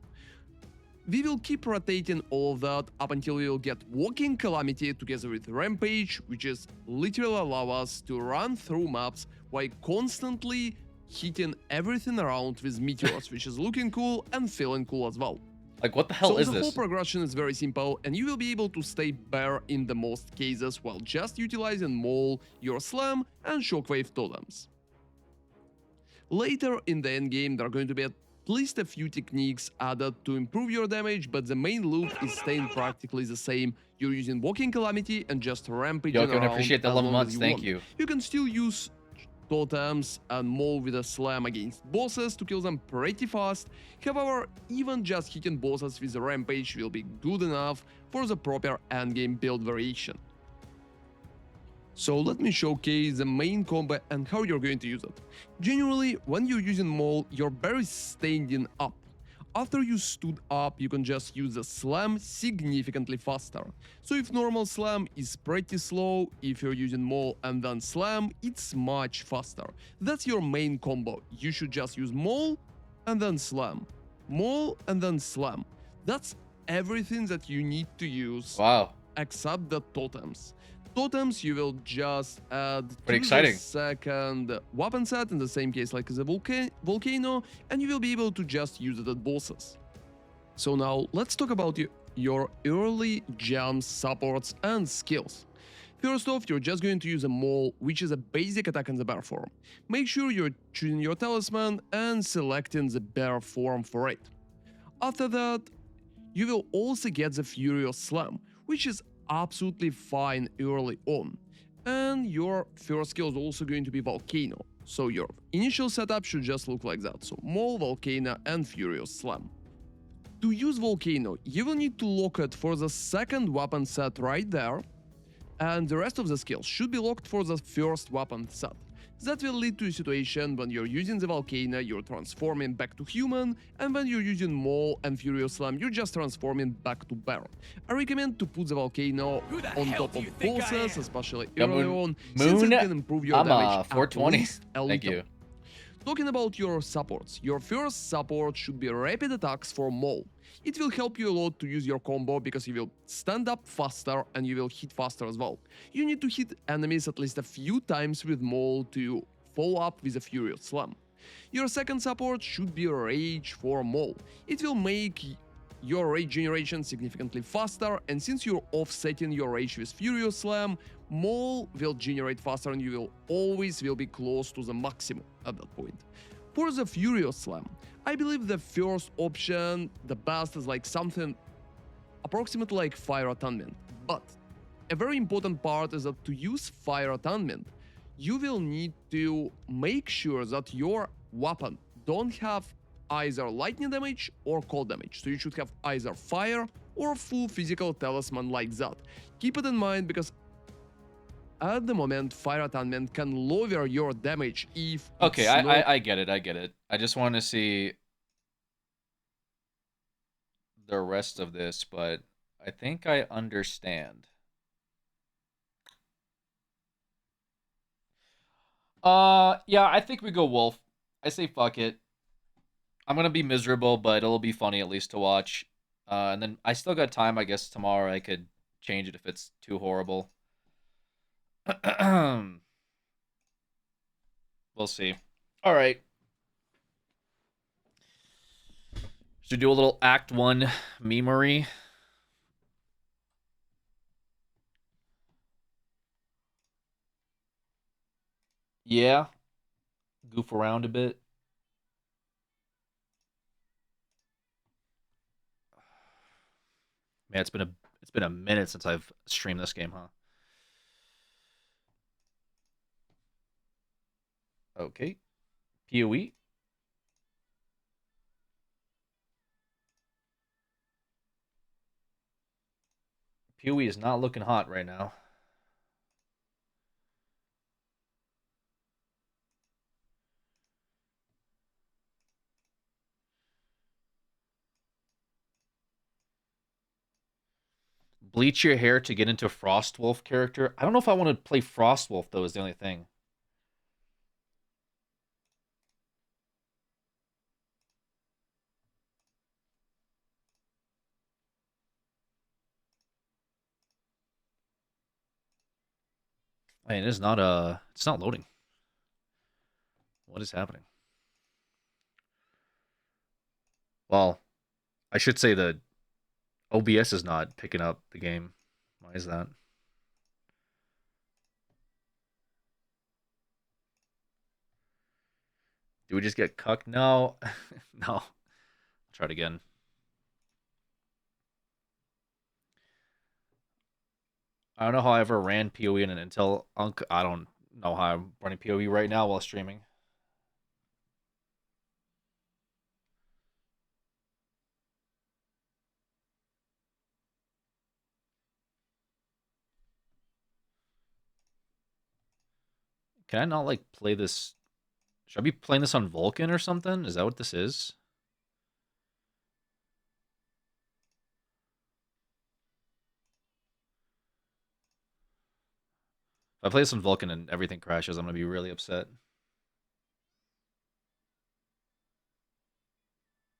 We will keep rotating all of that up until we will get Walking Calamity together with Rampage, which is literally allow us to run through maps while constantly hitting everything around with meteors, which is looking cool and feeling cool as well. Like, what the hell is this? So the whole this? progression is very simple, and you will be able to stay bear in the most cases while just utilizing Maul, your Slam, and Shockwave Totems. Later in the endgame, there are going to be at least a few techniques added to improve your damage, but the main loop is staying practically the same. You're using Walking Calamity and just rampaging around. I appreciate the 11 months, thank you. You can still use totems and Maul with a slam against bosses to kill them pretty fast. However, even just hitting bosses with a rampage will be good enough for the proper endgame build variation. So let me showcase the main combo and how you're going to use it. Generally, when you're using Maul, your bear is standing up. After you stood up, you can just use the slam significantly faster. So if normal slam is pretty slow, if you're using Maul and then slam, it's much faster. That's your main combo. You should just use Maul and then slam. Maul and then slam. That's everything that you need to use. Wow. Except the totems. Totems you will just add Pretty to exciting. the second weapon set, in the same case like the Volcano, and you will be able to just use it at bosses. So now let's talk about your early jumps, supports, and skills. First off, you're just going to use a Maul, which is a basic attack in the bear form. Make sure you're choosing your talisman and selecting the bear form for it. After that, you will also get the Furious Slam, which is absolutely fine early on. And your first skill is also going to be Volcano. So your initial setup should just look like that. So Maul, Volcano, and Furious Slam. To use Volcano, you will need to lock it for the second weapon set right there, and the rest of the skills should be locked for the first weapon set. That will lead to a situation when you're using the Volcano, you're transforming back to human, and when you're using Maul and Furious Slam, you're just transforming back to Baron. I recommend to put the Volcano on top of bosses, especially early on, since it can improve your damage 420. at least a Thank little. you. Talking about your supports, your first support should be rapid attacks for Maul. It will help you a lot to use your combo because you will stand up faster and you will hit faster as well. You need to hit enemies at least a few times with Maul to follow up with a Furious Slam. Your second support should be Rage for Maul. It will make your rage generation significantly faster, and since you're offsetting your rage with Furious Slam, Maul will generate faster and you will always be close to the maximum at that point. For the Furious Slam, I believe the first option, the best, is like something approximately like Fire Attunement. But a very important part is that to use Fire Attunement, you will need to make sure that your weapon don't have either lightning damage or cold damage. So you should have either fire or full physical talisman like that. Keep it in mind because at the moment, Fire Attunement can lower your damage if Okay, it's not... I get it, I get it. I just want to see the rest of this, but I think I understand. Yeah, I think we go Wolf. I say fuck it. I'm gonna be miserable, but it'll be funny at least to watch. And then I still got time. I guess tomorrow I could change it if it's too horrible. We'll see. All right. Should we do a little Act 1 memery? Yeah. Goof around a bit. Man, it's been a minute since I've streamed this game, huh? Okay. PoE. PoE is not looking hot right now. Bleach your hair to get into Frostwolf character. I don't know if I want to play Frostwolf, though, is the only thing. I mean, it's not loading. What is happening? Well, I should say the OBS is not picking up the game. Why is that? Do we just get cucked? No. No. I'll try it again. I don't know how I ever ran PoE in an Intel Unc. I don't know how I'm running PoE right now while streaming. Can I not, like, play this? Should I be playing this on Vulkan or something? Is that what this is? If I play this on Vulkan and everything crashes, I'm going to be really upset.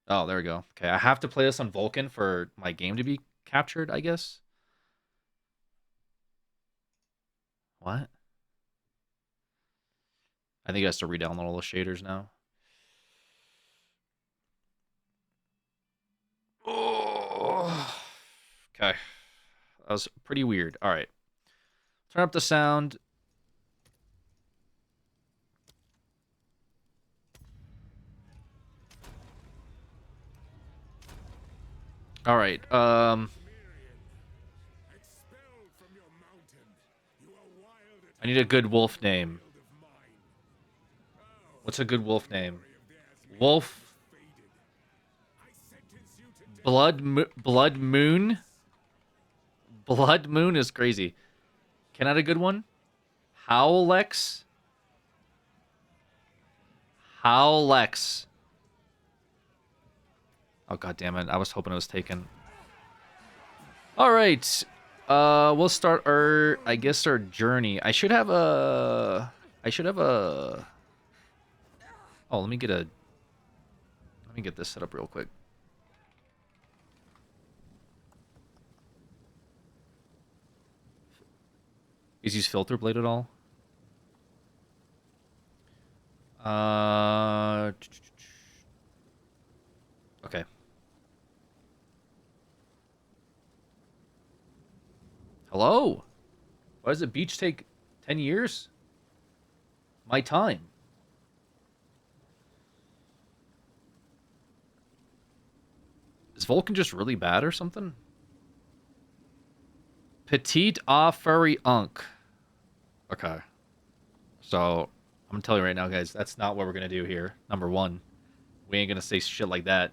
Oh, there we go. Okay, I have to play this on Vulkan for my game to be captured, I guess. What? I think it has to re-download all the shaders now. Oh. Okay. That was pretty weird. All right. Turn up the sound. All right. I need a good wolf name. What's a good wolf name? Wolf. Blood Moon. Blood Moon is crazy. Can I have a good one? Howlex. Howlex. Oh god damn it! I was hoping it was taken. All right. We'll start our, I guess, our journey. I should have a. Oh, let me get this set up real quick. Is use filter blade at all? Okay. Hello? Why does the beach take 10 years? My time. Is Vulcan just really bad or something? Petite furry unk. Okay. So, I'm gonna tell you right now, guys, that's not what we're gonna do here. Number one. We ain't gonna say shit like that.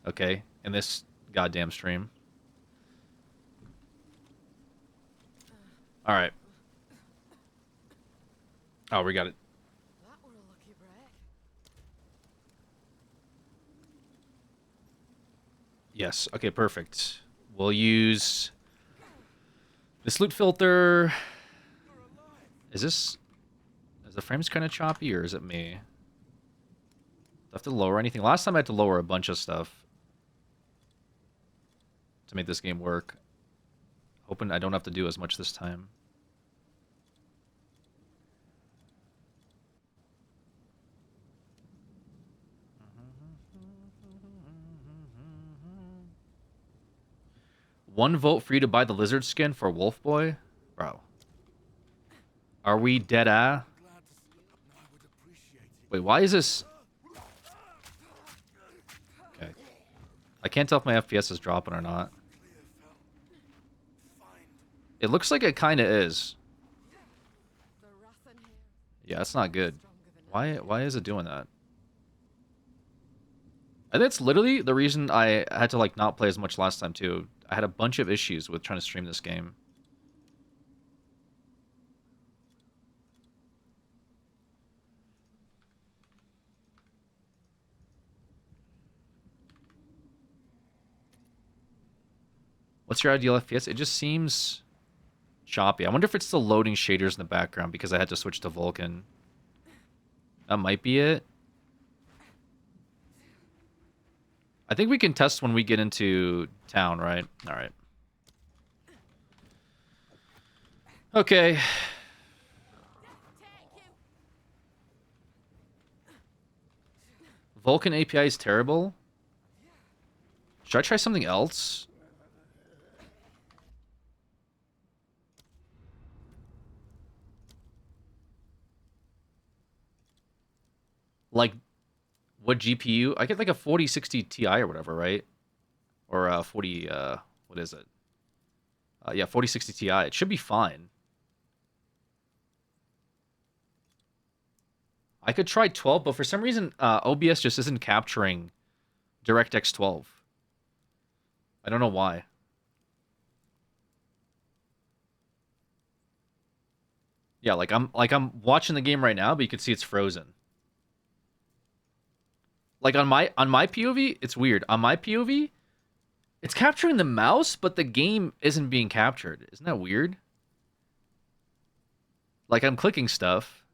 Okay? In this goddamn stream. Alright. Oh, we got it. Yes. Okay, perfect. We'll use this loot filter. Is the frames kind of choppy, or is it me? Do I have to lower anything? Last time I had to lower a bunch of stuff to make this game work. Hoping I don't have to do as much this time. One vote for you to buy the lizard skin for Wolf Boy? Bro. Are we dead? Wait, why is this? Okay. I can't tell if my FPS is dropping or not. It looks like it kind of is. Yeah, it's not good. Why is it doing that? And that's literally the reason I had to like not play as much last time too. I had a bunch of issues with trying to stream this game. What's your ideal FPS? It just seems choppy. I wonder if it's the loading shaders in the background because I had to switch to Vulcan. That might be it. I think we can test when we get into town, right? All right. Okay. Vulcan API is terrible. Should I try something else? Like, what GPU? I get like a 4060 Ti or whatever, right? Or 40, what is it? Yeah, 4060 Ti. It should be fine. I could try 12, but for some reason, OBS just isn't capturing DirectX 12. I don't know why. Yeah, like I'm watching the game right now, but you can see it's frozen. Like on my POV, it's weird. On my POV, it's capturing the mouse, but the game isn't being captured. Isn't that weird? Like I'm clicking stuff.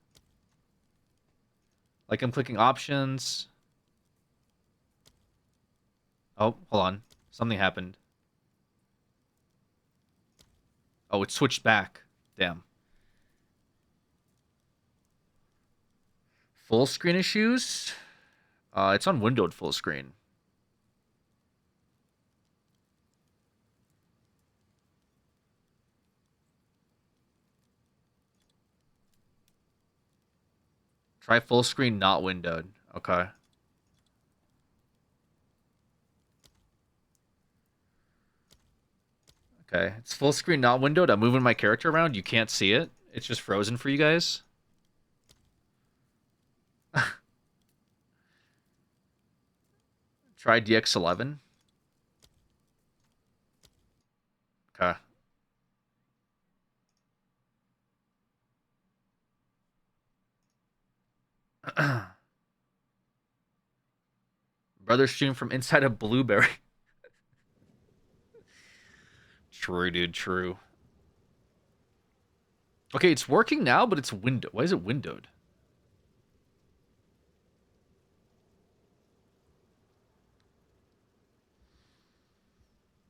Like I'm clicking options. Oh, hold on. Something happened. Oh, it switched back. Damn. Full screen issues? It's on windowed full screen. Try full screen, not windowed. Okay. Okay, it's full screen, not windowed. I'm moving my character around. You can't see it. it's just frozen for you guys. Try DX11. Okay. Brother stream from inside a blueberry. True, dude, true. Okay, it's working now, but it's window. Why is it windowed?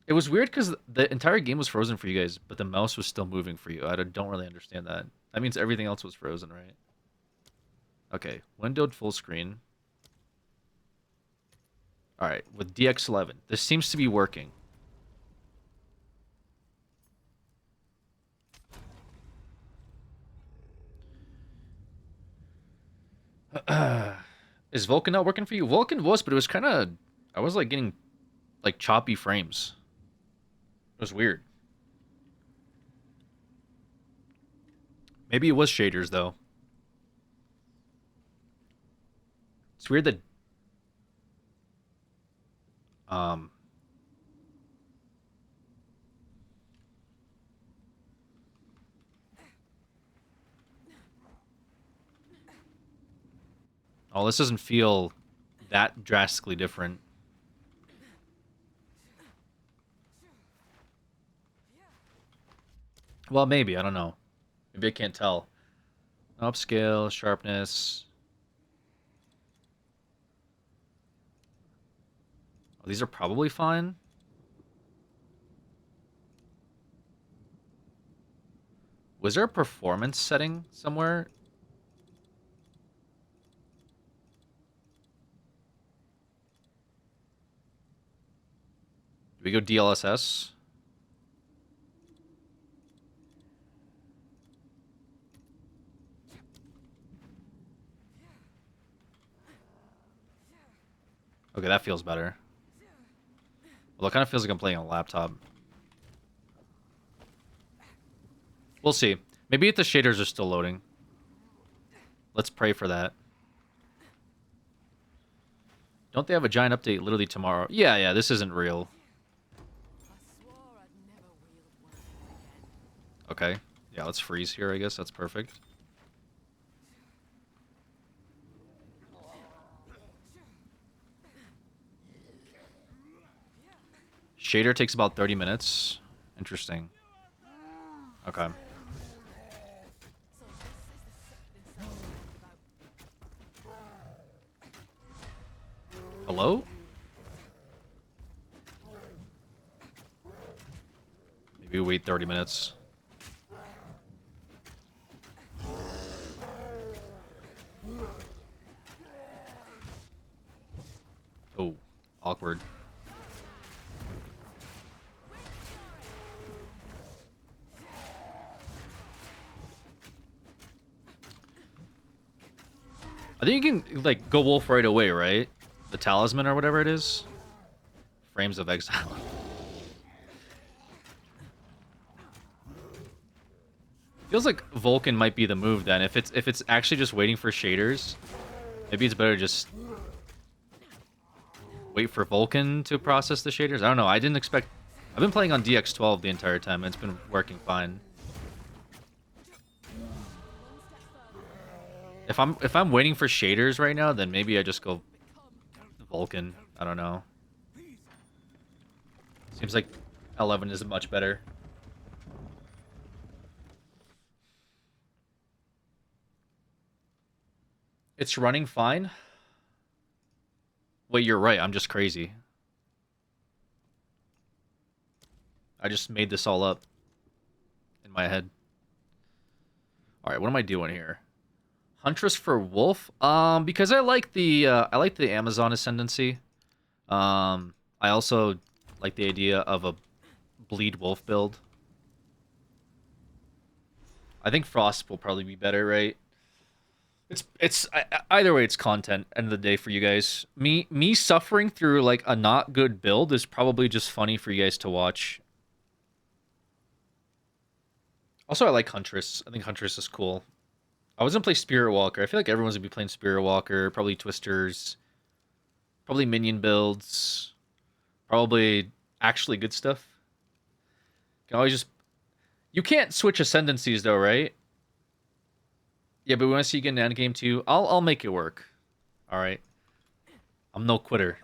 It was weird because the entire game was frozen for you guys, but the mouse was still moving for you. I don't really understand that. That means everything else was frozen, right? Okay, windowed full screen. All right, with DX11. This seems to be working. Is Vulkan not working for you? Vulkan was, but it was kind of... I was like getting like choppy frames. It was weird. Maybe it was shaders though. It's weird that oh, this doesn't feel that drastically different. Well, maybe. I don't know. Maybe I can't tell. Upscale, sharpness. Oh, these are probably fine. Was there a performance setting somewhere? Do we go DLSS? Okay, that feels better. Well, it kind of feels like I'm playing on a laptop. We'll see. Maybe if the shaders are still loading. Let's pray for that. Don't they have a giant update literally tomorrow? Yeah, this isn't real. Okay. Yeah, let's freeze here, I guess. That's perfect. Shader takes about 30 minutes. Interesting. Okay. Hello? Maybe we wait 30 minutes. Oh, awkward. I think you can, like, go wolf right away, right? The talisman or whatever it is. Frames of Exile. Feels like Vulkan might be the move then. If it's actually just waiting for shaders, maybe it's better to just wait for Vulkan to process the shaders. I don't know. I didn't expect... I've been playing on DX12 the entire time, and it's been working fine. If I'm waiting for shaders right now, then maybe I just go Vulkan. I don't know. Seems like 11 is much better. It's running fine. Wait, you're right. I'm just crazy. I just made this all up in my head. All right, what am I doing here? Huntress for Wolf? Because I like the Amazon Ascendancy. I also like the idea of a Bleed Wolf build. I think Frost will probably be better, right? It's either way, it's content. End of the day for you guys. Me suffering through like a not good build is probably just funny for you guys to watch. Also, I like Huntress. I think Huntress is cool. I was gonna play Spirit Walker. I feel like everyone's gonna be playing Spirit Walker. Probably Twisters. Probably minion builds. Probably actually good stuff. You can always just... You can't switch ascendancies though, right? Yeah, but we want to see you get an end game too. I'll make it work. All right. I'm no quitter.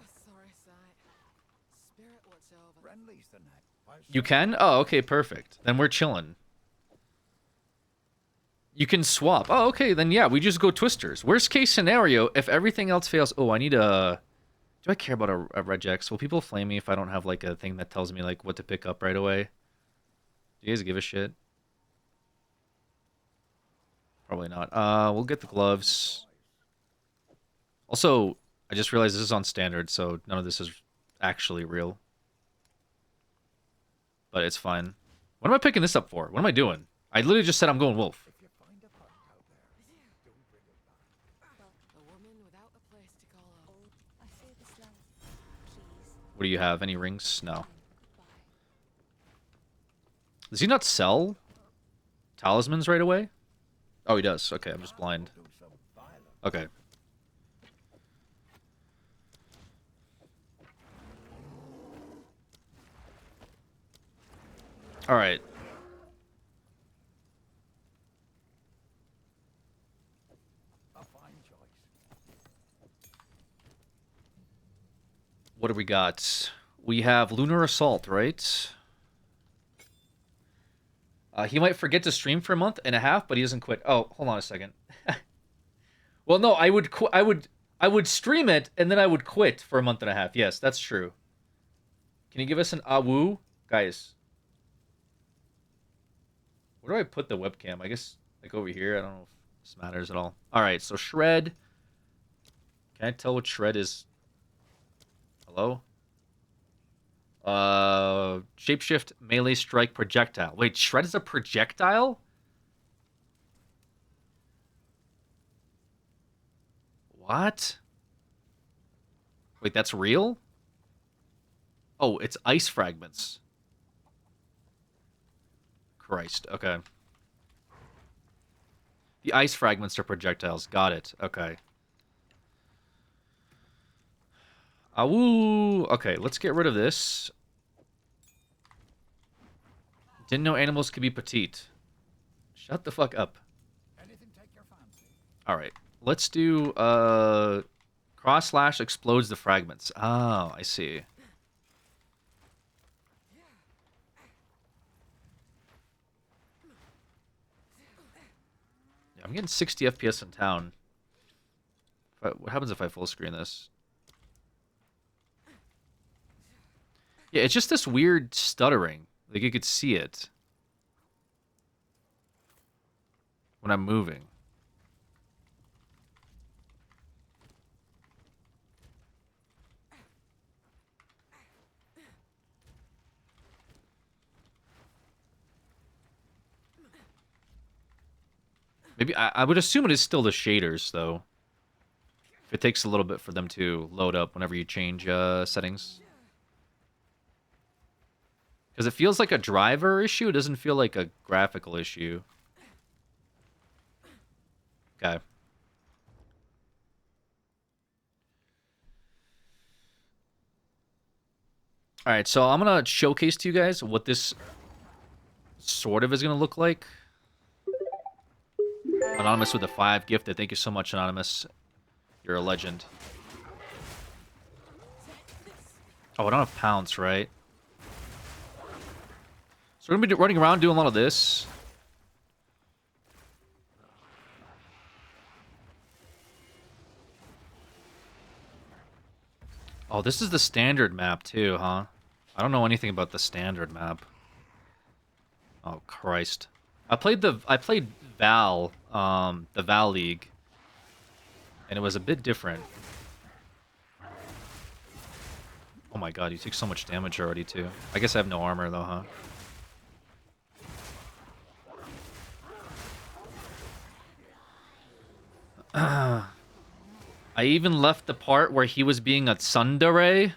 You can? Oh, okay, perfect. Then we're chilling. You can swap. Oh, okay, then yeah, we just go Twisters. Worst case scenario, if everything else fails... Oh, I need a... Do I care about a regex? Will people flame me if I don't have, like, a thing that tells me, like, what to pick up right away? Do you guys give a shit? Probably not. We'll get the gloves. Also, I just realized this is on standard, so none of this is actually real. But it's fine. What am I picking this up for? What am I doing? I literally just said I'm going wolf. What do you have? Any rings? No. Does he not sell talismans right away? Oh, he does. Okay, I'm just blind. Okay. All right. What do we got? We have Lunar Assault, right? He might forget to stream for a month and a half, but he doesn't quit. Oh, hold on a second. Well, no, I would stream it and then I would quit for a month and a half. Yes, that's true. Can you give us an awoo, guys? Where do I put the webcam? I guess like over here. I don't know if this matters at all. All right, so Shred. Can I tell what Shred is? Hello? Shapeshift, melee strike, projectile. Wait, Shred is a projectile? What? Wait, that's real? Oh, it's ice fragments. Christ, okay. The ice fragments are projectiles. Got it. Okay. Awoo! Okay, let's get rid of this. Didn't know animals could be petite. Shut the fuck up. Alright, let's do, cross slash explodes the fragments. Oh, I see. Yeah, I'm getting 60 FPS in town. What happens if I full screen this? Yeah, it's just this weird stuttering. Like, you could see it when I'm moving. Maybe, I would assume it is still the shaders, though. It takes a little bit for them to load up whenever you change settings. Because it feels like a driver issue. It doesn't feel like a graphical issue. Okay. Alright, so I'm going to showcase to you guys what this sort of is going to look like. Anonymous with a 5 gifted. Thank you so much, Anonymous. You're a legend. Oh, I don't have pounce, right? So we're going to be running around doing a lot of this. Oh, this is the standard map too, huh? I don't know anything about the standard map. Oh, Christ. I played Val, the Val League. And it was a bit different. Oh my god, you take so much damage already too. I guess I have no armor though, huh? I even left the part where he was being a tsundere.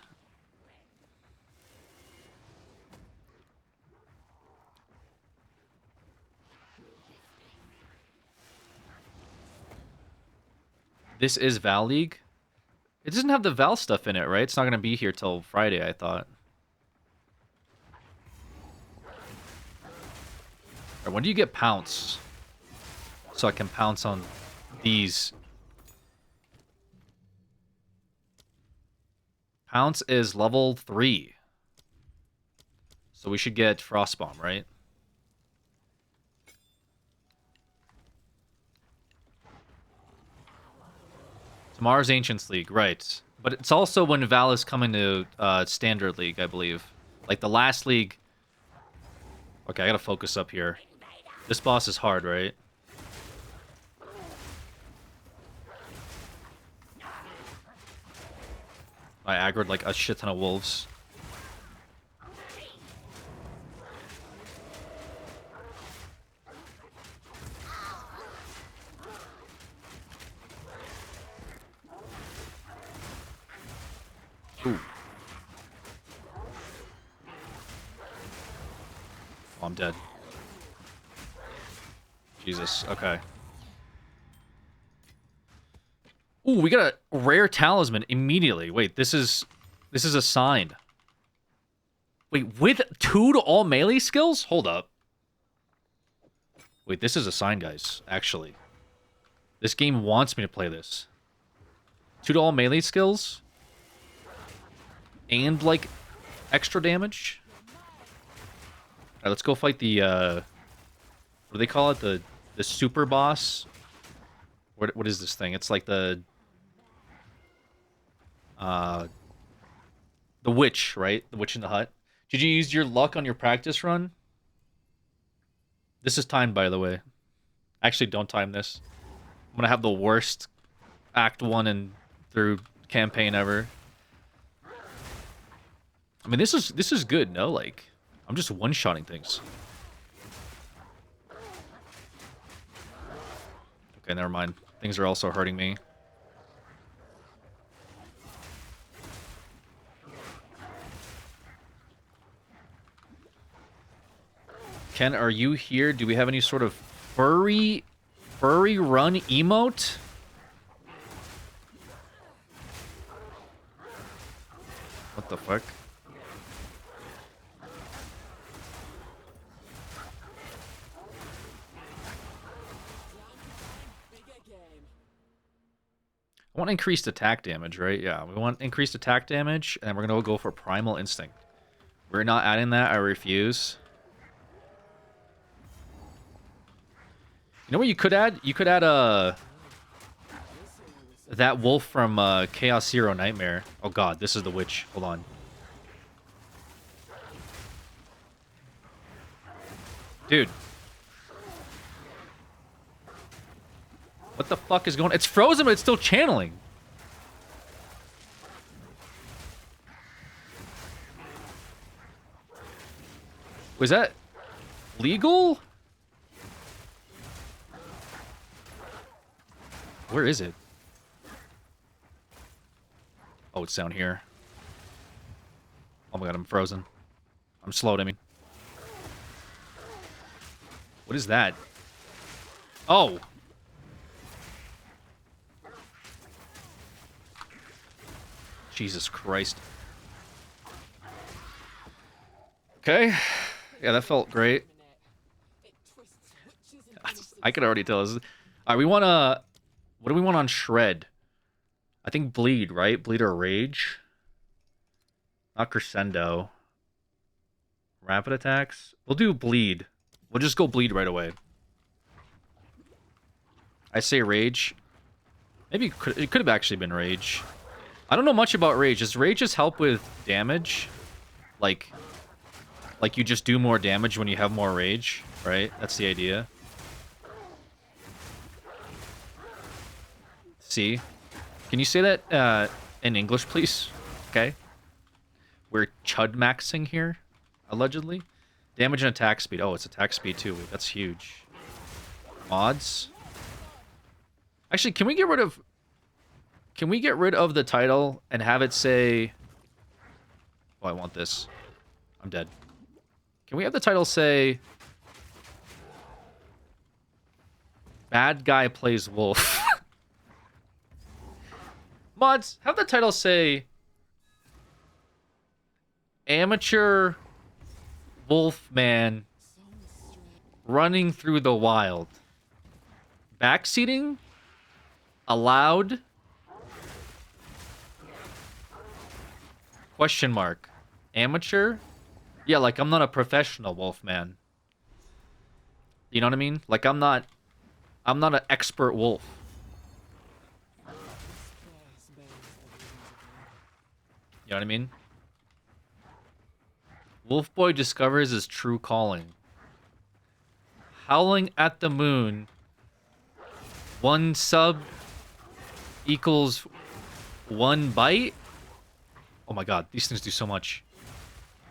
This is Val League. It doesn't have the Val stuff in it, right? It's not going to be here till Friday, I thought. Right, when do you get Pounce? So I can pounce on these. Pounce is level 3. So we should get Frostbomb, right? Tomorrow's Ancients League, right. But it's also when Val is coming to Standard League, I believe. Like the last league... Okay, I gotta focus up here. This boss is hard, right? I aggroed like a shit ton of wolves. Ooh. Oh, I'm dead. Jesus, okay. Ooh, we got a rare talisman immediately. Wait, this is assigned. Wait, with 2 to all melee skills? Hold up. Wait, this is assigned, guys, actually. This game wants me to play this. 2 to all melee skills? And, like, extra damage? Alright, let's go fight the, what do they call it? The super boss? What is this thing? It's like the witch, right? The witch in the hut. Did you use your luck on your practice run? This is timed, by the way. Actually, don't time this. I'm gonna have the worst Act 1 and through campaign ever. I mean, this is good, no? Like, I'm just one-shotting things. Okay, never mind. Things are also hurting me. Ken, are you here? Do we have any sort of furry run emote? What the fuck? I want increased attack damage, right? Yeah, we want increased attack damage, and we're gonna go for Primal Instinct. We're not adding that, I refuse. You know what you could add? You could add that wolf from Chaos Hero Nightmare. Oh god, this is the witch. Hold on. Dude. What the fuck is going on? It's frozen, but it's still channeling. Was that legal? Where is it? Oh, it's down here. Oh my god, I'm frozen. I'm slowed, I mean. What is that? Oh! Jesus Christ. Okay. Yeah, that felt great. I could already tell. Alright, we want to... What do we want on Shred? I think Bleed, right? Bleed or Rage? Not Crescendo. Rapid attacks? We'll do Bleed. We'll just go Bleed right away. I say Rage. Maybe it could have actually been Rage. I don't know much about Rage. Does Rage just help with damage? Like you just do more damage when you have more Rage, right? That's the idea. See? Can you say that in English, please? Okay. We're chud maxing here, allegedly. Damage and attack speed. Oh, it's attack speed too. Wait, that's huge. Mods. Actually, can we get rid of... Can we get rid of the title and have it say... Oh, I want this. I'm dead. Can we have the title say... Bad guy plays wolf? Mods, have the title say Amateur Wolfman running through the wild. Backseating? Allowed? Question mark. Amateur? Yeah, like I'm not a professional wolfman. You know what I mean? Like I'm not an expert wolf. You know what I mean? Wolfboy discovers his true calling. Howling at the moon. 1 sub equals 1 bite? Oh my god, these things do so much.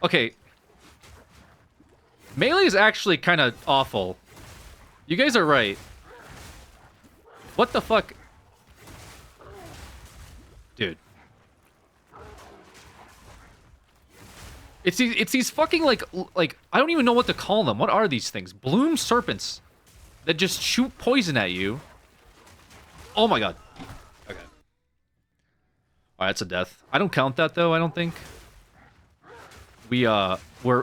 Okay. Melee is actually kind of awful. You guys are right. What the fuck? Dude. It's these fucking like I don't even know what to call them. What are these things? Bloom serpents that just shoot poison at you. Oh my god. Okay. Alright, that's a death. I don't count that though, I don't think. We're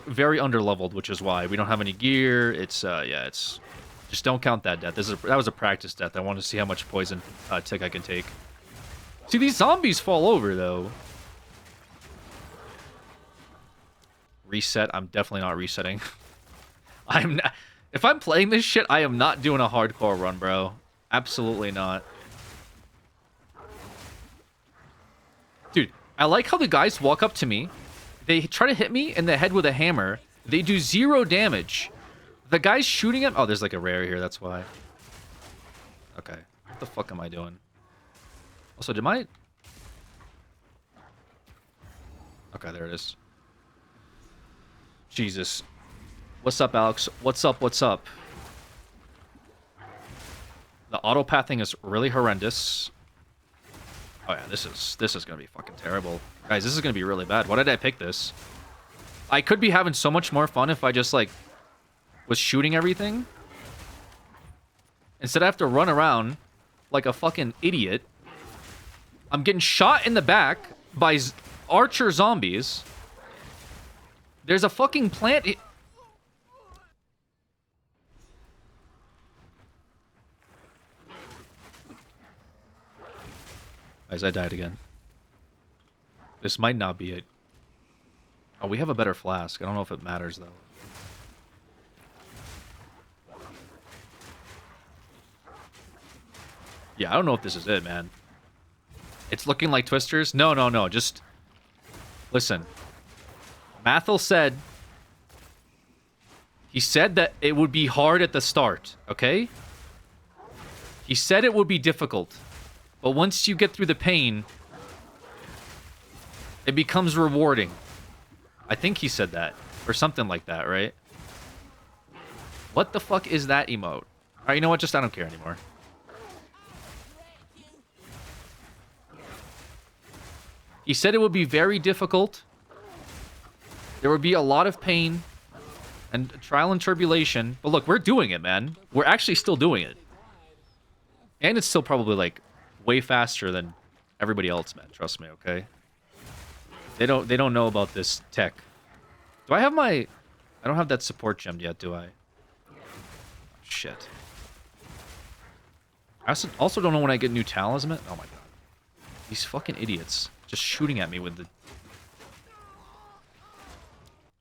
very underleveled, which is why we don't have any gear. It's yeah, it's just don't count that death. That was a practice death. I want to see how much poison tick I can take. See, these zombies fall over though. Reset. I'm definitely not resetting. I'm not. If I'm playing this shit, I am not doing a hardcore run, bro. Absolutely not. Dude, I like how the guys walk up to me. They try to hit me in the head with a hammer. They do 0 damage. The guy's shooting at... Oh, there's like a rare here. That's why. Okay. What the fuck am I doing? Also, did my... Okay, there it is. Jesus. What's up, Alex? What's up? What's up? The auto-pathing is really horrendous. Oh yeah, this is gonna be fucking terrible. Guys, this is gonna be really bad. Why did I pick this? I could be having so much more fun if I just, like, was shooting everything. Instead, I have to run around like a fucking idiot. I'm getting shot in the back by archer zombies. There's a fucking plant... Guys, I died again. This might not be it. Oh, we have a better flask. I don't know if it matters, though. Yeah, I don't know if this is it, man. It's looking like Twisters. No, no, no. Just... Listen. Mathel said... He said that it would be hard at the start, okay? He said it would be difficult. But once you get through the pain, it becomes rewarding. I think he said that. Or something like that, right? What the fuck is that emote? Alright, you know what? Just I don't care anymore. He said it would be very difficult. There would be a lot of pain and trial and tribulation. But look, we're doing it, man. We're actually still doing it. And it's still probably, like, way faster than everybody else, man. Trust me, okay? They don't know about this tech. Do I have my... I don't have that support gem yet, do I? Shit. I also don't know when I get new talisman. Oh my god. These fucking idiots. Just shooting at me with the...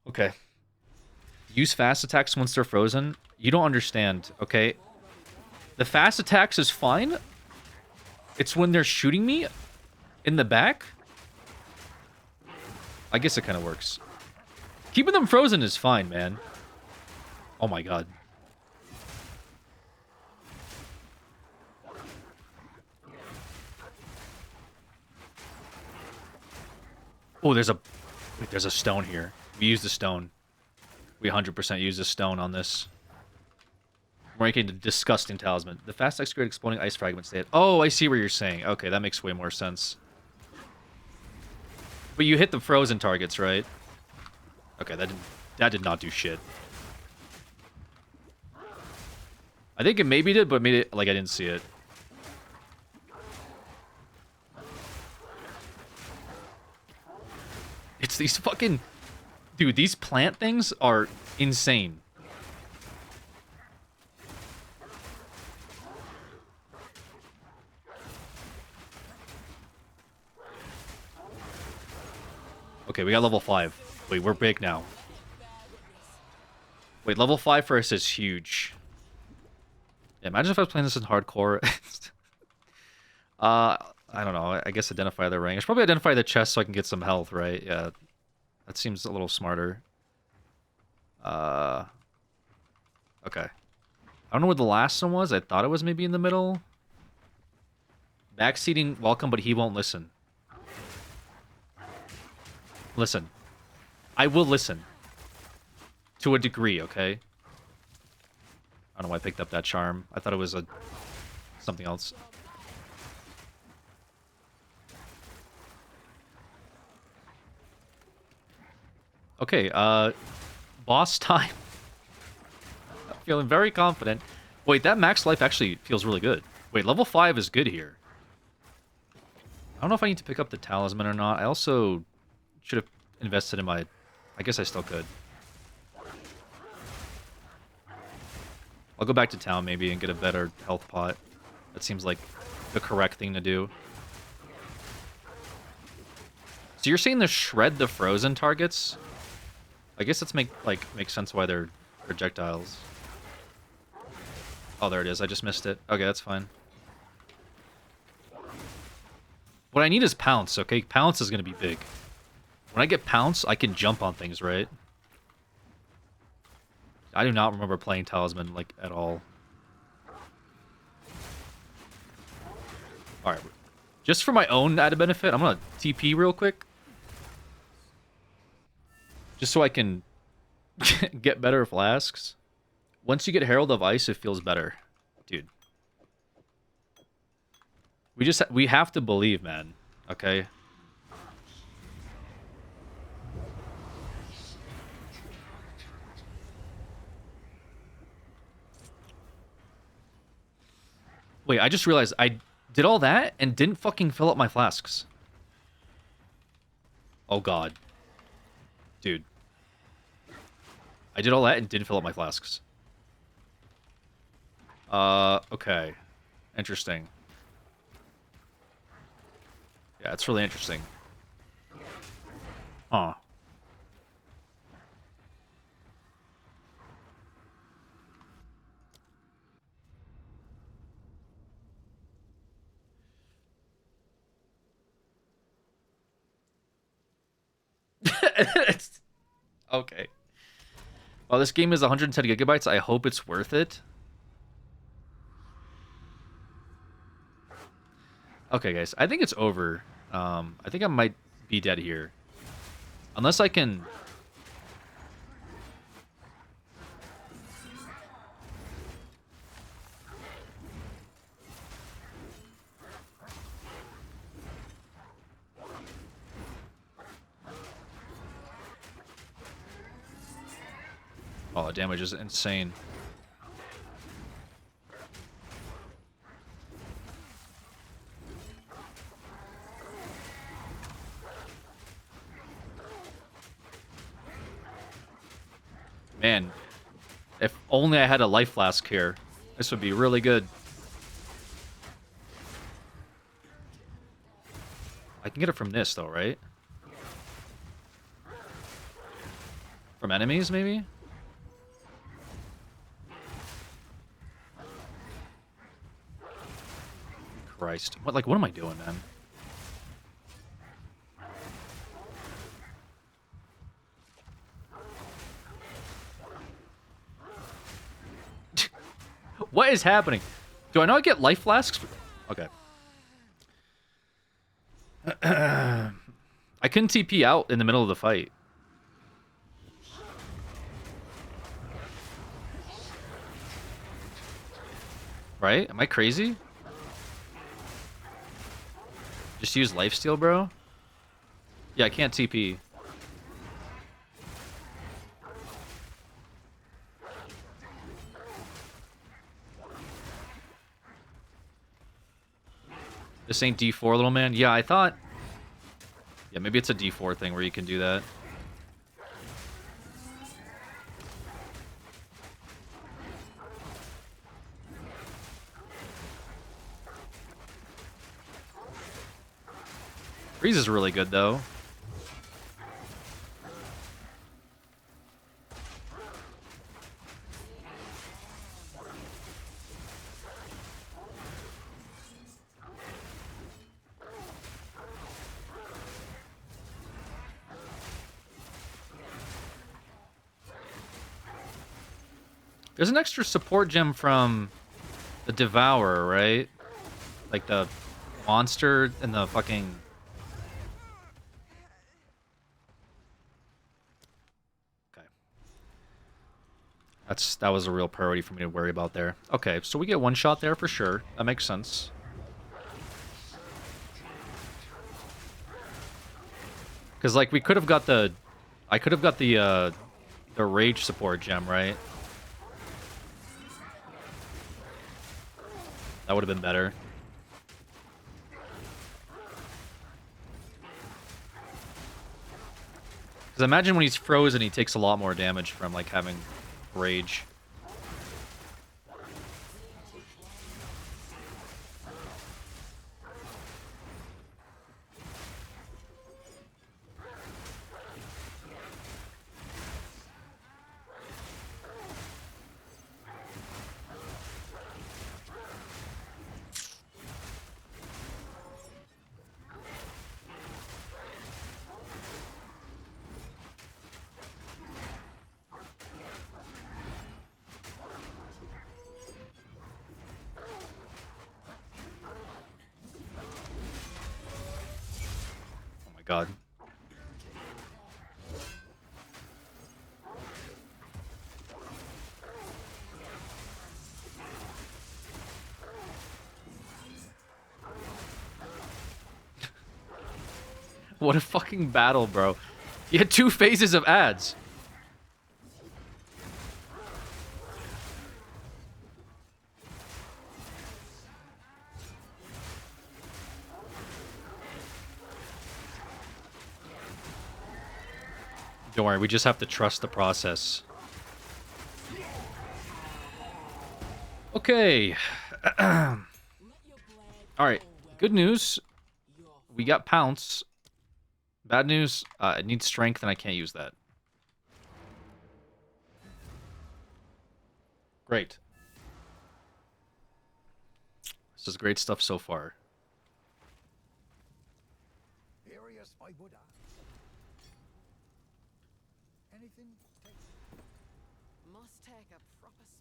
Okay. Use fast attacks once they're frozen. You don't understand, okay? The fast attacks is fine. It's when they're shooting me in the back. I guess it kind of works. Keeping them frozen is fine, man. Oh my god. Oh, there's a stone here. We use the stone. We 100% use the stone on this. We're making a disgusting talisman. The fast X grade exploding ice fragments. Oh, I see what you're saying. Okay, that makes way more sense. But you hit the frozen targets, right? Okay, that did not do shit. I think it maybe did, but made it like I didn't see it. These fucking... Dude, these plant things are insane. Okay, we got level 5. Wait, we're big now. Wait, level 5 for us is huge. Yeah, imagine if I was playing this in hardcore. I don't know. I guess identify the rank. I should probably identify the chest so I can get some health, right? Yeah. That seems a little smarter. Okay. I don't know where the last one was. I thought it was maybe in the middle. Backseating, welcome, but he won't listen. Listen. I will listen. To a degree, okay? I don't know why I picked up that charm. I thought it was something else. Okay, boss time. I'm feeling very confident. Wait, that max life actually feels really good. Wait, level 5 is good here. I don't know if I need to pick up the talisman or not. I also should have invested in my... I guess I still could. I'll go back to town maybe and get a better health pot. That seems like the correct thing to do. So you're saying to shred the frozen targets? I guess that's makes sense why they're projectiles. Oh, there it is. I just missed it. Okay, that's fine. What I need is Pounce, okay? Pounce is going to be big. When I get Pounce, I can jump on things, right? I do not remember playing Talisman, like, at all. Alright. Just for my own added benefit, I'm gonna TP real quick. Just so I can get better flasks. Once you get Herald of Ice, it feels better. Dude. We have to believe, man. Okay? Wait, I just realized I did all that and didn't fucking fill up my flasks. Oh god. Dude. I did all that and didn't fill up my flasks. Okay. Interesting. Yeah, it's really interesting. Huh. Okay. Well, this game is 110 gigabytes. I hope it's worth it. Okay, guys. I think it's over. I think I might be dead here. Unless I can... Oh, the damage is insane. Man, if only I had a life flask here, this would be really good. I can get it from this, though, right? From enemies, maybe? Christ. What am I doing, man? What is happening? Do I not get life flasks? Okay. I couldn't TP out in the middle of the fight. Right? Am I crazy? Just use lifesteal, bro? Yeah, I can't TP. This ain't D4, little man? Yeah, I thought Yeah, maybe it's a D4 thing where you can do that. Freeze is really good, though. There's an extra support gem from the Devourer, right? Like the monster and the fucking... Okay. That was a real priority for me to worry about there. Okay, so we get one shot there for sure. That makes sense. Because, like, we could have got the... I could have got the Rage support gem, right? That would have been better. Because imagine when he's frozen, he takes a lot more damage from, like, having Rage. God. What a fucking battle, bro. You had 2 phases of ads. Don't worry, we just have to trust the process. Okay. Alright, good news. We got Pounce. Bad news, it needs strength and I can't use that. Great. This is great stuff so far.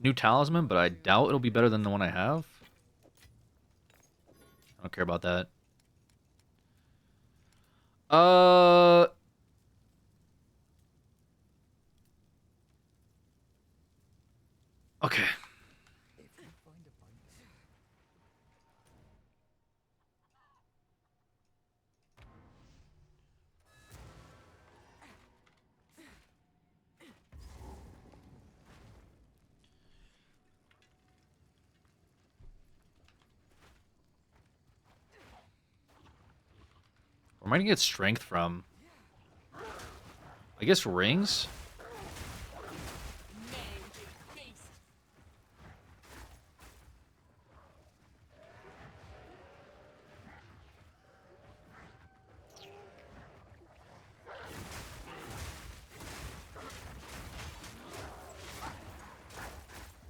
New talisman, but I doubt it'll be better than the one I have. I don't care about that. Okay. Where am I gonna get strength from? I guess rings?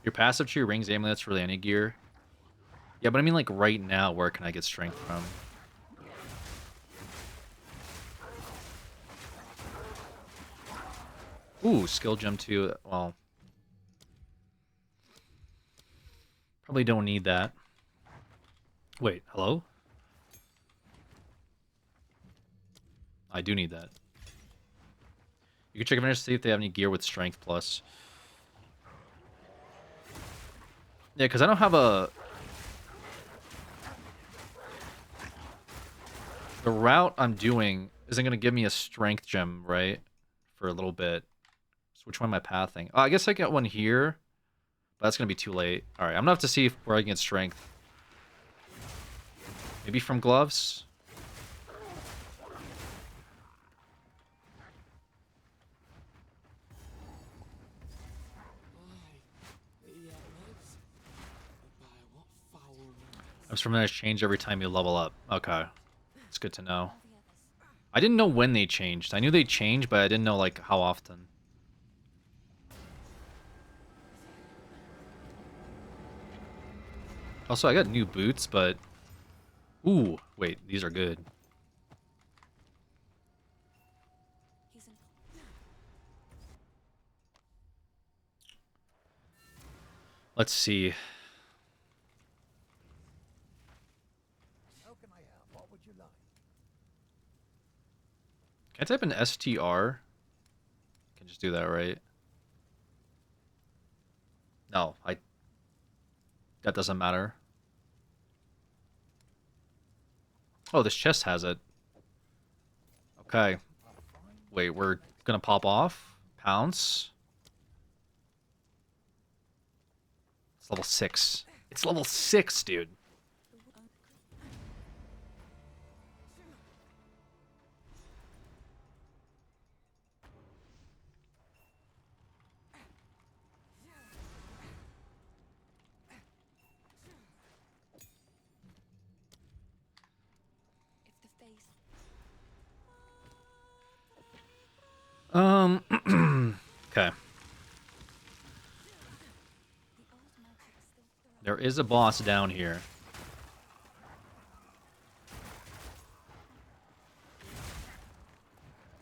Your passive to your rings, amulets for any gear. Yeah, but I mean like right now, where can I get strength from? Ooh, skill gem too. Well, probably don't need that. Wait, hello? I do need that. You can check Avengers to see if they have any gear with strength plus. Yeah, because I don't have a... The route I'm doing isn't going to give me a strength gem, right? For a little bit. So which one am I pathing? Oh, I guess I get one here. But that's going to be too late. Alright, I'm going to have to see where I can get strength. Maybe from gloves? Those fermenters change every time you level up. Okay. It's good to know. I didn't know when they changed. I knew they changed, but I didn't know, like, how often. Also, I got new boots, but... Ooh, wait, these are good. Let's see. Can I type in STR? Can just do that, right? No, that doesn't matter. Oh, this chest has it. Okay. Wait, we're gonna pop off? Pounce? It's level 6. It's level 6, dude. Okay. There is a boss down here.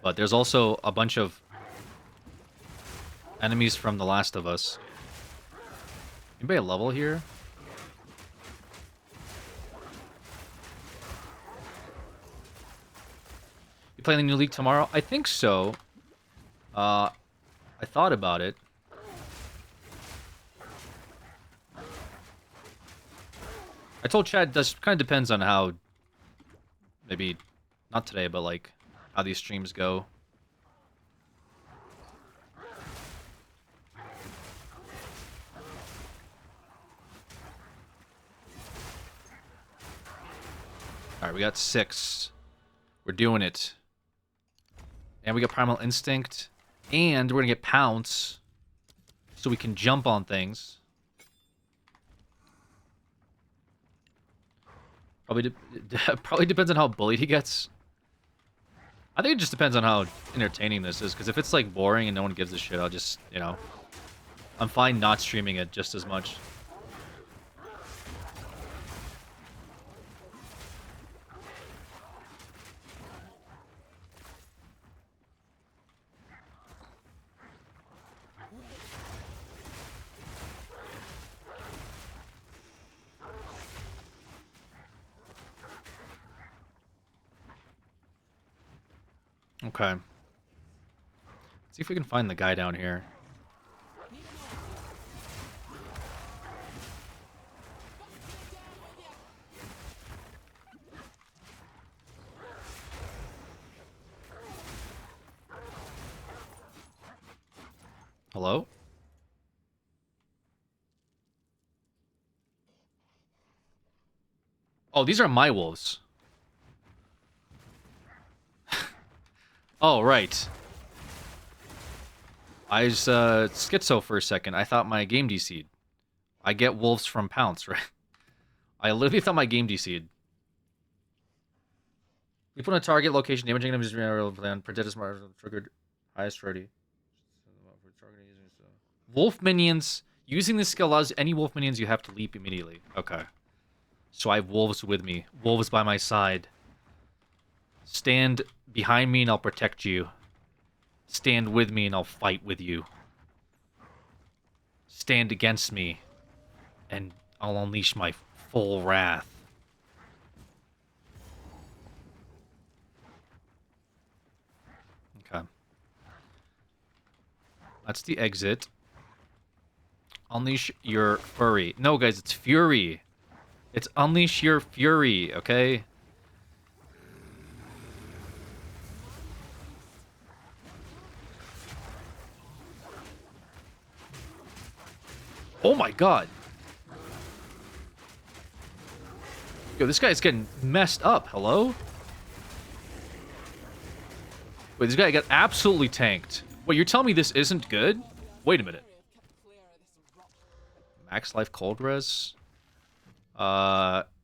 But there's also a bunch of enemies from The Last of Us. Anybody a level here? You playing the new league tomorrow? I think so. I thought about it. I told Chad this kind of depends on how, maybe not today, but like how these streams go. All right, we got 6. We're doing it. And we got Primal Instinct. And we're going to get Pounce. So we can jump on things. Probably depends on how bullied he gets. I think it just depends on how entertaining this is. Because if it's like boring and no one gives a shit, I'll just, you know. I'm fine not streaming it just as much. Okay. Let's see if we can find the guy down here. Hello? Oh, these are my wolves. Oh, right. I was schizo for a second. I thought my game DC'd. I get wolves from Pounce, right? I literally thought my game DC'd. You put on a target location, damaging enemies plan, protect smart triggered highest priority. Wolf minions. Using this skill allows any wolf minions you have to leap immediately. Okay. So I have wolves with me. Wolves by my side. Stand behind me and I'll protect you. Stand with me and I'll fight with you. Stand against me and I'll unleash my full wrath. Okay. That's the exit. Unleash your fury. No, guys, it's fury. It's unleash your fury, okay? Oh my god. Yo, this guy's getting messed up. Hello? Wait, this guy got absolutely tanked. Wait, you're telling me this isn't good? Wait a minute. Max life cold res?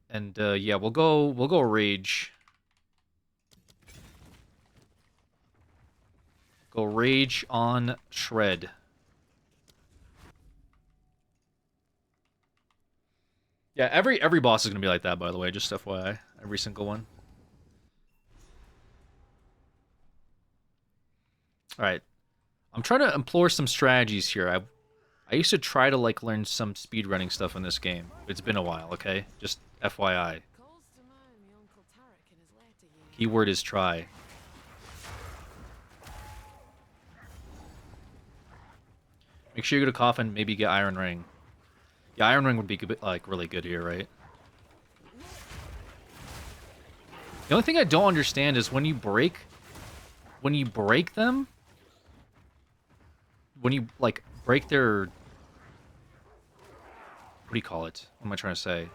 And yeah, we'll go rage. Go rage on Shred. Yeah, every boss is gonna be like that, by the way, just FYI. Every single one. Alright. I'm trying to employ some strategies here. I used to try to like learn some speedrunning stuff in this game. It's been a while, okay? Just FYI. Keyword is try. Make sure you go to Coffin, maybe get Iron Ring. Yeah, Iron Ring would be like really good here, right? The only thing I don't understand is when you break them, when you like break their, what do you call it? What am I trying to say?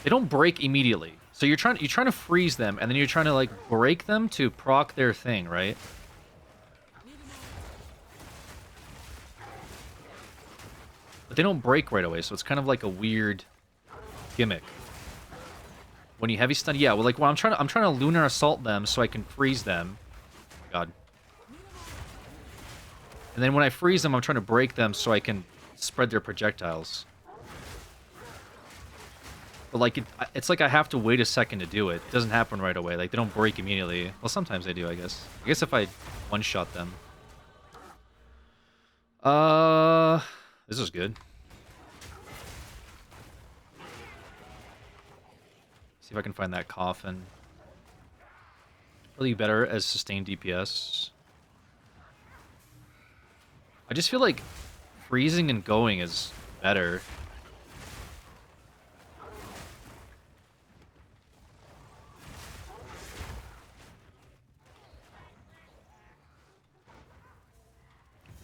They don't break immediately. So you're trying to freeze them, and then you're trying to like break them to proc their thing, right? But they don't break right away, so it's kind of like a weird gimmick. When you heavy stun, yeah, well, like, well, I'm trying to lunar assault them so I can freeze them. God. And then when I freeze them, I'm trying to break them so I can spread their projectiles. But like, it's like I have to wait a second to do it. It doesn't happen right away. Like, they don't break immediately. Well, sometimes they do, I guess. I guess if I one-shot them. This is good. See if I can find that Coffin. Really better as sustained DPS. I just feel like freezing and going is better.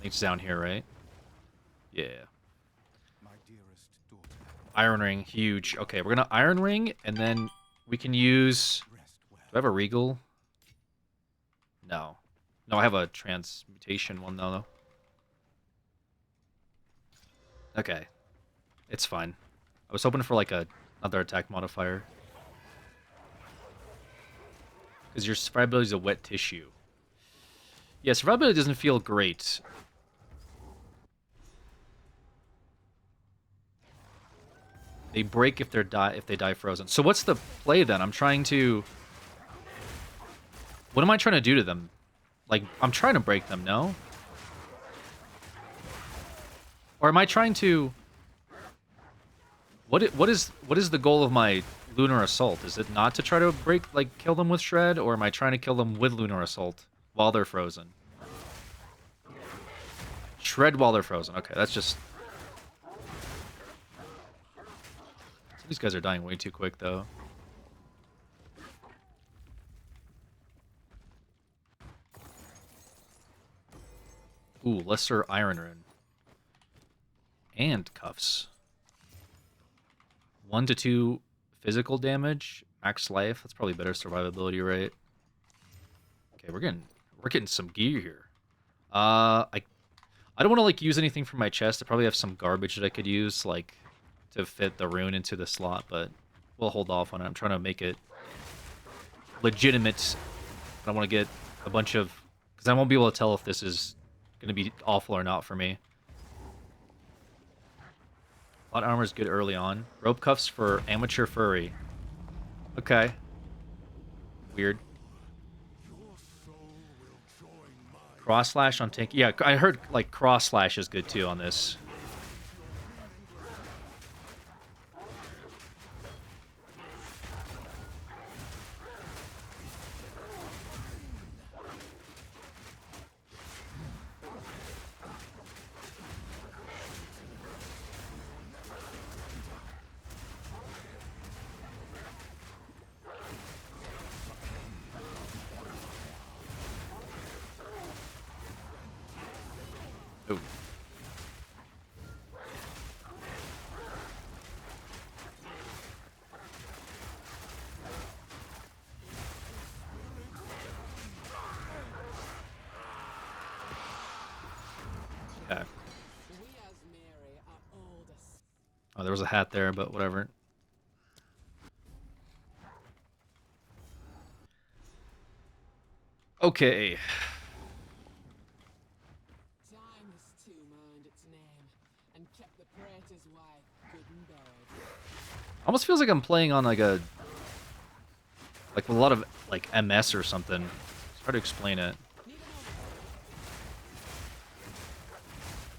It's down here, right? Yeah. Iron Ring, huge. Okay, we're gonna Iron Ring, and then we can use... Do I have a Regal? No. No, I have a Transmutation one, though. Okay. It's fine. I was hoping for, like, another attack modifier. Because your survivability is a wet tissue. Yeah, survivability doesn't feel great. They break if they die frozen. So what's the play then? I'm trying to... What am I trying to do to them? Like, I'm trying to break them, no? Or am I trying to... What is the goal of my Lunar Assault? Is it not to try to kill them with Shred? Or am I trying to kill them with Lunar Assault while they're frozen? Shred while they're frozen. Okay, that's just... These guys are dying way too quick, though. Ooh, Lesser Iron Rune. And Cuffs. 1 to 2 physical damage, max life. That's probably better survivability, right? Okay, we're getting some gear here. I don't want to like use anything from my chest. I probably have some garbage that I could use, like, to fit the rune into the slot, but we'll hold off on it. I'm trying to make it legitimate. I don't want to get a bunch of... Because I won't be able to tell if this is going to be awful or not for me. Plot armor is good early on. Rope cuffs for amateur furry. Okay. Weird. Cross slash on tank. Yeah, I heard like cross slash is good too on this. Ooh. Okay. Oh, there was a hat there, but whatever. Okay. Almost feels like I'm playing on like a with a lot of like MS or something. It's hard to explain it.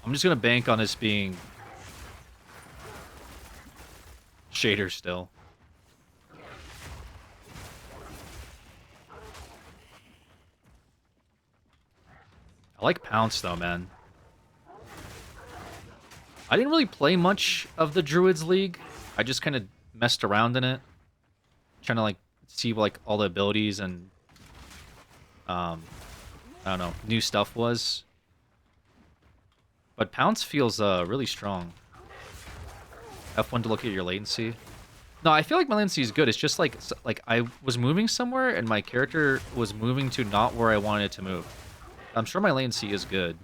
I'm just gonna bank on this being shader still. I like Pounce though, man. I didn't really play much of the Druids League. I just kind of messed around in it, trying to like see what like all the abilities and I don't know, new stuff was. But Pounce feels really strong. F1 to look at your latency. No, I feel like my latency is good. It's just like I was moving somewhere and my character was moving to not where I wanted it to move. I'm sure my latency is good.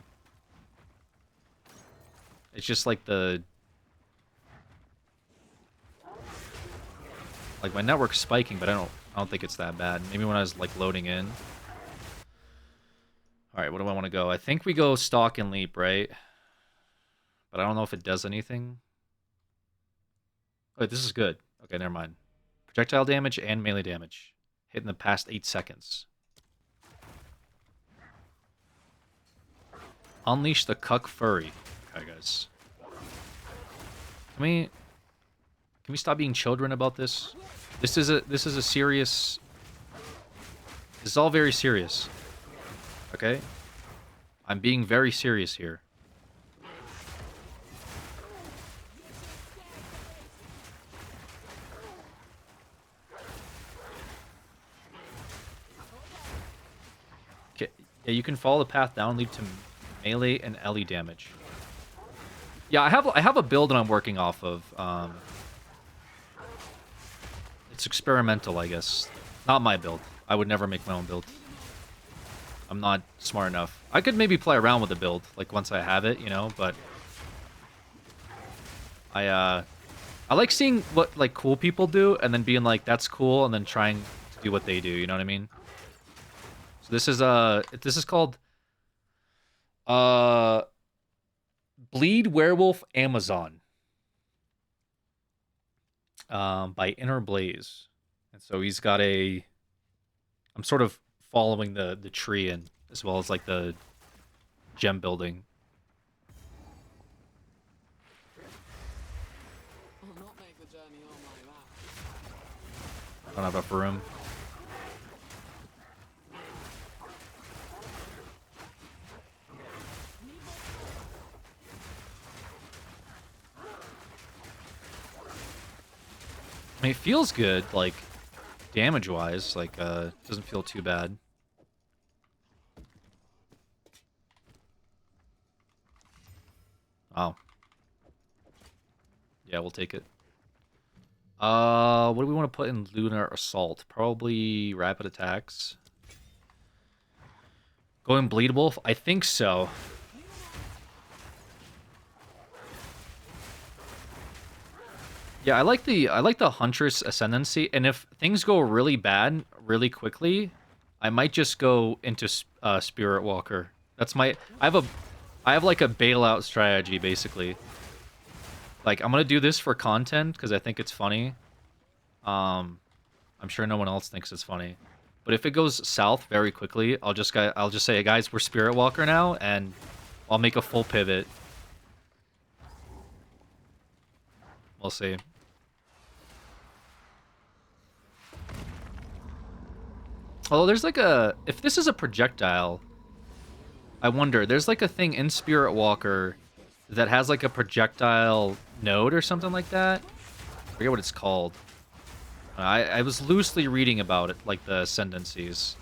It's just like my network's spiking, but I don't think it's that bad. Maybe when I was like loading in. All right, where do I want to go? I think we go Stalk and Leap, right? But I don't know if it does anything. Wait, this is good. Okay, never mind. Projectile damage and melee damage. Hit in the past 8 seconds. Unleash the Cuck Furry. Okay, guys. Can we stop being children about this? This is a serious... This is all very serious. Okay? I'm being very serious here. Okay, yeah, you can follow the path down, lead to melee and Ellie damage. Yeah, I have a build that I'm working off of. It's experimental, I guess. Not my build. I would never make my own build. I'm not smart enough. I could maybe play around with the build, like once I have it, you know, but I like seeing what like cool people do and then being like, that's cool, and then trying to do what they do, you know what I mean? So this is called Bleed Werewolf Amazon by Inner Blaze. And so he's got a... I'm sort of following the tree and as well as like the gem building. I don't have enough room. I mean, it feels good, like, damage-wise. Like, doesn't feel too bad. Oh. Yeah, we'll take it. What do we want to put in Lunar Assault? Probably Rapid Attacks. Going Bleed Wolf? I think so. Yeah, I like the Huntress Ascendancy, and if things go really bad really quickly, I might just go into Spirit Walker. That's my I have like a bailout strategy basically. Like I'm gonna do this for content because I think it's funny. I'm sure no one else thinks it's funny, but if it goes south very quickly, I'll just say, hey guys, we're Spirit Walker now, and I'll make a full pivot. We'll see. Although there's like a... If this is a projectile, I wonder, there's like a thing in Spirit Walker that has like a projectile node or something like that. I forget what it's called. I was loosely reading about it, like the ascendancies.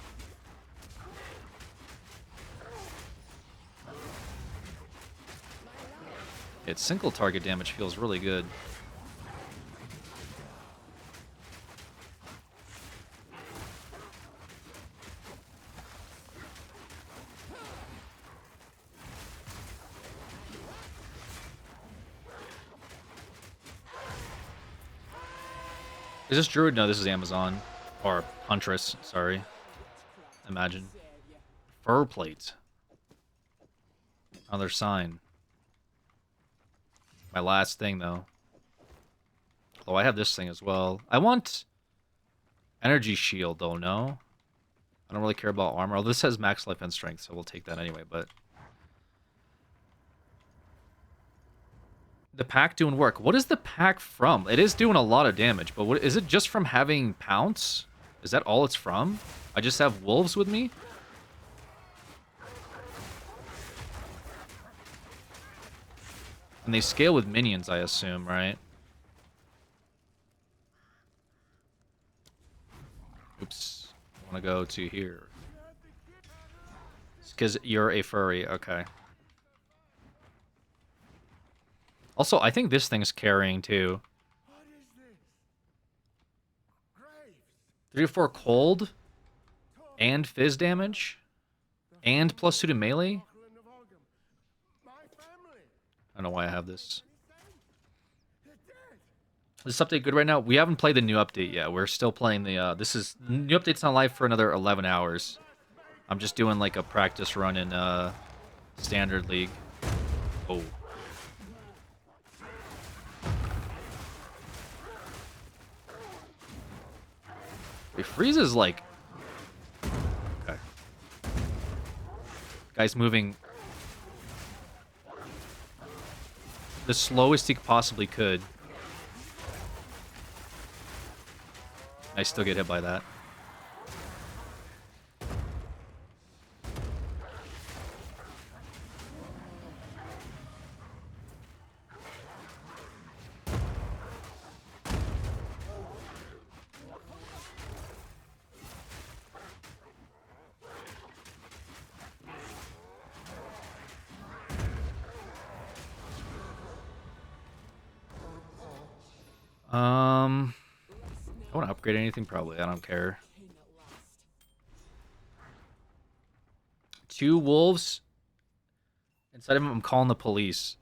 Its single target damage feels really good. Is this Druid? No, this is Amazon. Or Huntress, sorry. Imagine. Fur plate. Another sign. My last thing, though. Oh, I have this thing as well. I want energy shield, though, no? I don't really care about armor. Oh, this has max life and strength, so we'll take that anyway, but... The pack doing work. What is the pack from? It is doing a lot of damage, but what is it just from having Pounce? Is that all it's from? I just have wolves with me? And they scale with minions, I assume, right? Oops. I want to go to here. It's because you're a furry. Okay. Also, I think this thing's carrying, too. 3 to 4 cold. And fizz damage. And +2 to melee. I don't know why I have this. Is this update good right now? We haven't played the new update yet. We're still playing the, the new update's not live for another 11 hours. I'm just doing like a practice run in, Standard League. Oh. Wait, Freeze is like... Okay. Guy's moving... the slowest he possibly could. I still get hit by that. I want to upgrade anything, probably. I don't care. 2 wolves. Inside of him, I'm calling the police.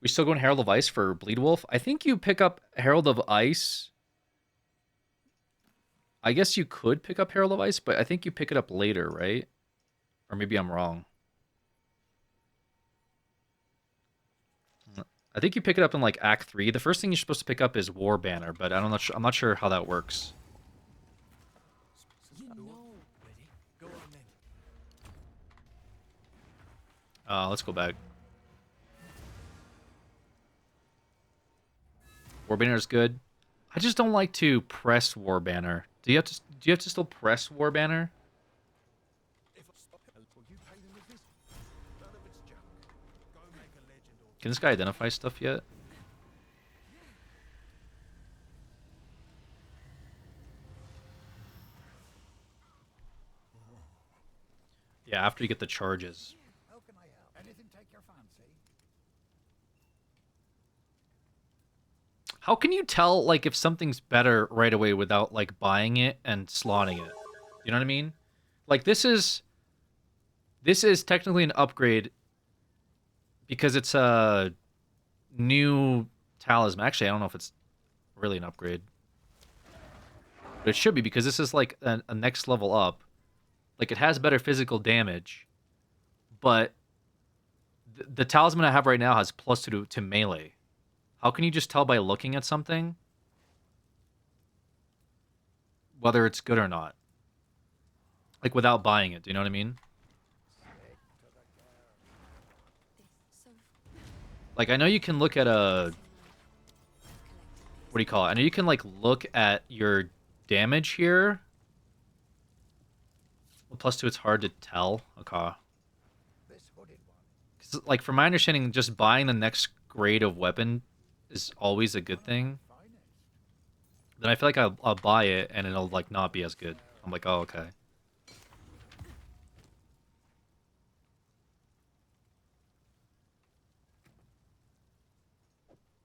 We still going Herald of Ice for Bleed Wolf? I think you pick up Herald of Ice. I guess you could pick up Herald of Ice, but I think you pick it up later, right? Or maybe I'm wrong. I think you pick it up in like Act 3. The first thing you're supposed to pick up is War Banner, but I'm not sure how that works. Let's go back. War Banner is good. I just don't like to press War Banner. Do you have to still press War Banner? Can this guy identify stuff yet? Yeah, after you get the charges. How can you tell, like, if something's better right away without, like, buying it and slotting it? You know what I mean? Like, this is technically an upgrade because it's a new talisman. Actually, I don't know if it's really an upgrade. But it should be, because this is, like, a next level up. Like, it has better physical damage. But the talisman I have right now has +2 to melee. How can you just tell by looking at something whether it's good or not? Like, without buying it, do you know what I mean? Like, I know you can look at a... What do you call it? I know you can, like, look at your damage here. Well, +2, it's hard to tell. Okay. 'Cause, like, from my understanding, just buying the next grade of weapon is always a good thing. Then I feel like I'll buy it and it'll, like, not be as good. I'm like, oh, okay.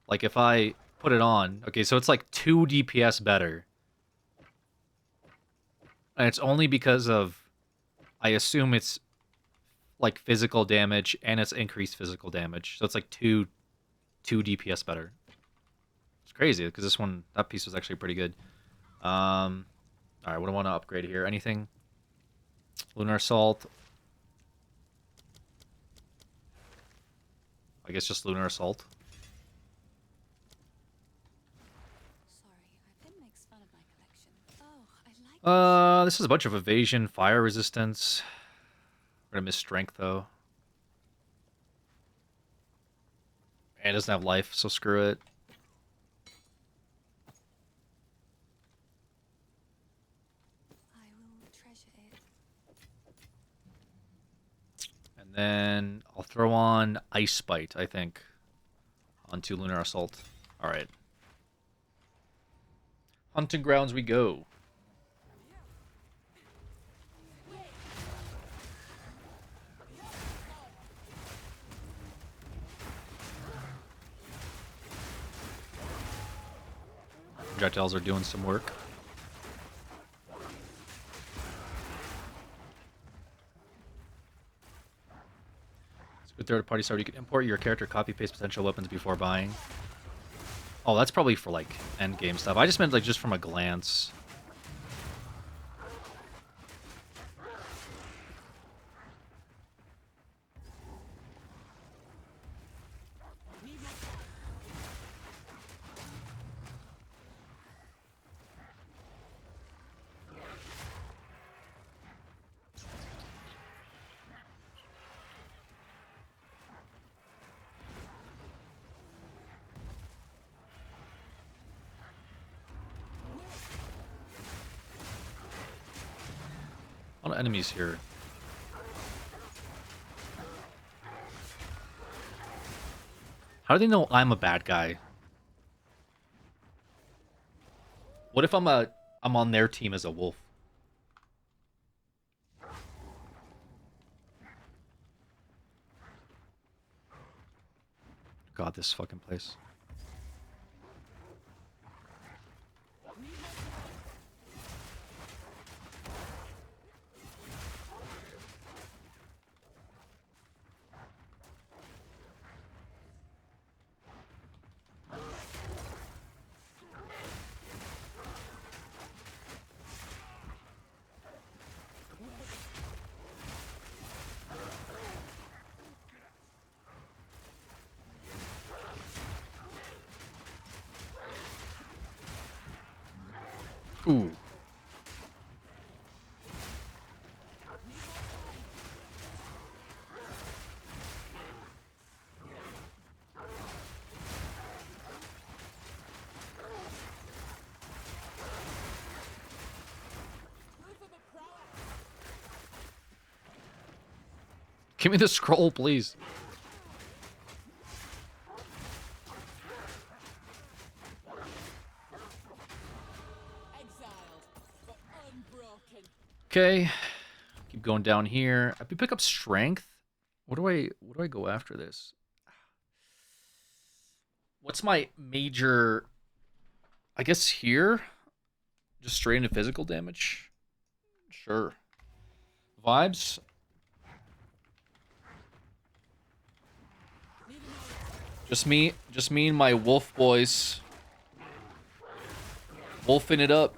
Like, if I put it on... Okay, so it's, like, 2 DPS better. And it's only because of... I assume it's, like, physical damage and it's increased physical damage. So it's, like, 2 DPS better. crazy because this one, that piece was actually pretty good. All right, what do I want to upgrade here? Anything? Lunar Assault. I guess just Lunar Assault. This is a bunch of evasion, fire resistance. We're gonna miss strength though. And it doesn't have life, so screw it. And then I'll throw on Ice Bite, I think, onto Lunar Assault. All right. Hunting grounds we go. Projectiles are doing some work. It's a good third-party server. You can import your character, copy-paste potential weapons before buying. Oh, that's probably for, like, end-game stuff. I just meant, like, just from a glance. A lot of enemies here. How do they know I'm a bad guy? What if I'm on their team as a wolf? God, this fucking place. Ooh. Give me the scroll, please. Okay, keep going down here. I could pick up strength. What do I go after this? What's my major? I guess here, just straight into physical damage. Sure. Vibes. Just me and my wolf boys. Wolfing it up.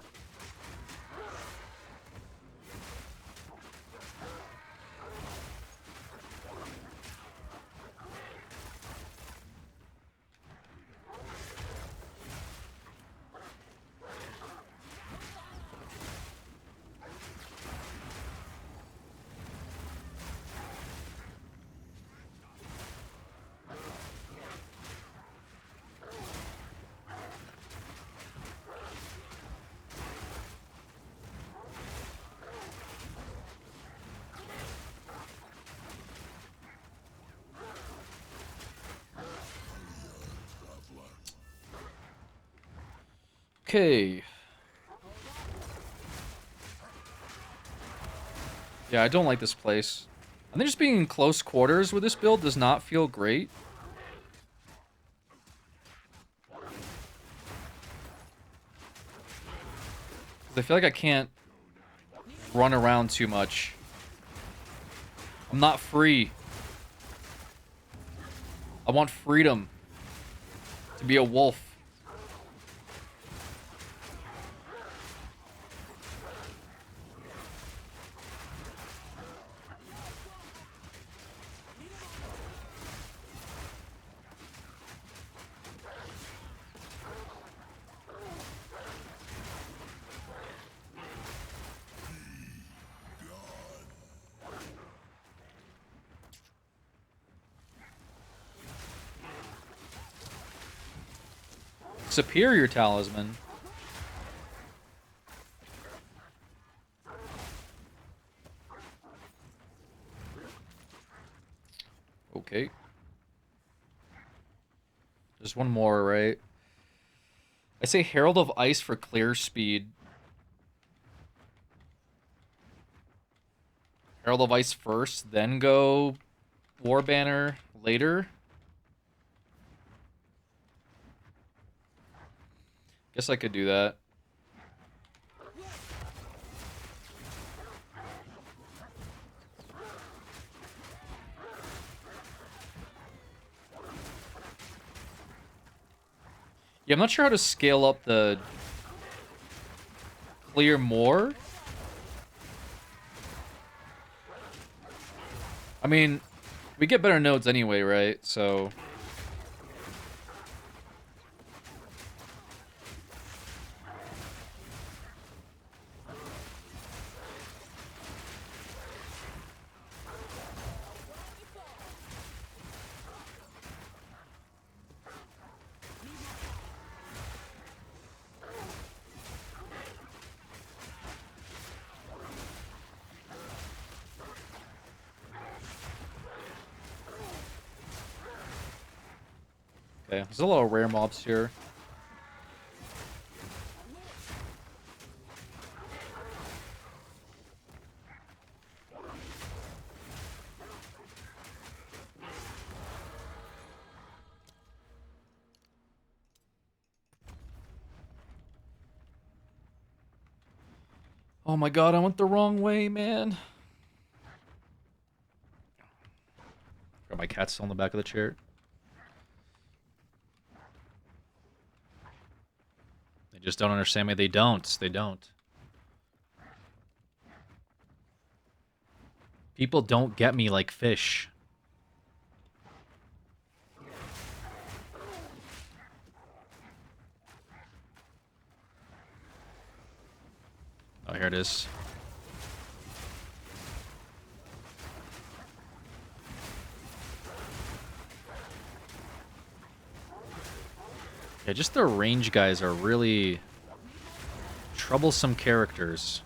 Okay. Yeah, I don't like this place. I think just being in close quarters with this build does not feel great. I feel like I can't run around too much. I'm not free. I want freedom to be a wolf. Superior Talisman. Okay. There's one more, right? I say Herald of Ice for clear speed. Herald of Ice first, then go War Banner later. Guess I could do that. Yeah, I'm not sure how to scale up the clear more. I mean, we get better nodes anyway, right? So... Okay, there's a lot of rare mobs here. Oh my god, I went the wrong way, man. Got my cat still on the back of the chair. They just don't understand me. They don't. They don't. People don't get me like fish. Oh, here it is. Yeah, just the range guys are really troublesome characters.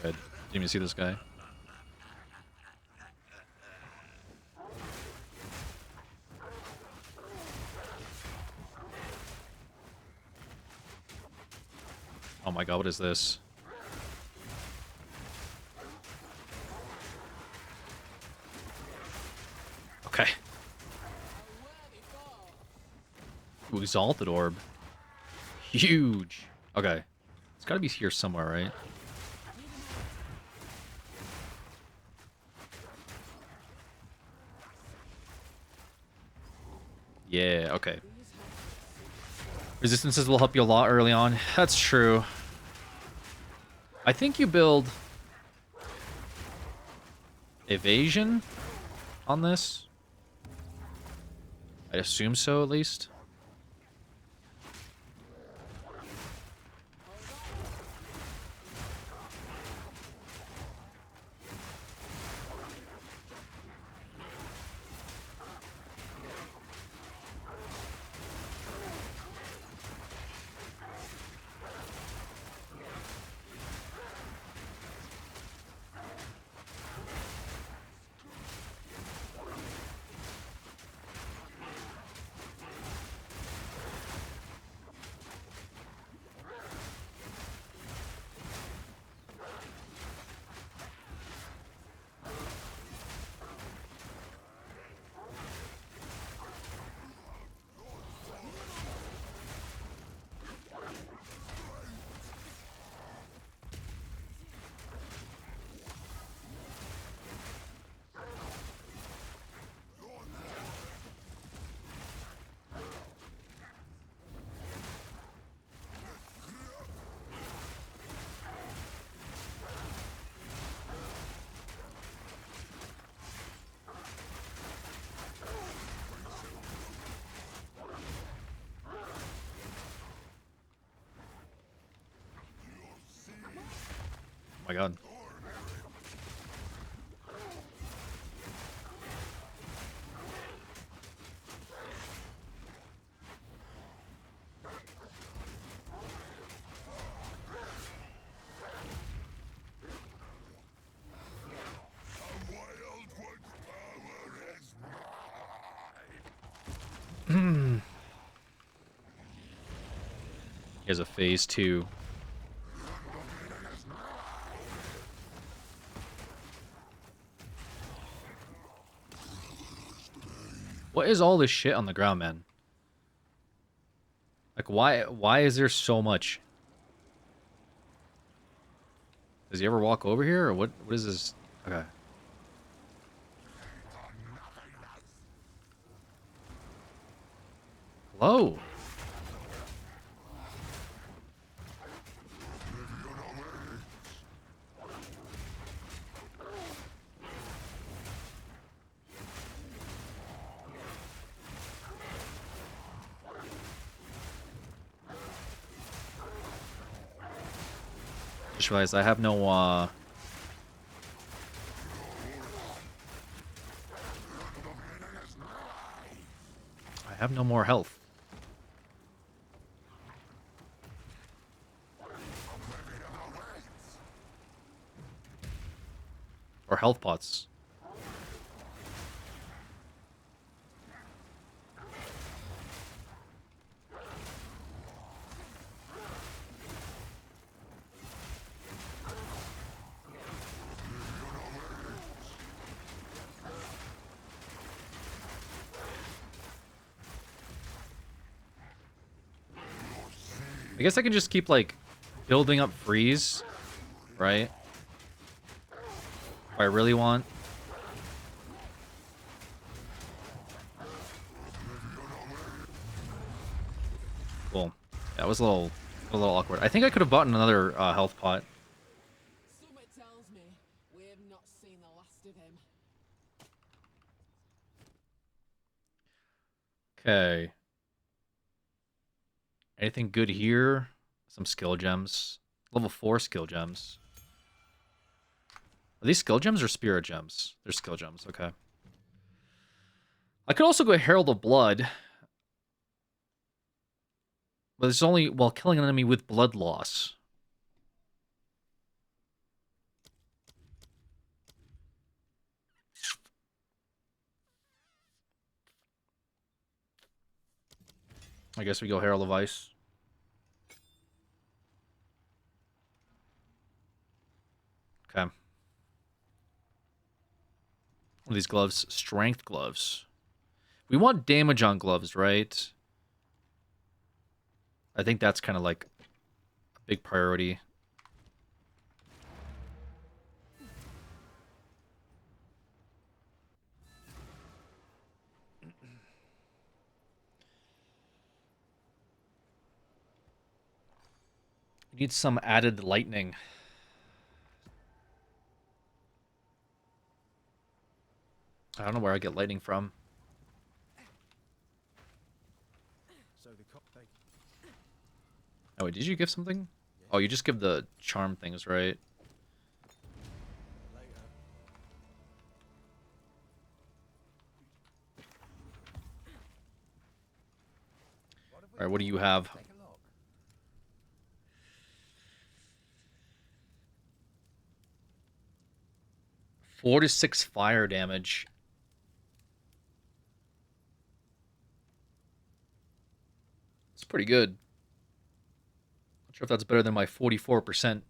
Good. Didn't even see this guy. Oh my god, what is this? Okay. Ooh, Exalted Orb. Huge. Okay. It's gotta be here somewhere, right? Yeah, okay. Resistances will help you a lot early on. That's true. I think you build evasion on this. I assume so, at least. my god. Here's a phase 2. What is all this shit on the ground, man? Like, why is there so much? Does he ever walk over here, or what is this? Okay. Hello. Just realized I have no I have no more health. Or health pots. I guess I can just keep, like, building up freeze, right? If I really want. Cool. That was a little awkward. I think I could have bought another health pot. Summit tells me we have not seen the last of him. Okay. Anything good here? Some skill gems. Level 4 skill gems. Are these skill gems or spirit gems? They're skill gems, okay. I could also go Herald of Blood. But it's only while killing an enemy with blood loss. I guess we go Herald of Ice. Okay. What are these gloves? Strength gloves. We want damage on gloves, right? I think that's kind of like a big priority. We need some added lightning. I don't know where I get lightning from. Oh, wait, did you give something? Oh, you just give the charm things, right? Alright, what do you have? 4 to 6 fire damage. It's pretty good. Not sure if that's better than my 44%.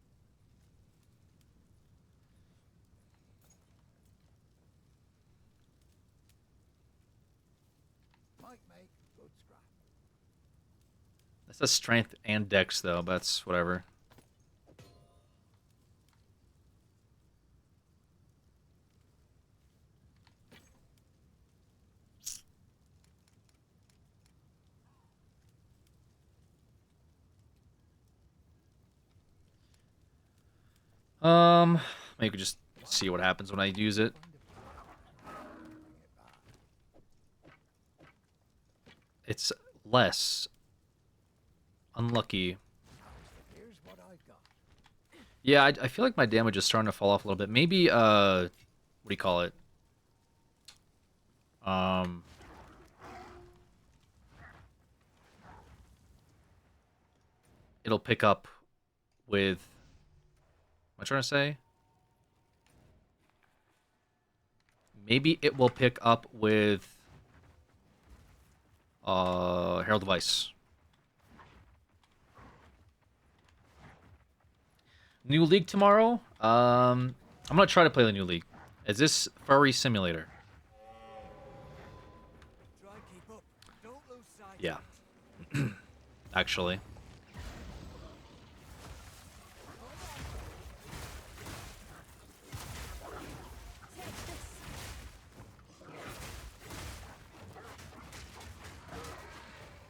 That says strength and dex, though, but that's whatever. Maybe we could just see what happens when I use it. It's less. Unlucky. Yeah, I feel like my damage is starting to fall off a little bit. Maybe, what do you call it? It'll pick up with... What am I trying to say? Maybe it will pick up with... Herald of Ice. New League tomorrow? I'm gonna try to play the New League. Is this Furry Simulator? Yeah. Actually.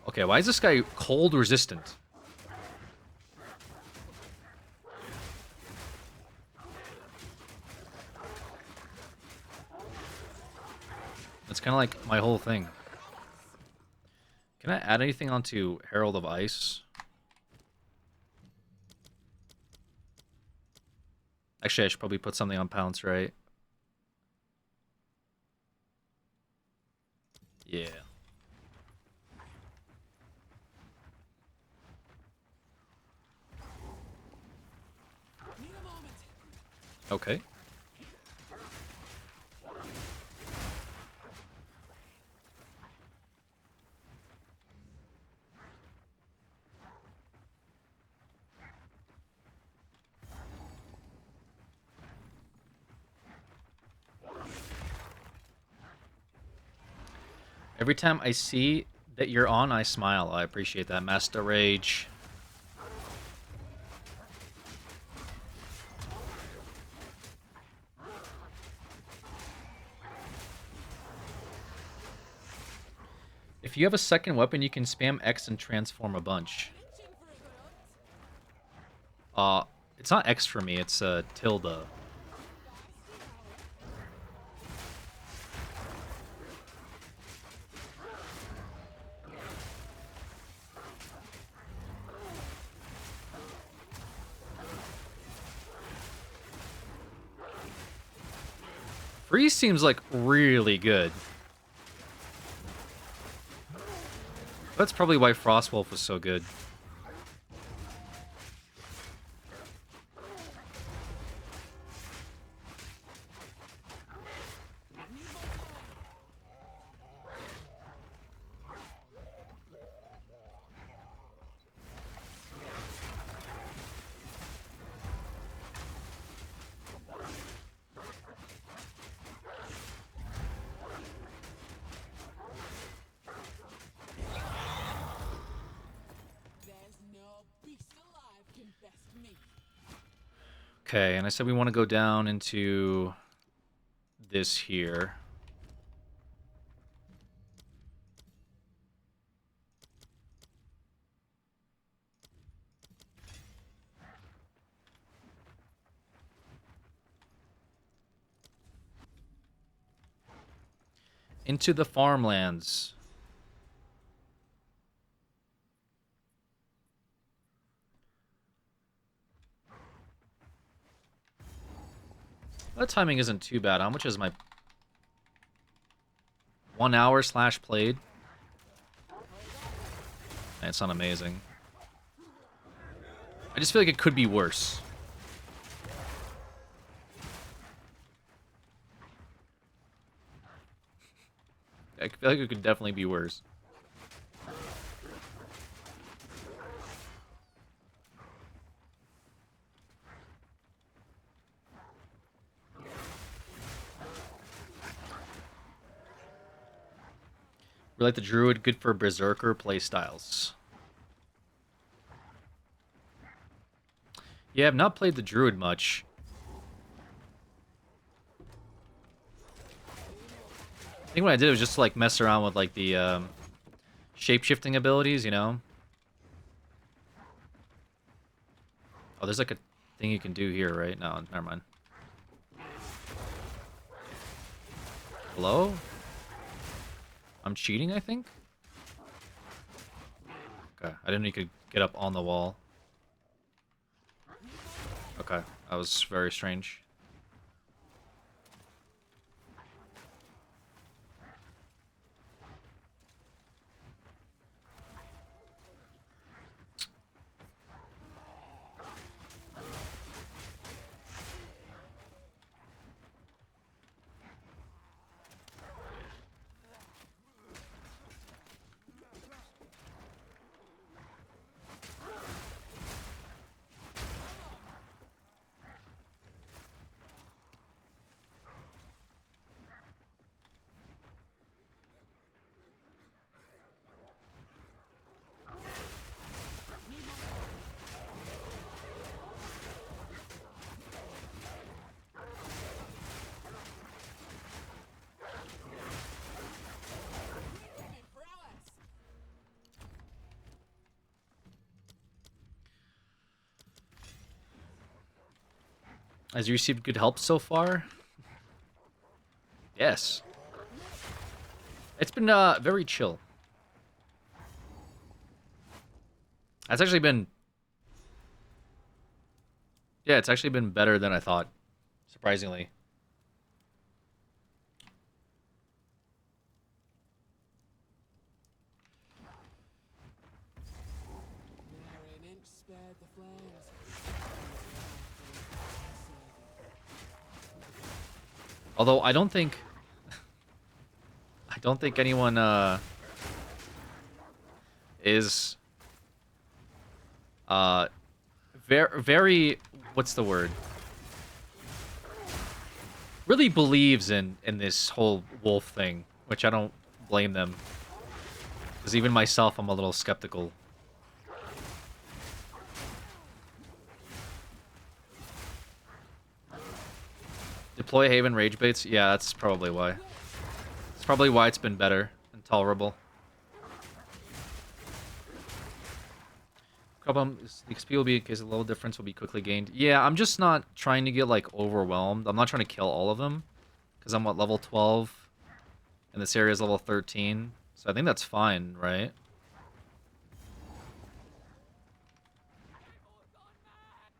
Okay, why is this guy cold resistant? That's kind of like my whole thing. Can I add anything onto Herald of Ice? Actually, I should probably put something on Pounce, right? Yeah. Okay. Every time I see that you're on, I smile. I appreciate that, Master Rage. If you have a second weapon, you can spam X and transform a bunch. It's not X for me, it's tilde. Freeze seems like really good. That's probably why Frostwolf was so good. Okay, and I said we want to go down into this here. Into the farmlands. That timing isn't too bad. How much is my 1 hour / played? It's not amazing. I just feel like it could be worse. I feel like it could definitely be worse. We like the Druid, good for Berserker playstyles. Yeah, I've not played the Druid much. I think what I did was just to, like, mess around with, like, the shape-shifting abilities, you know? Oh, there's, like, a thing you can do here, right? No, never mind. Hello? I'm cheating, I think? Okay, I didn't know you could get up on the wall. Okay, that was very strange. Has you received good help so far? Yes. It's been very chill. It's actually been... Yeah, it's actually been better than I thought, surprisingly. Although I don't think anyone is very what's the word? Really believes in this whole wolf thing, which I don't blame them. Because even myself, I'm a little skeptical. Deploy Haven Rage Baits? Yeah, that's probably why. It's probably why it's been better and tolerable. Problem is the XP will be in case a little difference will be quickly gained. Yeah, I'm just not trying to get like overwhelmed. I'm not trying to kill all of them. Because I'm what, level 12? And this area is level 13. So I think that's fine, right?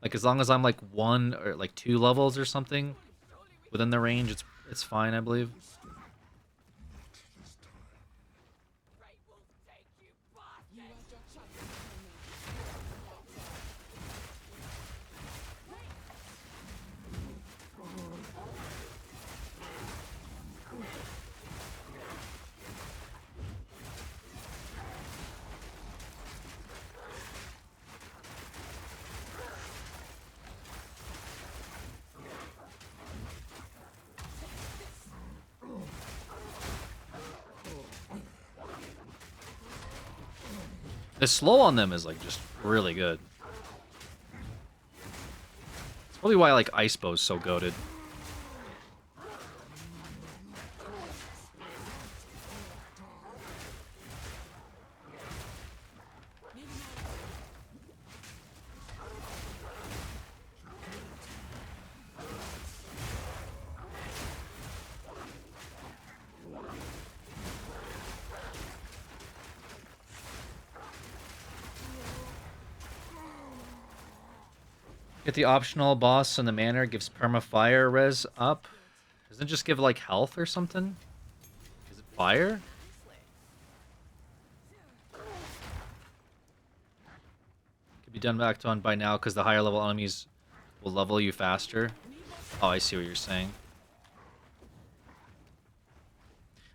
Like as long as I'm like 1 or like 2 levels or something within the range, it's fine, I believe. The slow on them is like just really good. It's probably why like Ice Bow's so goated. Get the optional boss in the manor, gives perma fire res up. Doesn't it just give like health or something? Is it fire? Could be done back on by now because the higher level enemies will level you faster. Oh, I see what you're saying.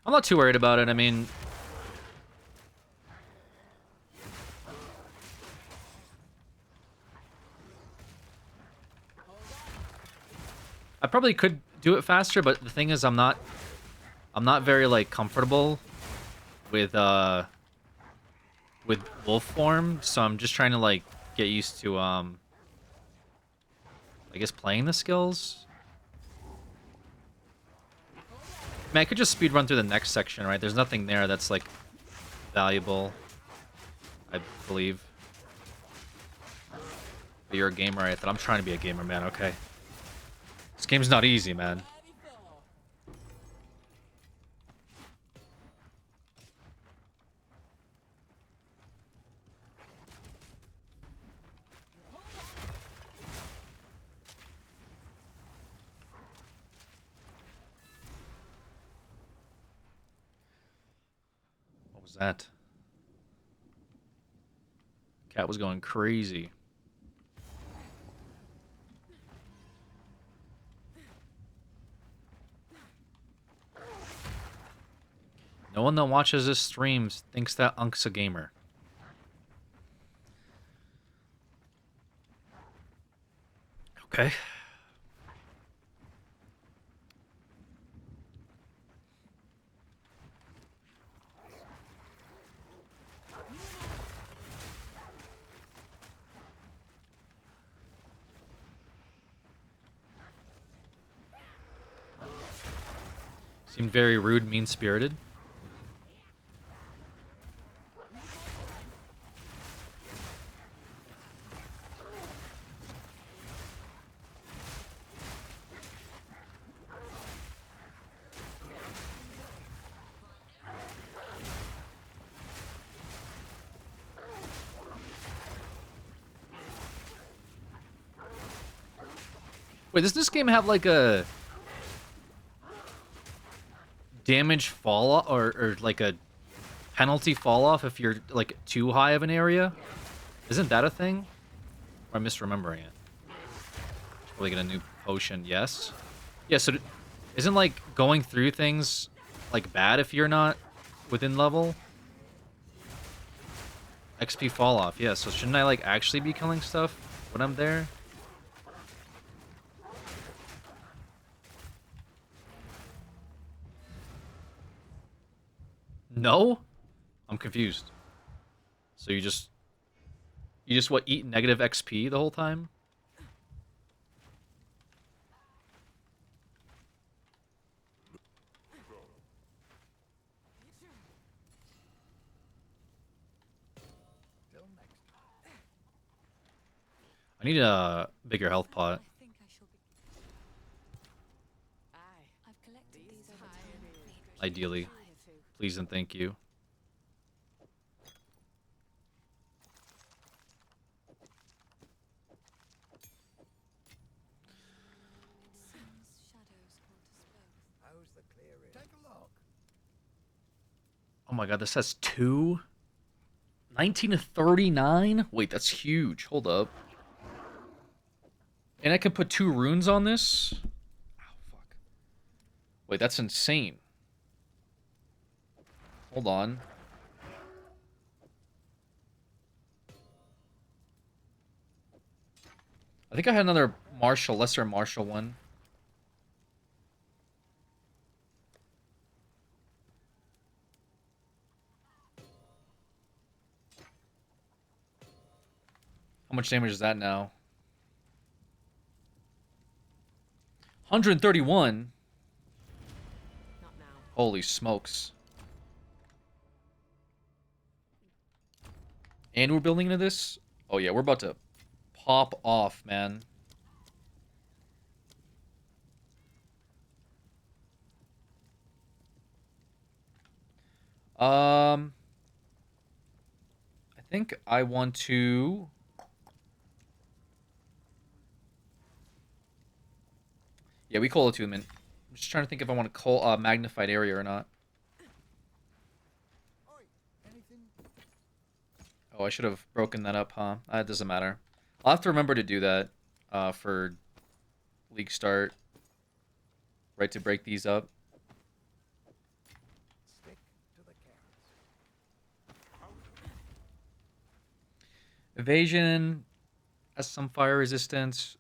I'm not too worried about it. I mean, I probably could do it faster, but the thing is I'm not very like comfortable with wolf form, so I'm just trying to like get used to I guess playing the skills. I mean, I could just speed run through the next section, right? There's nothing there that's like valuable, I believe. But you're a gamer, I thought. I'm trying to be a gamer, man. Okay. This game's not easy, man. was that? Cat was going crazy. No one that watches this stream thinks that Unk's a gamer. Okay. Seemed very rude, mean-spirited. Wait, does this game have like a damage fall off or like a penalty fall off if you're like too high of an area? Isn't that a thing? Or am I misremembering it? Probably get a new potion, yes. Yeah, so isn't like going through things like bad if you're not within level? XP fall off, yeah, so shouldn't I like actually be killing stuff when I'm there? No? I'm confused. So you just what, eat negative XP the whole time? I need a bigger health pot. Ideally. Please and thank you. Oh my god, this has 2? 19 to 39? Wait, that's huge. Hold up. And I can put 2 runes on this? Oh, fuck. Wait, that's insane. Hold on. I think I had another martial, lesser martial one. How much damage is that now? 131? Holy smokes. And we're building into this? Oh yeah, we're about to pop off, man. I think I want to... Yeah, we call it to him. I'm just trying to think if I want to call magnified area or not. Oh, I should have broken that up, huh? That doesn't matter. I'll have to remember to do that for league start. Right, to break these up. Evasion has some fire resistance.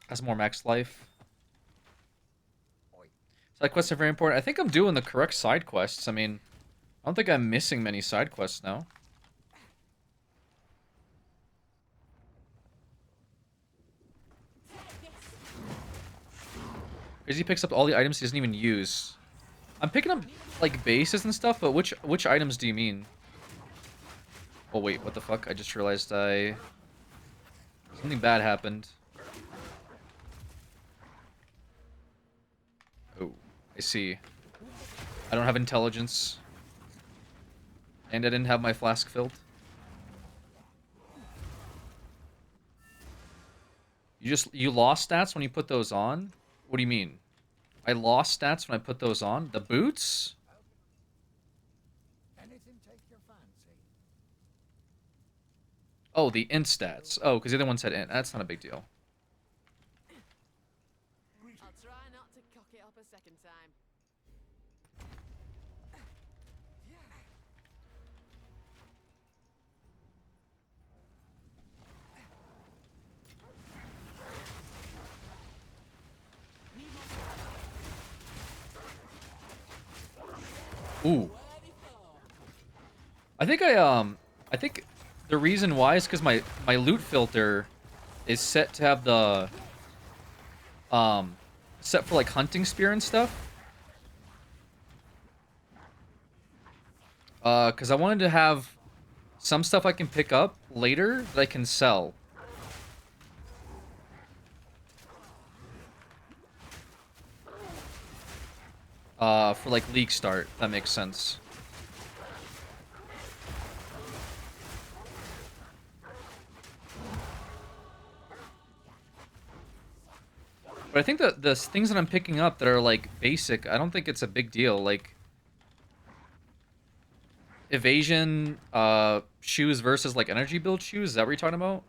Has more max life. Side quests are very important. I think I'm doing the correct side quests. I mean, I don't think I'm missing many side quests now. Crazy picks up all the items he doesn't even use. I'm picking up like bases and stuff, but which items do you mean? Oh wait, what the fuck? I just realized something bad happened. Oh, I see. I don't have intelligence. And I didn't have my flask filled. You lost stats when you put those on? What do you mean? I lost stats when I put those on? The boots? Oh, the int stats. Oh, because the other one said int. That's not a big deal. I'll try not to cock it up a second time. Ooh. I think the reason why is because my loot filter is set to have the set for like hunting spear and stuff. Because I wanted to have some stuff I can pick up later that I can sell. For like league start, if that makes sense. But I think that the things that I'm picking up that are like basic, I don't think it's a big deal. Like evasion shoes versus like energy build shoes. Is that what you're talking about?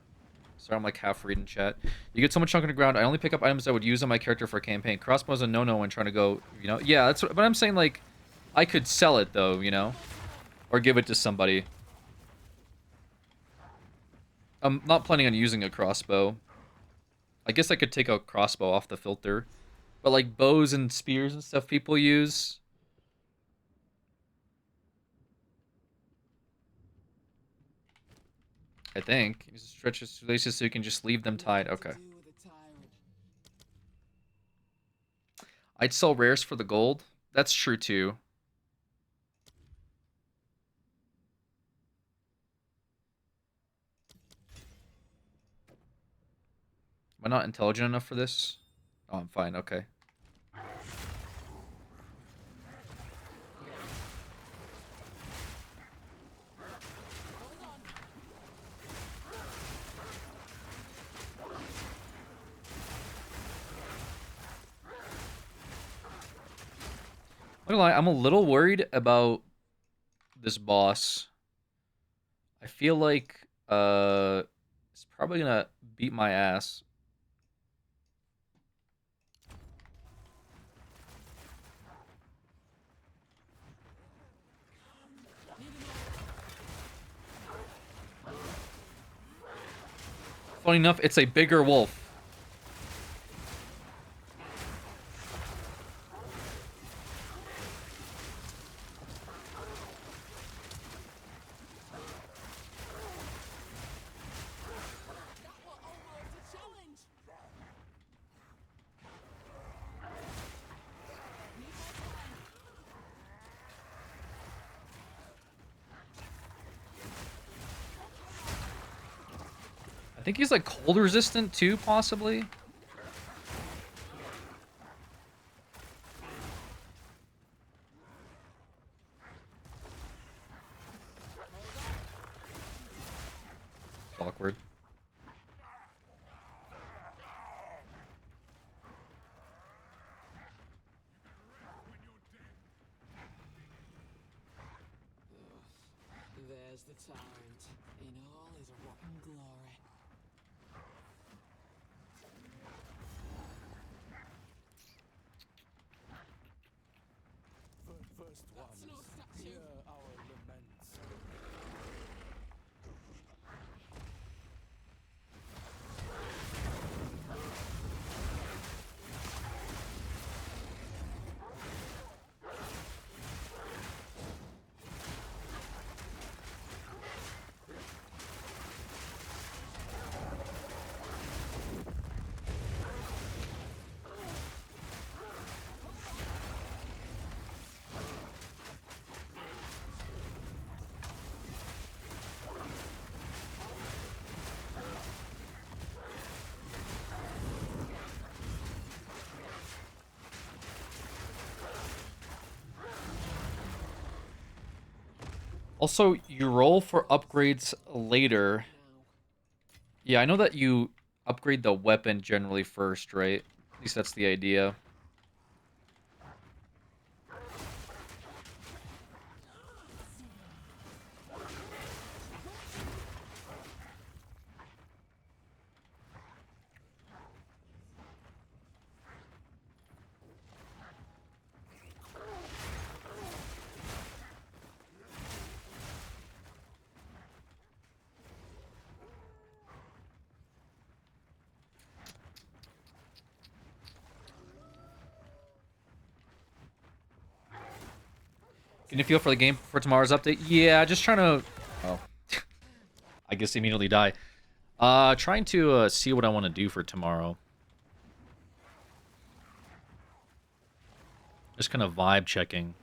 Sorry, I'm like half reading chat. You get so much chunk on the ground. I only pick up items I would use on my character for a campaign. Crossbow's a no-no when trying to go, you know? Yeah, that's what, but I'm saying, like, I could sell it, though, you know? Or give it to somebody. I'm not planning on using a crossbow. I guess I could take a crossbow off the filter. But, like, bows and spears and stuff people use... I think. Use stretches laces so you can just leave them tied. Okay. I'd sell rares for the gold. That's true too. Am I not intelligent enough for this? Oh, I'm fine. Okay. I'm not gonna lie, I'm a little worried about this boss. I feel like it's probably gonna beat my ass. Funny enough, it's a bigger wolf. I think he's like cold resistant too, possibly. Awkward. There's the tyrant in all his rotten glory. First ones, hear our laments. Also, you roll for upgrades later. Yeah, I know that you... upgrade the weapon generally first, right? At least that's the idea. Can you feel for the game for tomorrow's update? Yeah, just trying to... Oh. I guess immediately die. Trying to see what I want to do for tomorrow. Just kind of vibe checking.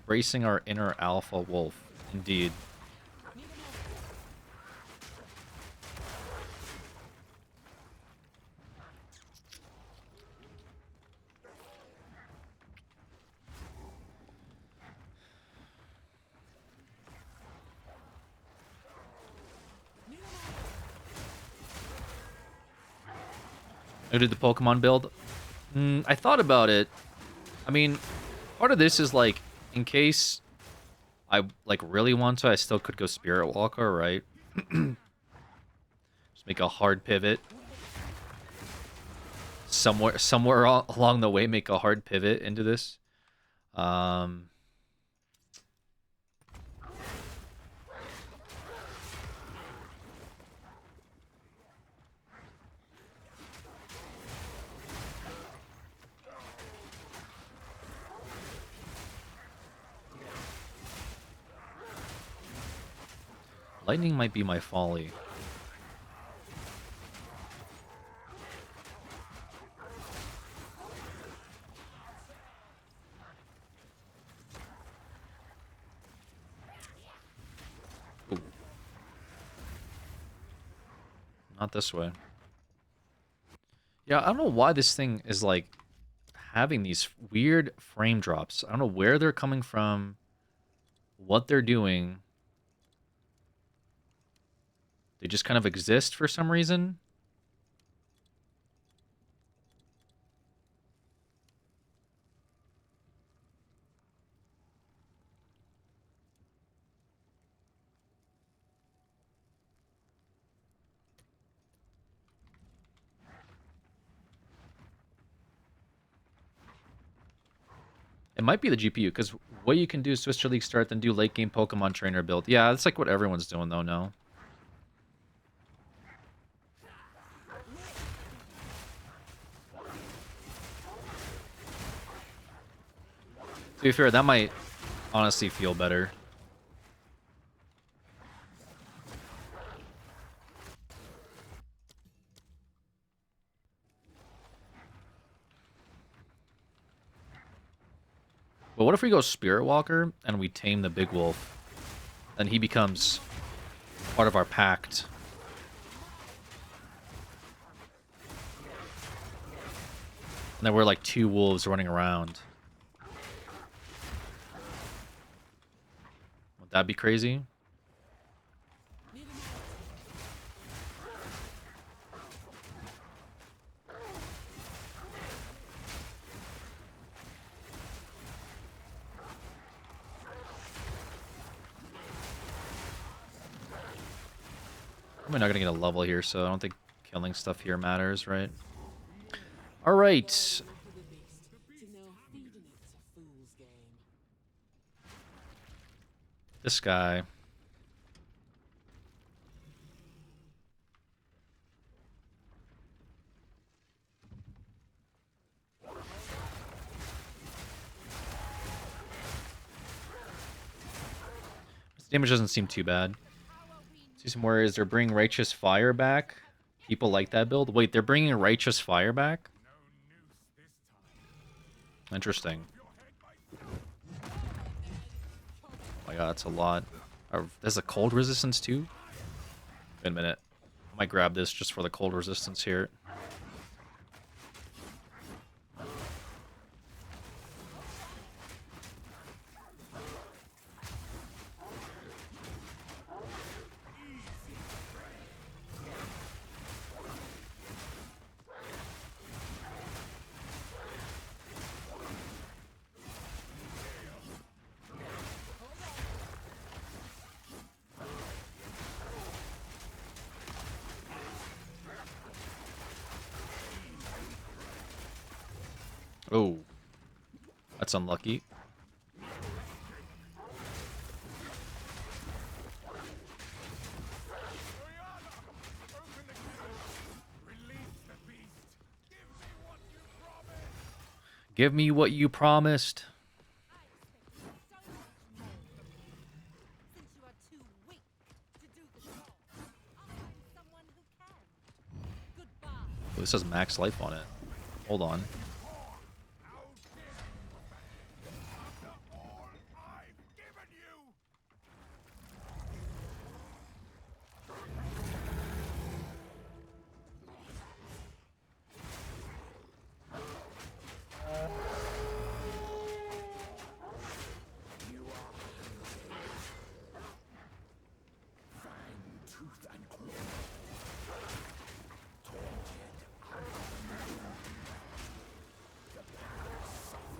Bracing our inner alpha wolf. Indeed. Who did the Pokemon build? I thought about it. I mean, part of this is like, in case I like really want to, I still could go Spirit Walker, right? Just make a hard pivot. Somewhere along the way, make a hard pivot into this. Lightning might be my folly. Ooh. Not this way. Yeah, I don't know why this thing is like having these weird frame drops. I don't know where they're coming from, what they're doing. They just kind of exist for some reason. It might be the GPU, because what you can do is Twister League start, then do late game Pokemon Trainer build. Yeah, that's like what everyone's doing though now. To be fair, that might honestly feel better. But what if we go Spirit Walker and we tame the big wolf? Then he becomes part of our pact. And then we're like two wolves running around. Would that be crazy? I'm not gonna get a level here, so I don't think killing stuff here matters, right? Alright. This guy. This damage doesn't seem too bad. See some warriors. They're bringing Righteous Fire back. People like that build. Wait, they're bringing Righteous Fire back? Interesting. Oh my god, that's a lot. There's a cold resistance too? Wait a minute. I might grab this just for the cold resistance here. Oh, that's unlucky. Give me what you promised. Oh, this has max life on it. Hold on.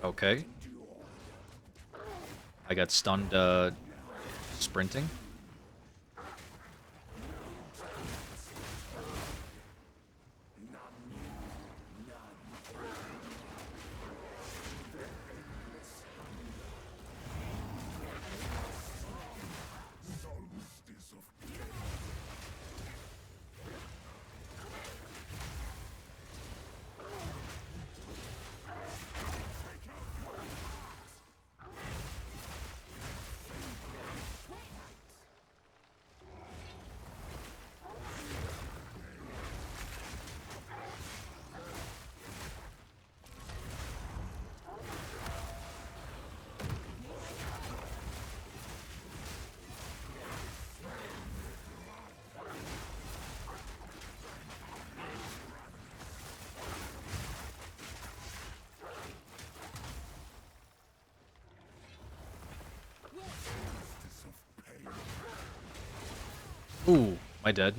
Okay. I got stunned sprinting. Ooh, am I dead?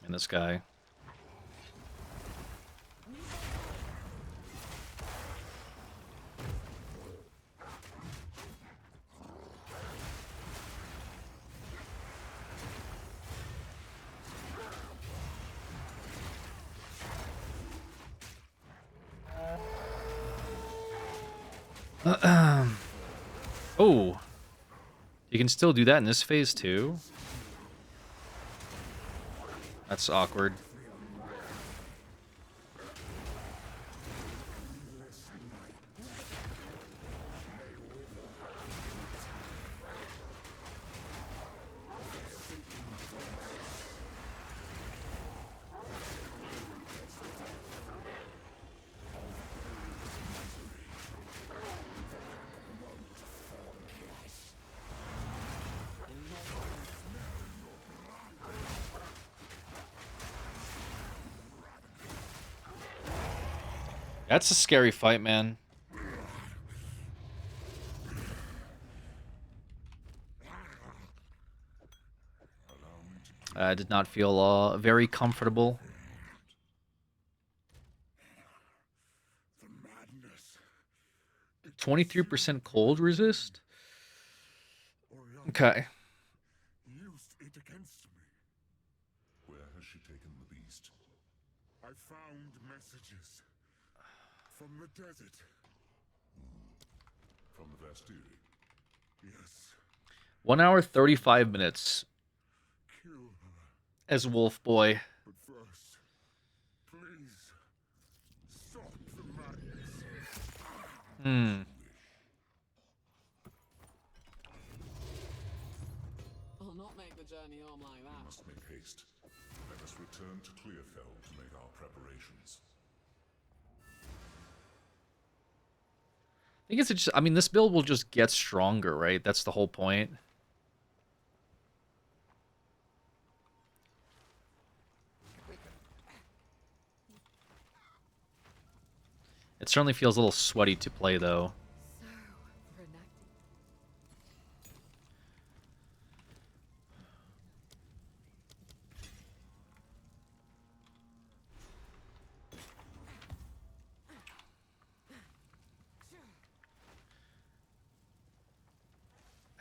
And this guy. Oh, you can still do that in this phase too? That's awkward. That's a scary fight, man. I did not feel very comfortable. The madness. 23% cold resist? Okay. Used it against me. Where has she taken the beast? I found messages from the desert. From the Vastiri? Yes. 1 hour, 35 minutes. Kill her. As Wolf Boy. But first, please, stop the madness. I'll not make the journey home like that. We must make haste. Let us return to Clearfell to make our preparations. I guess it's just, I mean, this build will just get stronger, right? That's the whole point. It certainly feels a little sweaty to play, though.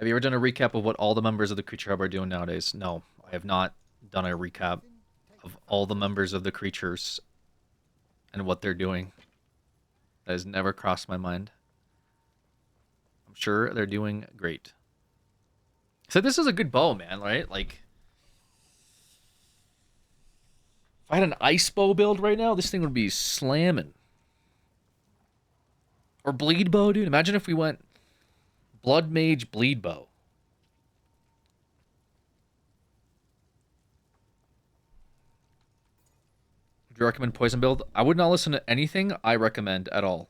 Have you ever done a recap of what all the members of the Creature Hub are doing nowadays? No, I have not done a recap of all the members of the creatures and what they're doing. That has never crossed my mind. I'm sure they're doing great. So this is a good bow, man, right? Like, if I had an ice bow build right now, this thing would be slamming. Or bleed bow, dude. Imagine if we went Blood Mage bleed bow. Would you recommend poison build? I would not listen to anything I recommend at all.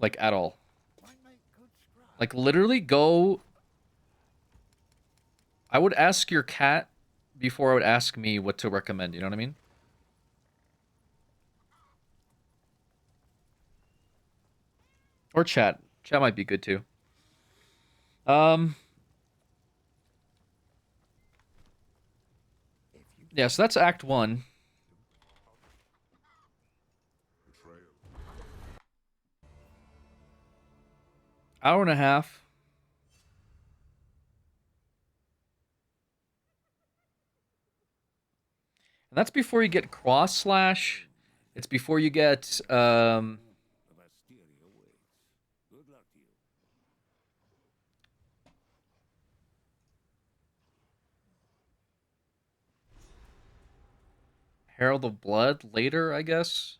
Like, at all. Like, literally go... I would ask your cat before I would ask me what to recommend, you know what I mean? Or chat. Chat might be good too. Yeah, so that's Act 1. Hour and a half. And that's before you get Cross Slash. It's before you get Herald of Blood later, I guess.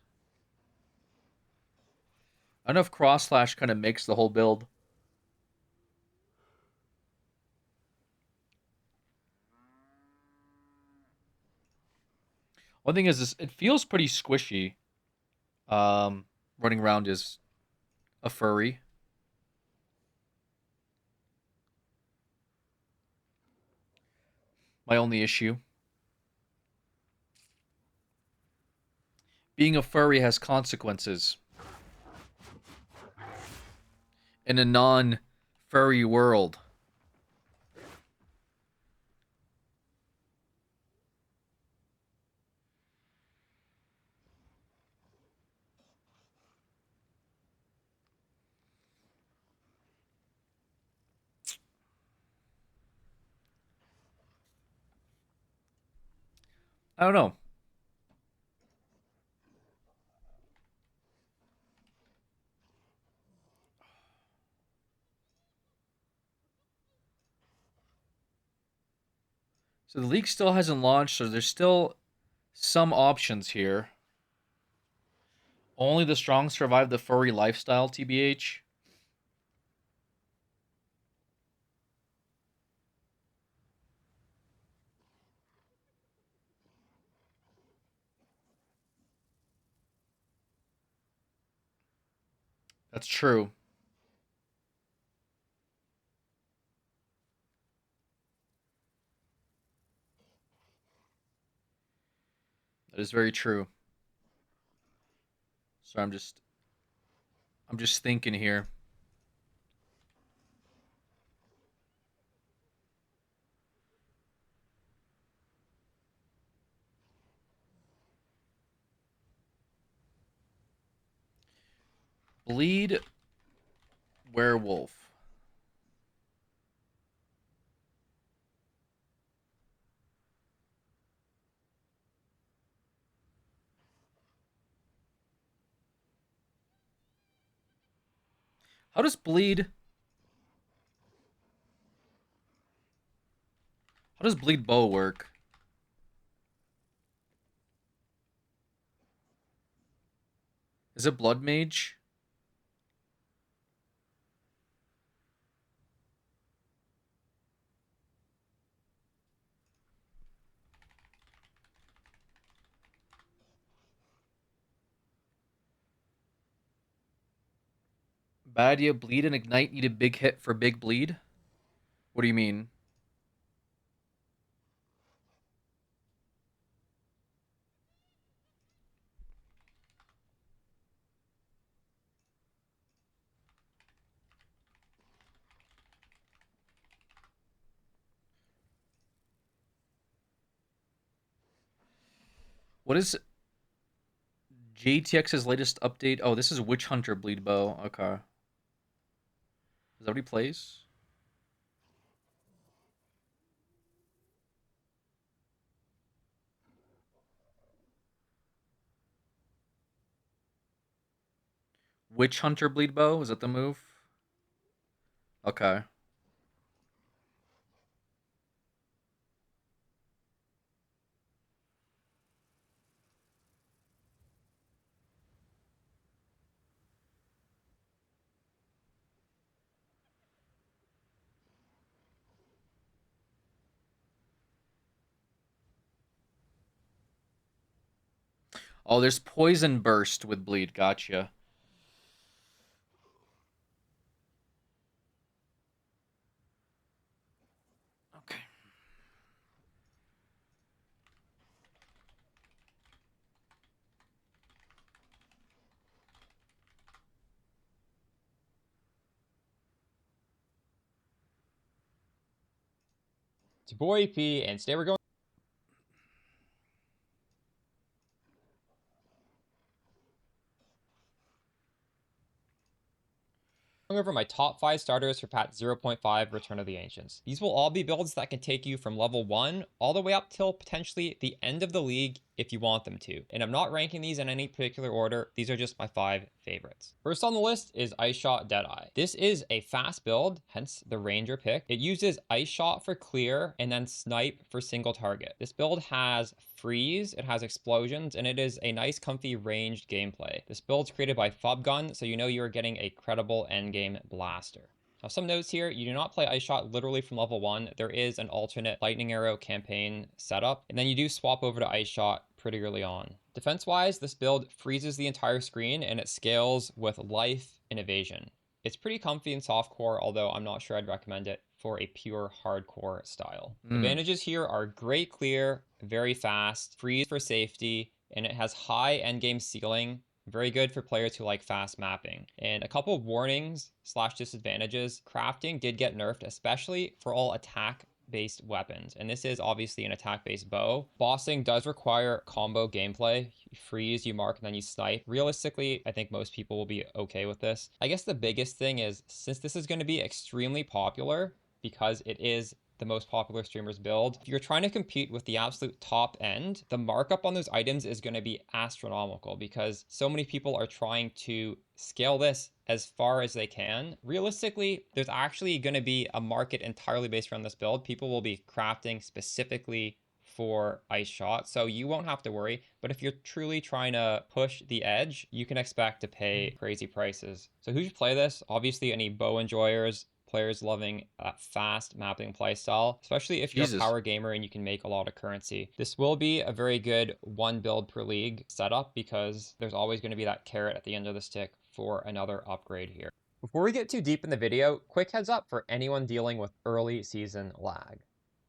I don't know if Cross Slash kind of makes the whole build. One thing is this, it feels pretty squishy. Running around as a furry. My only issue. Being a furry has consequences. In a non-furry world. I don't know. So the league still hasn't launched, so there's still some options here. Only the strong survive the furry lifestyle, TBH. That's true. That is very true. So I'm just thinking here. Bleed werewolf. How does bleed bow work? Is it blood mage? Bad idea. Bleed and ignite need a big hit for big bleed? What do you mean? What is JTX's latest update? Oh, this is Witch Hunter bleed bow. Okay. Is that what he plays? Witch Hunter Bleed Bow? Is that the move? Okay. Oh, there's Poison Burst with Bleed. Gotcha. Okay. It's your boy EP, and today we're going over my top 5 starters for patch 0.5 Return of the Ancients. These will all be builds that can take you from level 1 all the way up till potentially the end of the league if you want them to. And I'm not ranking these in any particular order. These are just my 5 favorites. First on the list is Ice Shot Deadeye. This is a fast build, hence the Ranger pick. It uses Ice Shot for clear and then Snipe for single target. This build has freeze, it has explosions, and it is a nice comfy ranged gameplay. This build's created by Fubgun, so you know you're getting a credible endgame blaster. Now, some notes here, you do not play Ice Shot literally from level 1. There is an alternate Lightning Arrow campaign setup, and then you do swap over to Ice Shot pretty early on. Defense-wise, this build freezes the entire screen, and it scales with life and evasion. It's pretty comfy in softcore, although I'm not sure I'd recommend it for a pure hardcore style. Advantages here are great clear, very fast, freeze for safety, and it has high endgame ceiling. Very good for players who like fast mapping. And a couple of warnings / disadvantages. Crafting did get nerfed, especially for all attack-based weapons. And this is obviously an attack-based bow. Bossing does require combo gameplay. You freeze, you mark, and then you snipe. Realistically, I think most people will be okay with this. I guess the biggest thing is, since this is going to be extremely popular, because it is the most popular streamer's build, if you're trying to compete with the absolute top end, the markup on those items is going to be astronomical because so many people are trying to scale this as far as they can. Realistically, there's actually going to be a market entirely based around this build. People will be crafting specifically for Ice Shot, so you won't have to worry. But if you're truly trying to push the edge, you can expect to pay crazy prices. So who should play this? Obviously, any bow enjoyers, players loving fast mapping playstyle, especially if you're a power gamer and you can make a lot of currency. This will be a very good 1 build per league setup because there's always going to be that carrot at the end of the stick for another upgrade here. Before we get too deep in the video, quick heads up for anyone dealing with early season lag.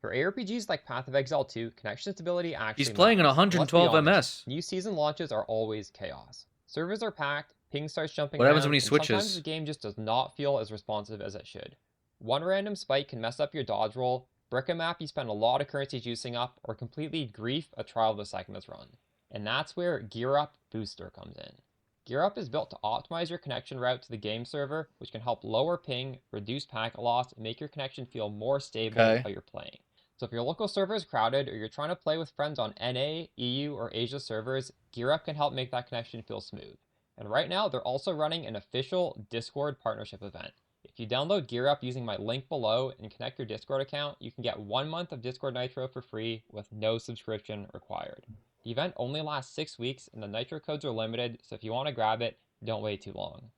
For ARPGs like Path of Exile 2, connection stability actually He's playing at matters. 112 Let's be honest, MS. New season launches are always chaos. Servers are packed, ping starts jumping What happens around, when he and switches? sometimes the game just does not feel as responsive as it should. One random spike can mess up your dodge roll, brick a map you spend a lot of currency juicing up, or completely grief a trial of the Cyclones run. And that's where Gear Up Booster comes in. Gear Up is built to optimize your connection route to the game server, which can help lower ping, reduce packet loss, and make your connection feel more stable while you're playing. So if your local server is crowded, or you're trying to play with friends on NA, EU, or Asia servers, Gear Up can help make that connection feel smooth. And right now, they're also running an official Discord partnership event. If you download Gear Up using my link below and connect your Discord account, you can get 1 month of Discord Nitro for free with no subscription required. The event only lasts 6 weeks and the Nitro codes are limited, so if you want to grab it, don't wait too long.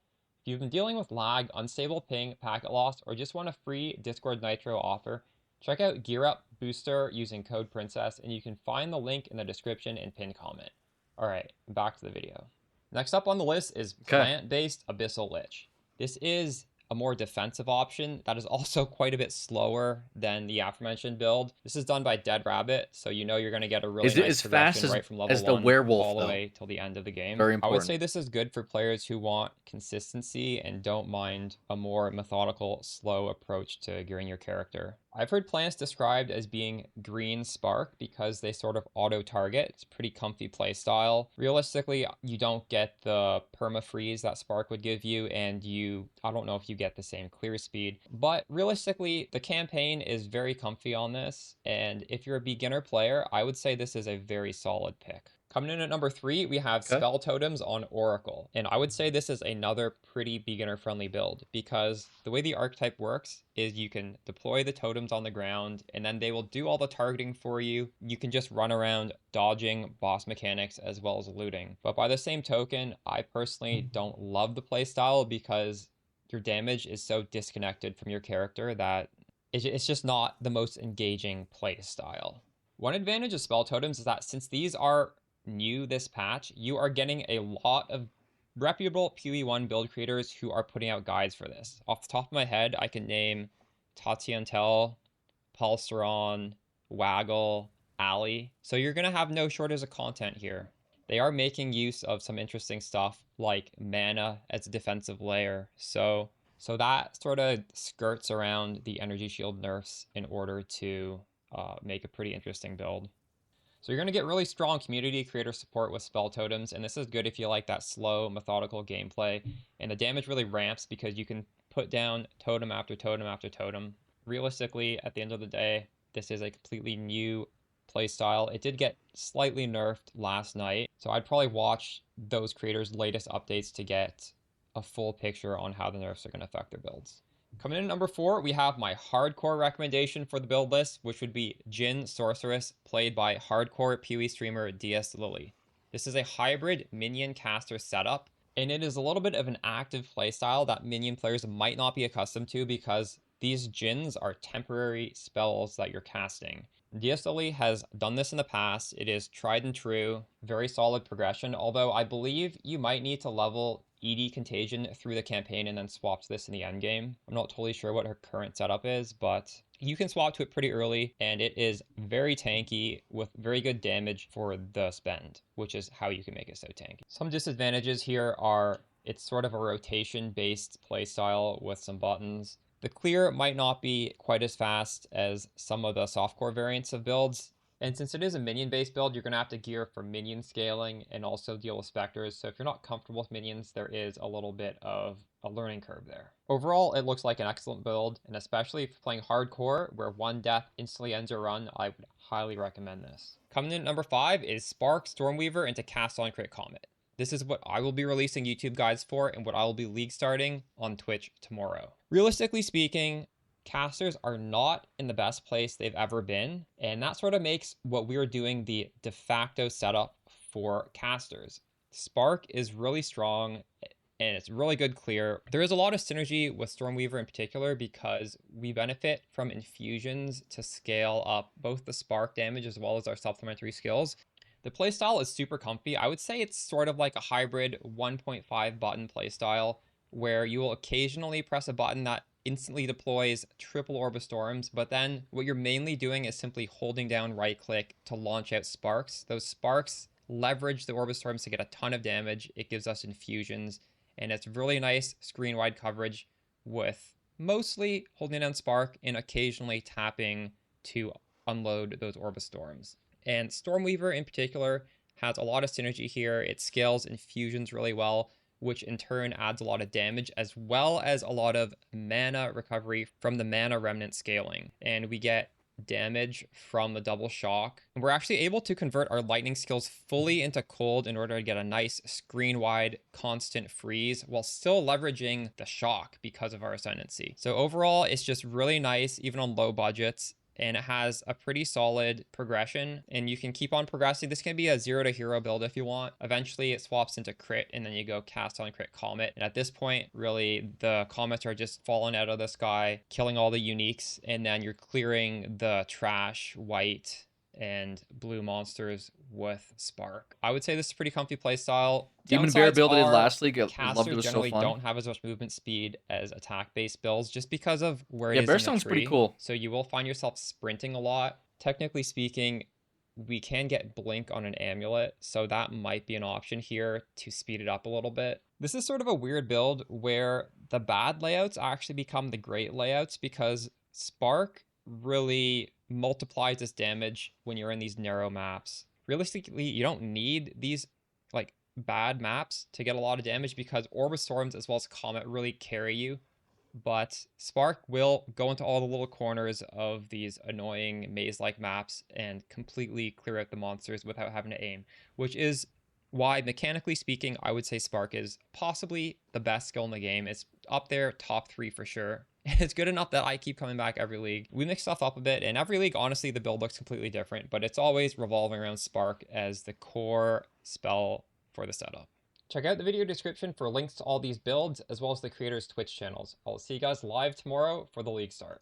If you've been dealing with lag, unstable ping, packet loss, or just want a free Discord Nitro offer, check out Gear Up Booster using code Princess, and you can find the link in the description and pinned comment. Alright, back to the video. Next up on the list is Plant-Based Abyssal Lich. This is a more defensive option that is also quite a bit slower than the aforementioned build. This is done by Dead Rabbit, so you know you're going to get a really nice progression right from level 1 all the way till the end of the game. Very I important. would say this is good for players who want consistency and don't mind a more methodical, slow approach to gearing your character. I've heard plants described as being green Spark because they sort of auto-target. It's a pretty comfy playstyle. Realistically, you don't get the perma-freeze that Spark would give you, and I don't know if you get the same clear speed, but realistically, the campaign is very comfy on this, and if you're a beginner player, I would say this is a very solid pick. Coming in at number 3, we have Spell Totems on Oracle. And I would say this is another pretty beginner-friendly build because the way the archetype works is you can deploy the totems on the ground and then they will do all the targeting for you. You can just run around dodging boss mechanics as well as looting. But by the same token, I personally don't love the playstyle because your damage is so disconnected from your character that it's just not the most engaging playstyle. One advantage of Spell Totems is that since these are new this patch, you are getting a lot of reputable PoE1 build creators who are putting out guides for this. Off the top of my head, I can name Tatiantel, Pulseron, Waggle, Ali. So you're going to have no shortage of content here. They are making use of some interesting stuff like mana as a defensive layer. So that sort of skirts around the energy shield nerfs in order to make a pretty interesting build. So you're going to get really strong community creator support with Spell Totems, and this is good if you like that slow, methodical gameplay, and the damage really ramps because you can put down totem after totem after totem. Realistically, at the end of the day, this is a completely new playstyle. It did get slightly nerfed last night, so I'd probably watch those creators' latest updates to get a full picture on how the nerfs are going to affect their builds. Coming in at number 4, we have my hardcore recommendation for the build list, which would be Jhin Sorceress, played by hardcore PoE streamer DS Lily. This is a hybrid minion caster setup, and it is a little bit of an active playstyle that minion players might not be accustomed to because these Jhins are temporary spells that you're casting. DS Lily has done this in the past. It is tried and true, very solid progression, although I believe you might need to level ED Contagion through the campaign and then swap to this in the endgame. I'm not totally sure what her current setup is, but you can swap to it pretty early, and it is very tanky with very good damage for the spend, which is how you can make it so tanky. Some disadvantages here are it's sort of a rotation-based playstyle with some buttons. The clear might not be quite as fast as some of the softcore variants of builds. And since it is a minion-based build, you're going to have to gear for minion scaling and also deal with specters. So if you're not comfortable with minions, there is a little bit of a learning curve there. Overall, it looks like an excellent build, and especially if you're playing hardcore, where one death instantly ends your run, I would highly recommend this. Coming in at number 5 is Spark Stormweaver into Cast on Crit Comet. This is what I will be releasing YouTube guides for and what I will be league starting on Twitch tomorrow. Realistically speaking, casters are not in the best place they've ever been, and that sort of makes what we're doing the de facto setup for casters. Spark is really strong and it's really good clear. There is a lot of synergy with Stormweaver in particular because we benefit from infusions to scale up both the spark damage as well as our supplementary skills. The playstyle is super comfy. I would say it's sort of like a hybrid 1.5 button playstyle where you will occasionally press a button that instantly deploys triple Orb of Storms, but then what you're mainly doing is simply holding down right click to launch out sparks. Those sparks leverage the Orb of Storms to get a ton of damage. It gives us infusions, and it's really nice screen wide coverage with mostly holding down spark and occasionally tapping to unload those Orb of Storms. And Stormweaver in particular has a lot of synergy here. It scales infusions really well, which in turn adds a lot of damage as well as a lot of mana recovery from the mana remnant scaling. And we get damage from the double shock. And we're actually able to convert our lightning skills fully into cold in order to get a nice screen wide constant freeze while still leveraging the shock because of our ascendancy. So overall, it's just really nice even on low budgets. And it has a pretty solid progression, and you can keep on progressing. This can be a 0 to hero build if you want. Eventually it swaps into crit, and then you go cast on crit comet. And at this point, really, the comets are just falling out of the sky, killing all the uniques, and then you're clearing the trash, white, and blue monsters with Spark. I would say this is a pretty comfy playstyle. Demon Bear build I did last league. I loved Casters it. Was generally so fun. don't have as much movement speed as attack-based builds just because of where it Yeah, is Bear in the sounds pretty tree. cool. So you will find yourself sprinting a lot. Technically speaking, we can get Blink on an amulet, so that might be an option here to speed it up a little bit. This is sort of a weird build where the bad layouts actually become the great layouts because Spark really multiplies its damage when you're in these narrow maps. Realistically, you don't need these like bad maps to get a lot of damage because Orb of Storms as well as Comet really carry you. But Spark will go into all the little corners of these annoying maze-like maps and completely clear out the monsters without having to aim, which is why, mechanically speaking, I would say Spark is possibly the best skill in the game. It's up there, top 3 for sure. It's good enough that I keep coming back every league. We mix stuff up a bit, and every league, honestly, the build looks completely different, but it's always revolving around Spark as the core spell for the setup. Check out the video description for links to all these builds, as well as the creators' Twitch channels. I'll see you guys live tomorrow for the league start.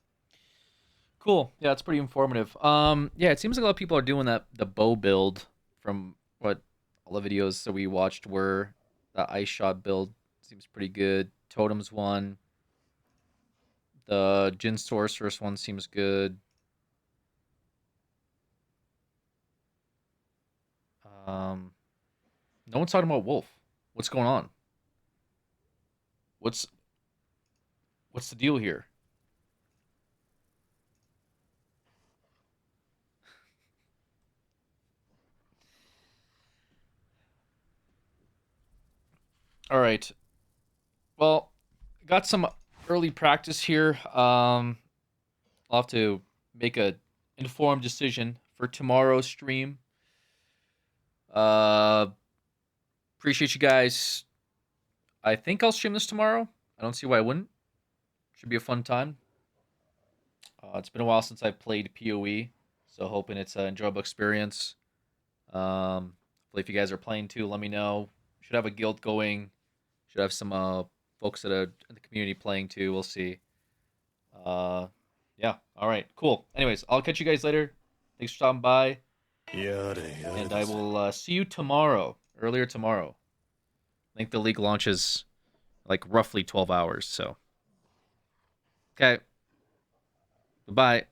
Cool. Yeah, it's pretty informative. Yeah, it seems like a lot of people are doing the bow build from what all the videos that we watched were. The ice shot build seems pretty good. Totem's one. The Jin Sorceress one seems good. No one's talking about Wolf. What's going on? What's the deal here? All right. Well, got some early practice here. I'll have to make a informed decision for tomorrow's stream. Appreciate you guys. I think I'll stream this tomorrow. I don't see why I wouldn't. Should be a fun time. It's been a while since I've played PoE, so hoping it's an enjoyable experience. Hopefully if you guys are playing too, let me know. Should have a guild going. Should have some folks that are in the community playing too. We'll see. Yeah. All right. Cool. Anyways, I'll catch you guys later. Thanks for stopping by. And I will see you tomorrow. Earlier tomorrow. I think the league launches like roughly 12 hours. So. Okay. Bye-bye.